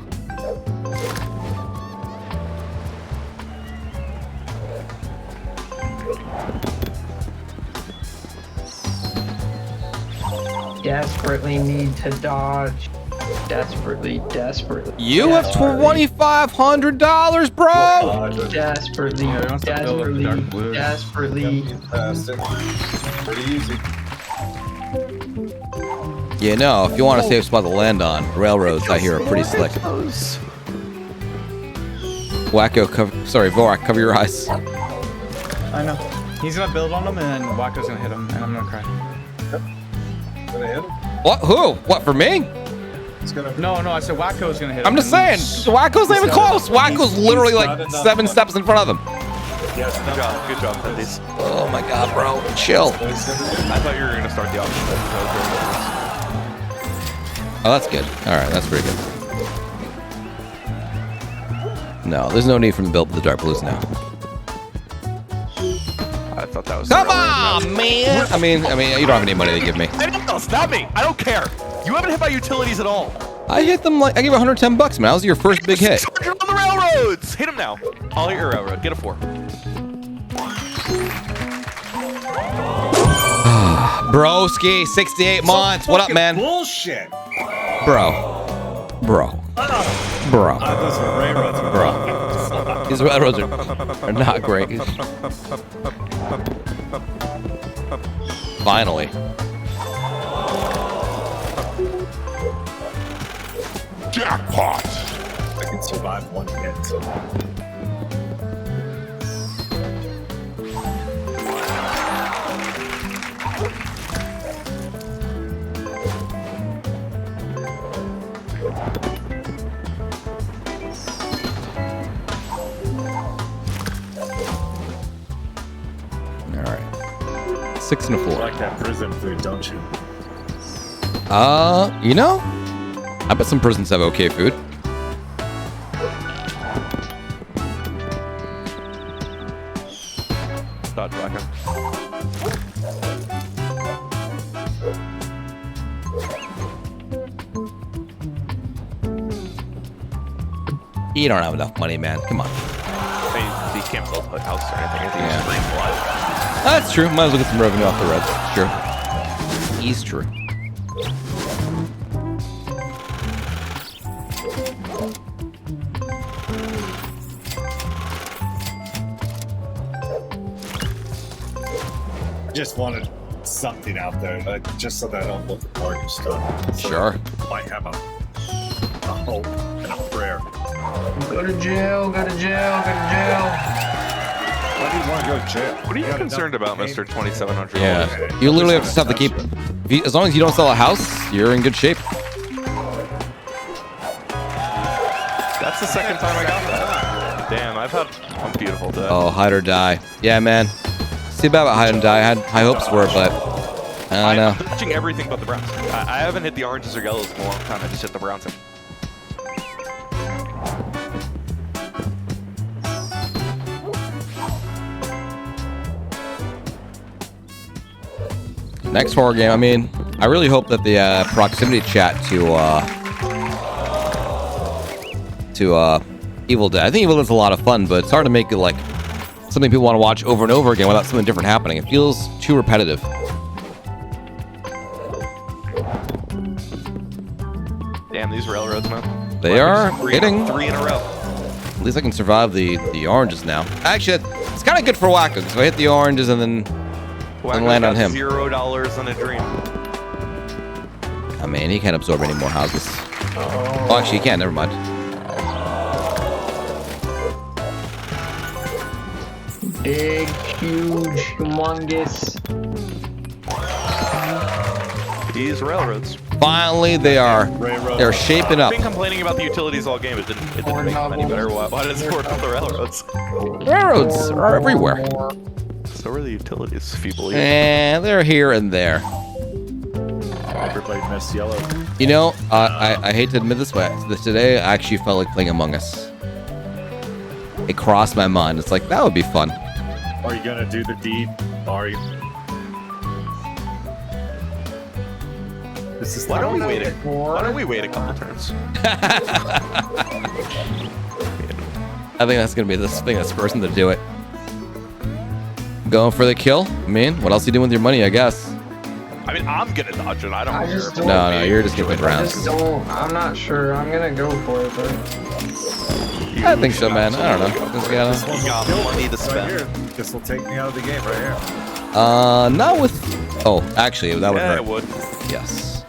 Desperately need to dodge. Desperately. You have $2,500, bro. Desperately. Yeah, he wants to build up the dark blues. Desperately. Fantastic. Pretty easy. You know, if you want a safe spot to land on, railroads I hear are pretty slick. Whacko, Vorak, cover your eyes. I know. He's gonna build on him, and then Whacko's gonna hit him, and I'm gonna cry. Gonna hit him? What? Who? What, for me? It's gonna. No, I said Whacko's gonna hit him. I'm just saying, Whacko's not even close. Whacko's literally like 7 steps in front of him. Yes, Good job, tendiesss. Oh my god, bro. Chill. I thought you were gonna start the auction. Oh, that's good. Alright, that's pretty good. No, there's no need for him to build the dark blues now. I thought that was. Come on, man! I mean, you don't have any money to give me. Anything else? Not me. I don't care. You haven't hit my utilities at all. I hit them like, I gave $110, man. That was your first big hit. You're on the railroads. Hit him now. I'll hit your railroad. Get a 4. Broski, 68 months. What up, man? Bullshit. Bro. Those are railroads. Bro. These railroads are not great. Finally. Jackpot. I can survive one hit, so. All right. 6 and a 4. You like that prison food, don't you? You know, I bet some prisons have okay food. Dodge Whacko. You don't have enough money, man. Come on. He can't build a house or anything. I think Yeah. he's just alive. That's true. Might as well get some revenue off the reds. Sure. He's true. Just wanted something out there, just so that I don't look at party stuff. So Sure. might have a hope and a prayer. Go to jail, go to jail, go to jail. Why do you want to go to jail? What are you concerned about, Mr. $2,700? Yeah. You literally have to keep. As long as you don't sell a house, you're in good shape. That's the second time I got that. Damn, I've had a beautiful day. Oh, hide or die. Yeah, man. See about hide and die. I had high hopes for it, but I don't know. I'm touching everything but the browns. I haven't hit the oranges or yellows in a long time. I just hit the browns. Next horror game. I mean, I really hope that the proximity chat to Evil Dead. I think Evil Dead's a lot of fun, but it's hard to make it like something people want to watch over and over again without something different happening. It feels too repetitive. Damn, these railroads, man. They are hitting. 3 in a row. At least I can survive the oranges now. Actually, it's kind of good for Whacko because if I hit the oranges and then land on him. $0 on a dream. I mean, he can't absorb any more houses. Oh, actually, he can. Never mind. Big, huge, humongous. These railroads. Finally, they're shaping up. I've been complaining about the utilities all game. It didn't make them any better. Why does it work with the railroads? Railroads are everywhere. So are the utilities, if you believe. And they're here and there. Everybody missed yellow. You know, I hate to admit this, but today I actually felt like playing Among Us. It crossed my mind. It's like, that would be fun. Are you gonna do the deed? Are you? This is Why don't we wait a couple turns? I think that's gonna be the thing that's person to do it. Going for the kill? I mean, what else you doing with your money, I guess? I mean, I'm gonna dodge it. I don't care. No, you're just gonna rounds. I'm not sure. I'm gonna go for it, but I think so, man. I don't know. Just gotta... You got money to spend. Right here. This will take me out of the game right here. Not with... Oh, actually, that would hurt. It would. Yes.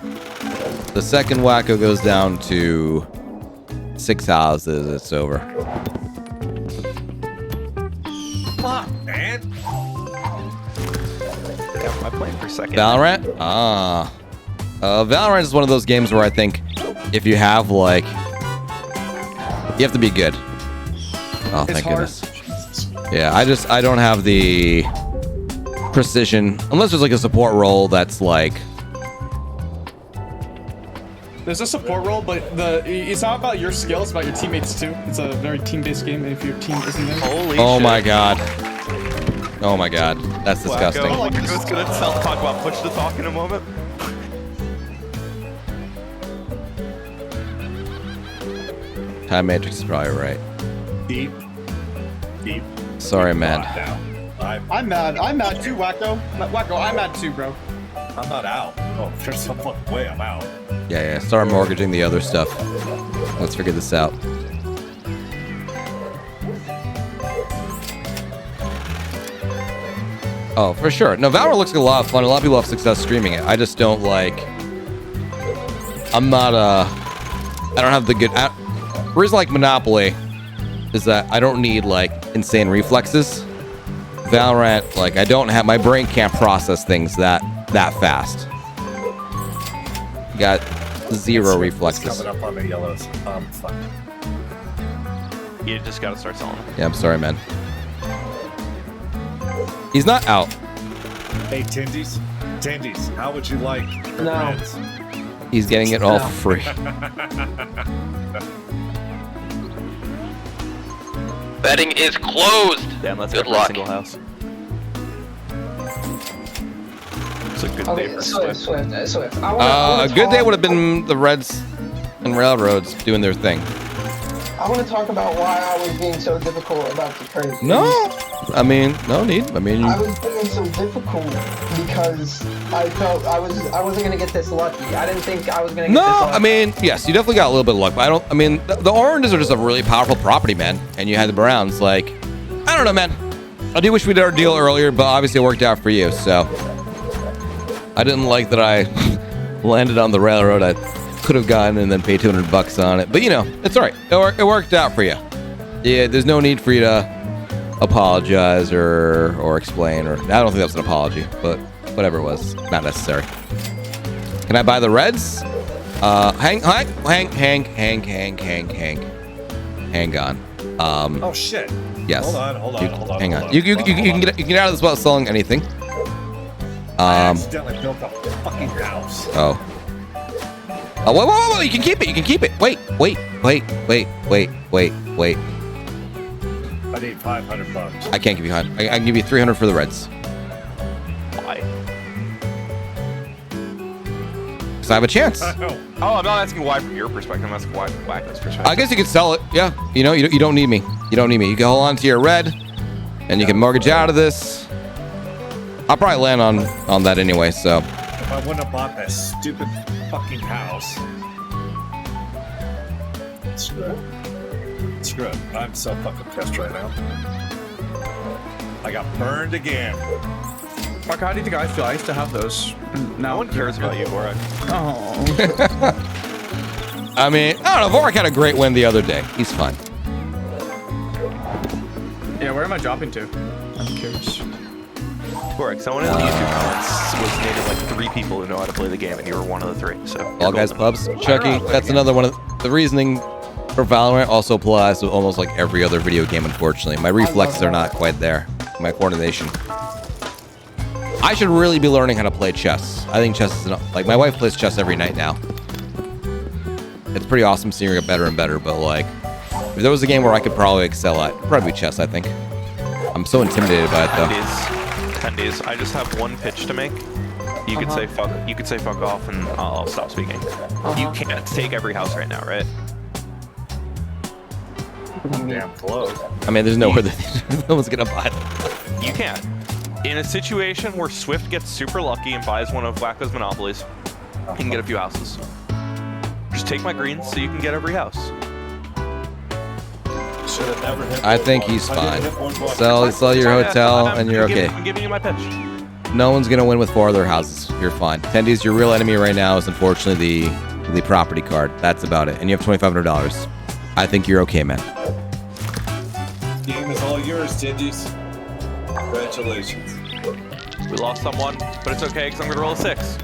The second Whacko goes down to 6 houses. It's over. Fuck, man. Yeah, am I playing for second? Valorant? Valorant is one of those games where I think if you have, like... You have to be good. Oh, thank goodness. Yeah, I don't have the precision. Unless there's like a support role that's like... There's a support role, but it's not about your skill, it's about your teammates too. It's a very team-based game, and if your team isn't there... Holy oh shit. my god. Oh my god. That's disgusting. Whacko's gonna talk about push to talk in a moment. Time Matrix is probably right. Deep. Sorry, man. I'm mad. I'm mad too, Whacko. Whacko, I'm mad too, bro. I'm not out. Oh, there's some way I'm out. Yeah. Start mortgaging the other stuff. Let's figure this out. Oh, for sure. No, Valorant looks like a lot of fun. A lot of people have success streaming it. I just don't like... I'm not, I don't have the good... The reason I like Monopoly is that I don't need, like, insane reflexes. Valorant, like, I don't have... My brain can't process things that fast. Got 0 reflexes. Coming up on the yellows. Fuck. You just gotta start selling them. Yeah, I'm sorry, man. He's not out. Hey, tendiesss, how would you like the reds? He's getting it all for free. Betting is closed. Damn, let's Good go for a luck. single house. It's a good okay, day for Swift. A good day would have been the Reds and Railroads doing their thing. I want to talk about why I was being so difficult about the trade. No, I mean, no need. I mean, I was being so difficult because I felt I wasn't gonna get this lucky. I didn't think I was gonna get this lucky. I mean, yes, you definitely got a little bit of luck, but I mean, the oranges are just a really powerful property, man. And you had the browns, like, I don't know, man. I do wish we did our deal earlier, but obviously it worked out for you, so. I didn't like that I landed on the railroad. I could have gotten and then paid $200 on it. But you know, it's all right. It worked out for you. Yeah, there's no need for you to apologize or explain, or I don't think that's an apology, but whatever it was, not necessary. Can I buy the reds? Hang on. Oh shit. Yes. Hold on. Hang on. You can get out of this without selling anything. I accidentally built a fucking house. Oh, whoa, you can keep it. Wait. I need $500. I can't give you 100. I can give you 300 for the reds. Why? Because I have a chance. Oh, I'm not asking why from your perspective. I'm asking why from Whacko's perspective. I guess you could sell it. Yeah. You know, you don't need me. You don't need me. You can hold on to your red, and you can mortgage out of this. I'll probably land on that anyway, so. If I wouldn't have bought that stupid fucking house. Screw it. I'm so fucking pissed right now. I got burned again. Fuck, how did you guys feel? I used to have those. No one cares about you, Vorak. Oh. I mean, I don't know. Vorak had a great win the other day. He's fine. Yeah, where am I dropping to? I'm curious. Vorak, someone in the YouTube comments was naming like 3 people who know how to play the game, and you were one of the 3. So. All guys pubs. Chucky, that's another one of the reasoning for Valorant also applies to almost like every other video game, unfortunately. My reflexes are not quite there. My coordination. I should really be learning how to play chess. I think chess is like my wife plays chess every night now. It's pretty awesome seeing her get better and better, but like if there was a game where I could probably excel at, it'd probably be chess, I think. I'm so intimidated by it though. Tendies, I just have one pitch to make. You could say fuck. You could say fuck off, and I'll stop speaking. You can't take every house right now, right? Damn close. I mean, there's nowhere that no one's gonna buy them. You can't. In a situation where Swift gets super lucky and buys one of Whacko's monopolies, he can get a few houses. Just take my greens so you can get every house. Should have never hit. I think he's fine. Sell your hotel and you're okay. I'm giving you my pitch. No one's gonna win with 4 other houses. You're fine. Tendies, your real enemy right now is unfortunately the property card. That's about it. And you have $2,500. I think you're okay, man. Game is all yours, Tendies. Congratulations. We lost someone, but it's okay because I'm gonna roll a 6.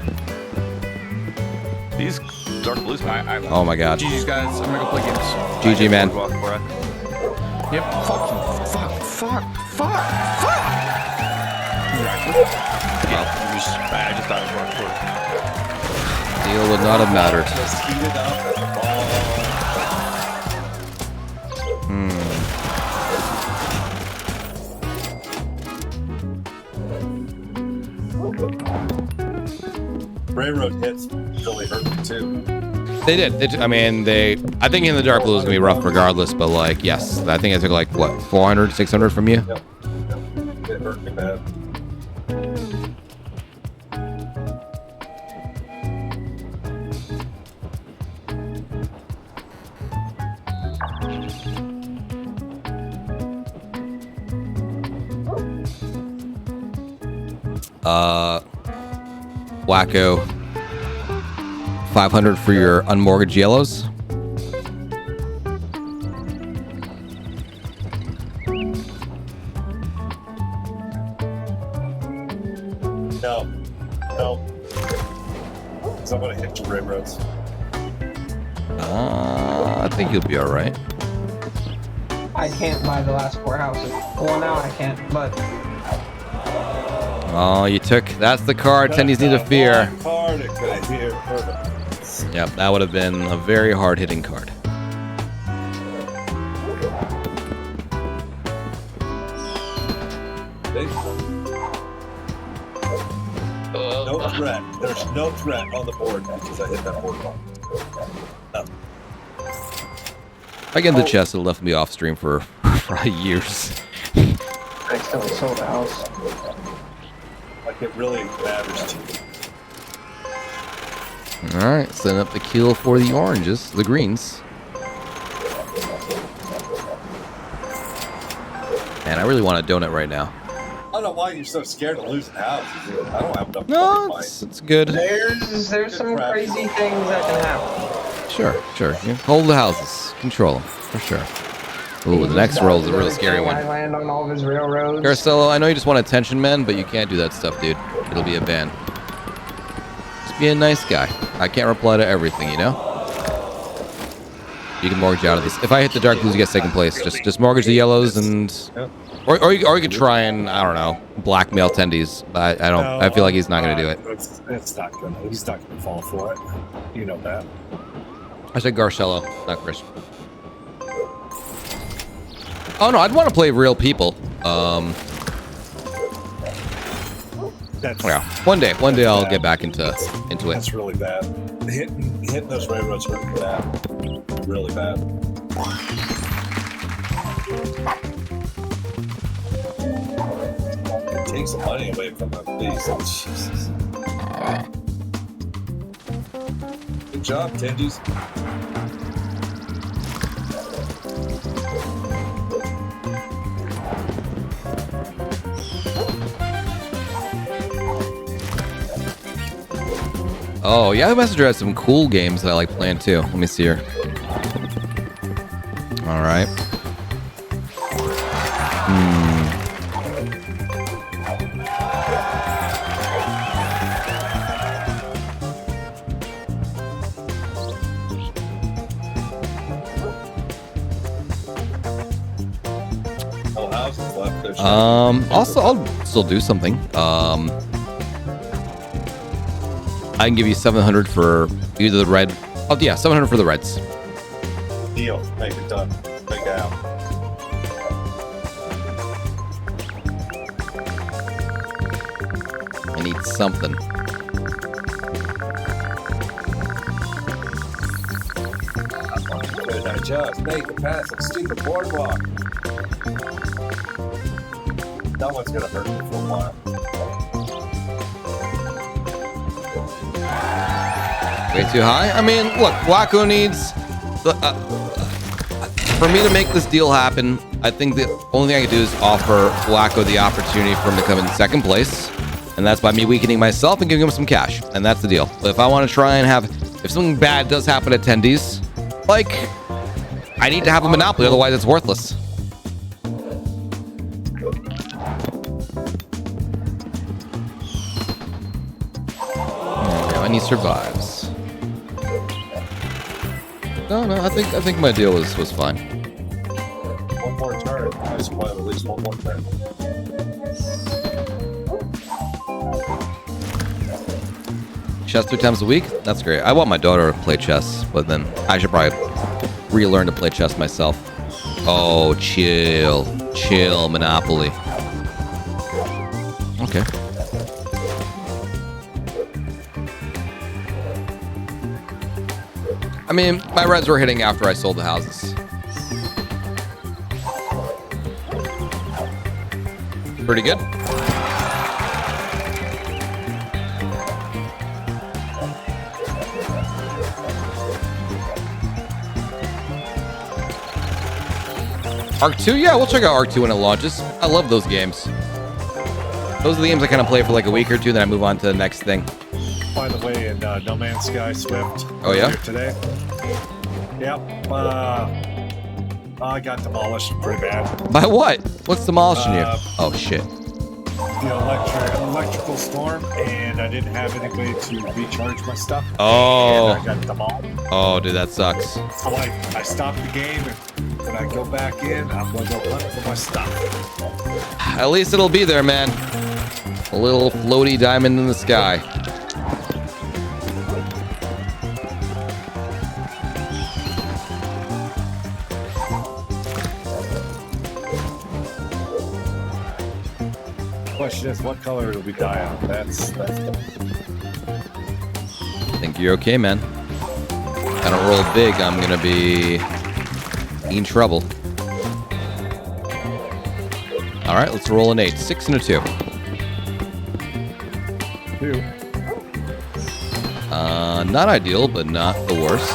These dark blues. Oh my god. GG's guys. I'm gonna go play games. GG, man. Yep. Fuck. I just thought it was wrong. Deal would not have mattered. Just heat it up and Railroad hits really hurt me too. They did. I mean, I think in the dark blue is gonna be rough regardless, but like, yes, I think I took like what, 400, 600 from you. Yep. It hurt me bad. Whacko, 500 for your unmortgaged yellows. No. Because I'm gonna hit your railroads. I think you'll be all right. I can't buy the last 4 houses. Well, now I can't, but Oh, you took. That's the card Tendies need to fear. Card it could have here. Yep, that would have been a very hard-hitting card. No threat. There's no threat on the board because I hit that board ball. Again, the chest will left me off stream for probably years. I still sold a house. Like it really matters to you. All right, setting up the kill for the oranges, the greens. Man, I really want a donut right now. I don't know why you're so scared of losing houses. I don't have enough. No, it's good. There's some crazy things that can happen. Sure. You hold the houses. Control them, for sure. Ooh, the next roll is a real scary one. I land on all of his railroads. Caracello, I know you just want attention, man, but you can't do that stuff, dude. It'll be a ban. Just be a nice guy. I can't reply to everything, you know? You can mortgage out of this. If I hit the dark blues, you get second place. Just mortgage the yellows and... Or you could try and, I don't know, blackmail tendiesss. But I don't... No, I feel like he's not going to do it. It's not gonna. He's not gonna fall for it. You know that. I said Garcello, not Chris. Oh, no, I'd want to play real people. Yeah, one day I'll get back into it. That's really bad. Hitting those railroads really bad. Really bad. It takes the money away from the beast. Jesus. Good job, tendiesss. Oh, yeah, the messenger has some cool games that I like playing too. Let me see here. All right. Also, I'll still do something. I can give you 700 for either the red. Oh yeah, 700 for the reds. Deal. Make it done. Make it out. I need something. Could I just make it past the stupid boardwalk? No one's gonna hurt me for a while. Way too high? I mean, look, Whacko needs... for me to make this deal happen, I think the only thing I can do is offer Whacko the opportunity for him to come in second place. And that's by me weakening myself and giving him some cash. And that's the deal. But if I want to try and have... If something bad does happen at tendiesss, like, I need to have a monopoly, otherwise it's worthless. And he survives. No, I think my deal was fine. One more turn. I just want at least one more turn. Chess 3 times a week? That's great. I want my daughter to play chess, but then I should probably relearn to play chess myself. Oh, chill, Monopoly. Okay. I mean, my reds were hitting after I sold the houses. Pretty good. Arc 2? Yeah, we'll check out Arc 2 when it launches. I love those games. Those are the games I kind of play for like a week or two, then I move on to the next thing. By the way, in No Man's Sky Swift. Oh, yeah? Today. Yep. I got demolished pretty bad. By what? What's demolishing you? Oh, shit. The electrical storm, and I didn't have any way to recharge my stuff. Oh. And I got demolished. Oh, dude, that sucks. So I stopped the game, and when I go back in, I'm going to go hunt for my stuff. At least it'll be there, man. A little floaty diamond in the sky. Question is, what color will we die on? That's I think you're okay, man. I don't roll big, I'm gonna be in trouble. All right, let's roll an 8. 6 and a 2. 2. Not ideal, but not the worst.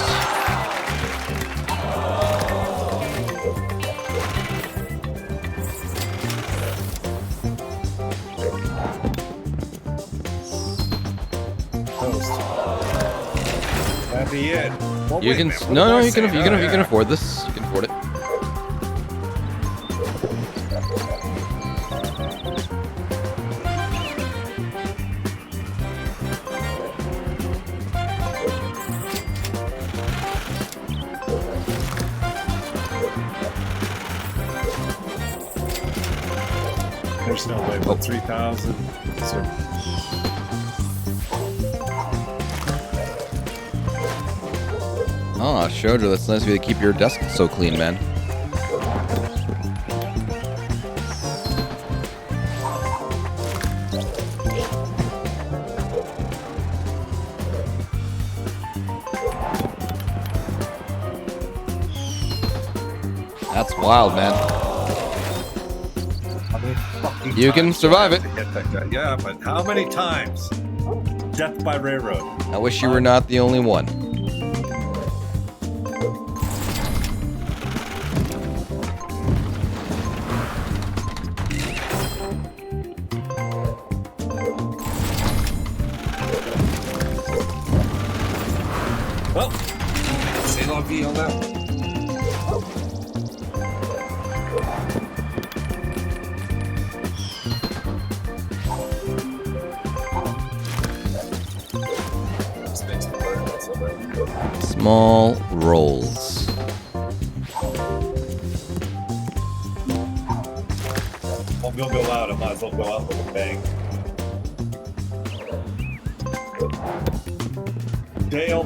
be in. Well, You wait a can minute, what no, am no, I you can saying? you can Oh, you can yeah. afford this. You can afford it. There's no way, but 3,000. So, Oh, Showdown, that's nice of you to keep your desk so clean, man. That's wild, man. how many fucking You can times do I survive have it. to get that guy? Yeah, but how many times? Death by railroad. I wish you were not the only one. Well, c'est la vie on that. Small rolls. I'm gonna go out. I might as well go out with a bang. Dale.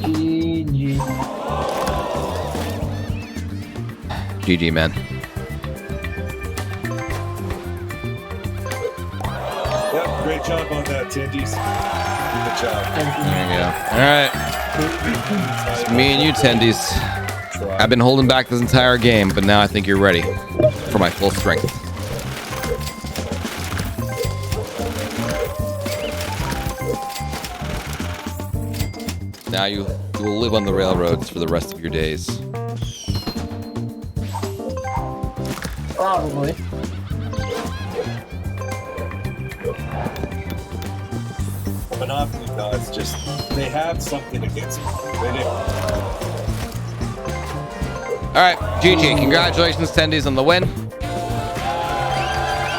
GG. GG, man. Yep, great job on that, tendiesss. Good job. There you go. All right. It's me and you, tendiesss. I've been holding back this entire game, but now I think you're ready for my full strength. Now you will live on the railroads for the rest of your days. Probably. Monopoly guys just, they have something against them. They do. All right, GG. Congratulations, tendiesss, on the win.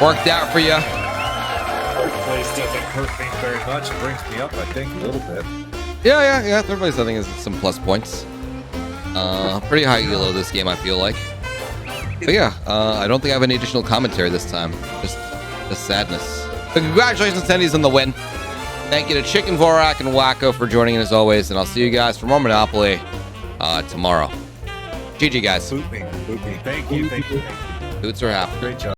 Worked out for you. Third place doesn't hurt me very much. It brings me up, I think, a little bit. Yeah. Third place, I think, is some plus points. Pretty high elo this game, I feel like. But yeah, I don't think I have any additional commentary this time. Just sadness. But congratulations, tendiesss, on the win. Thank you to Chicken Vorak and Whacko for joining in as always, and I'll see you guys for more Monopoly tomorrow. GG, guys. Boot me. Thank you. Boots are half. Great job.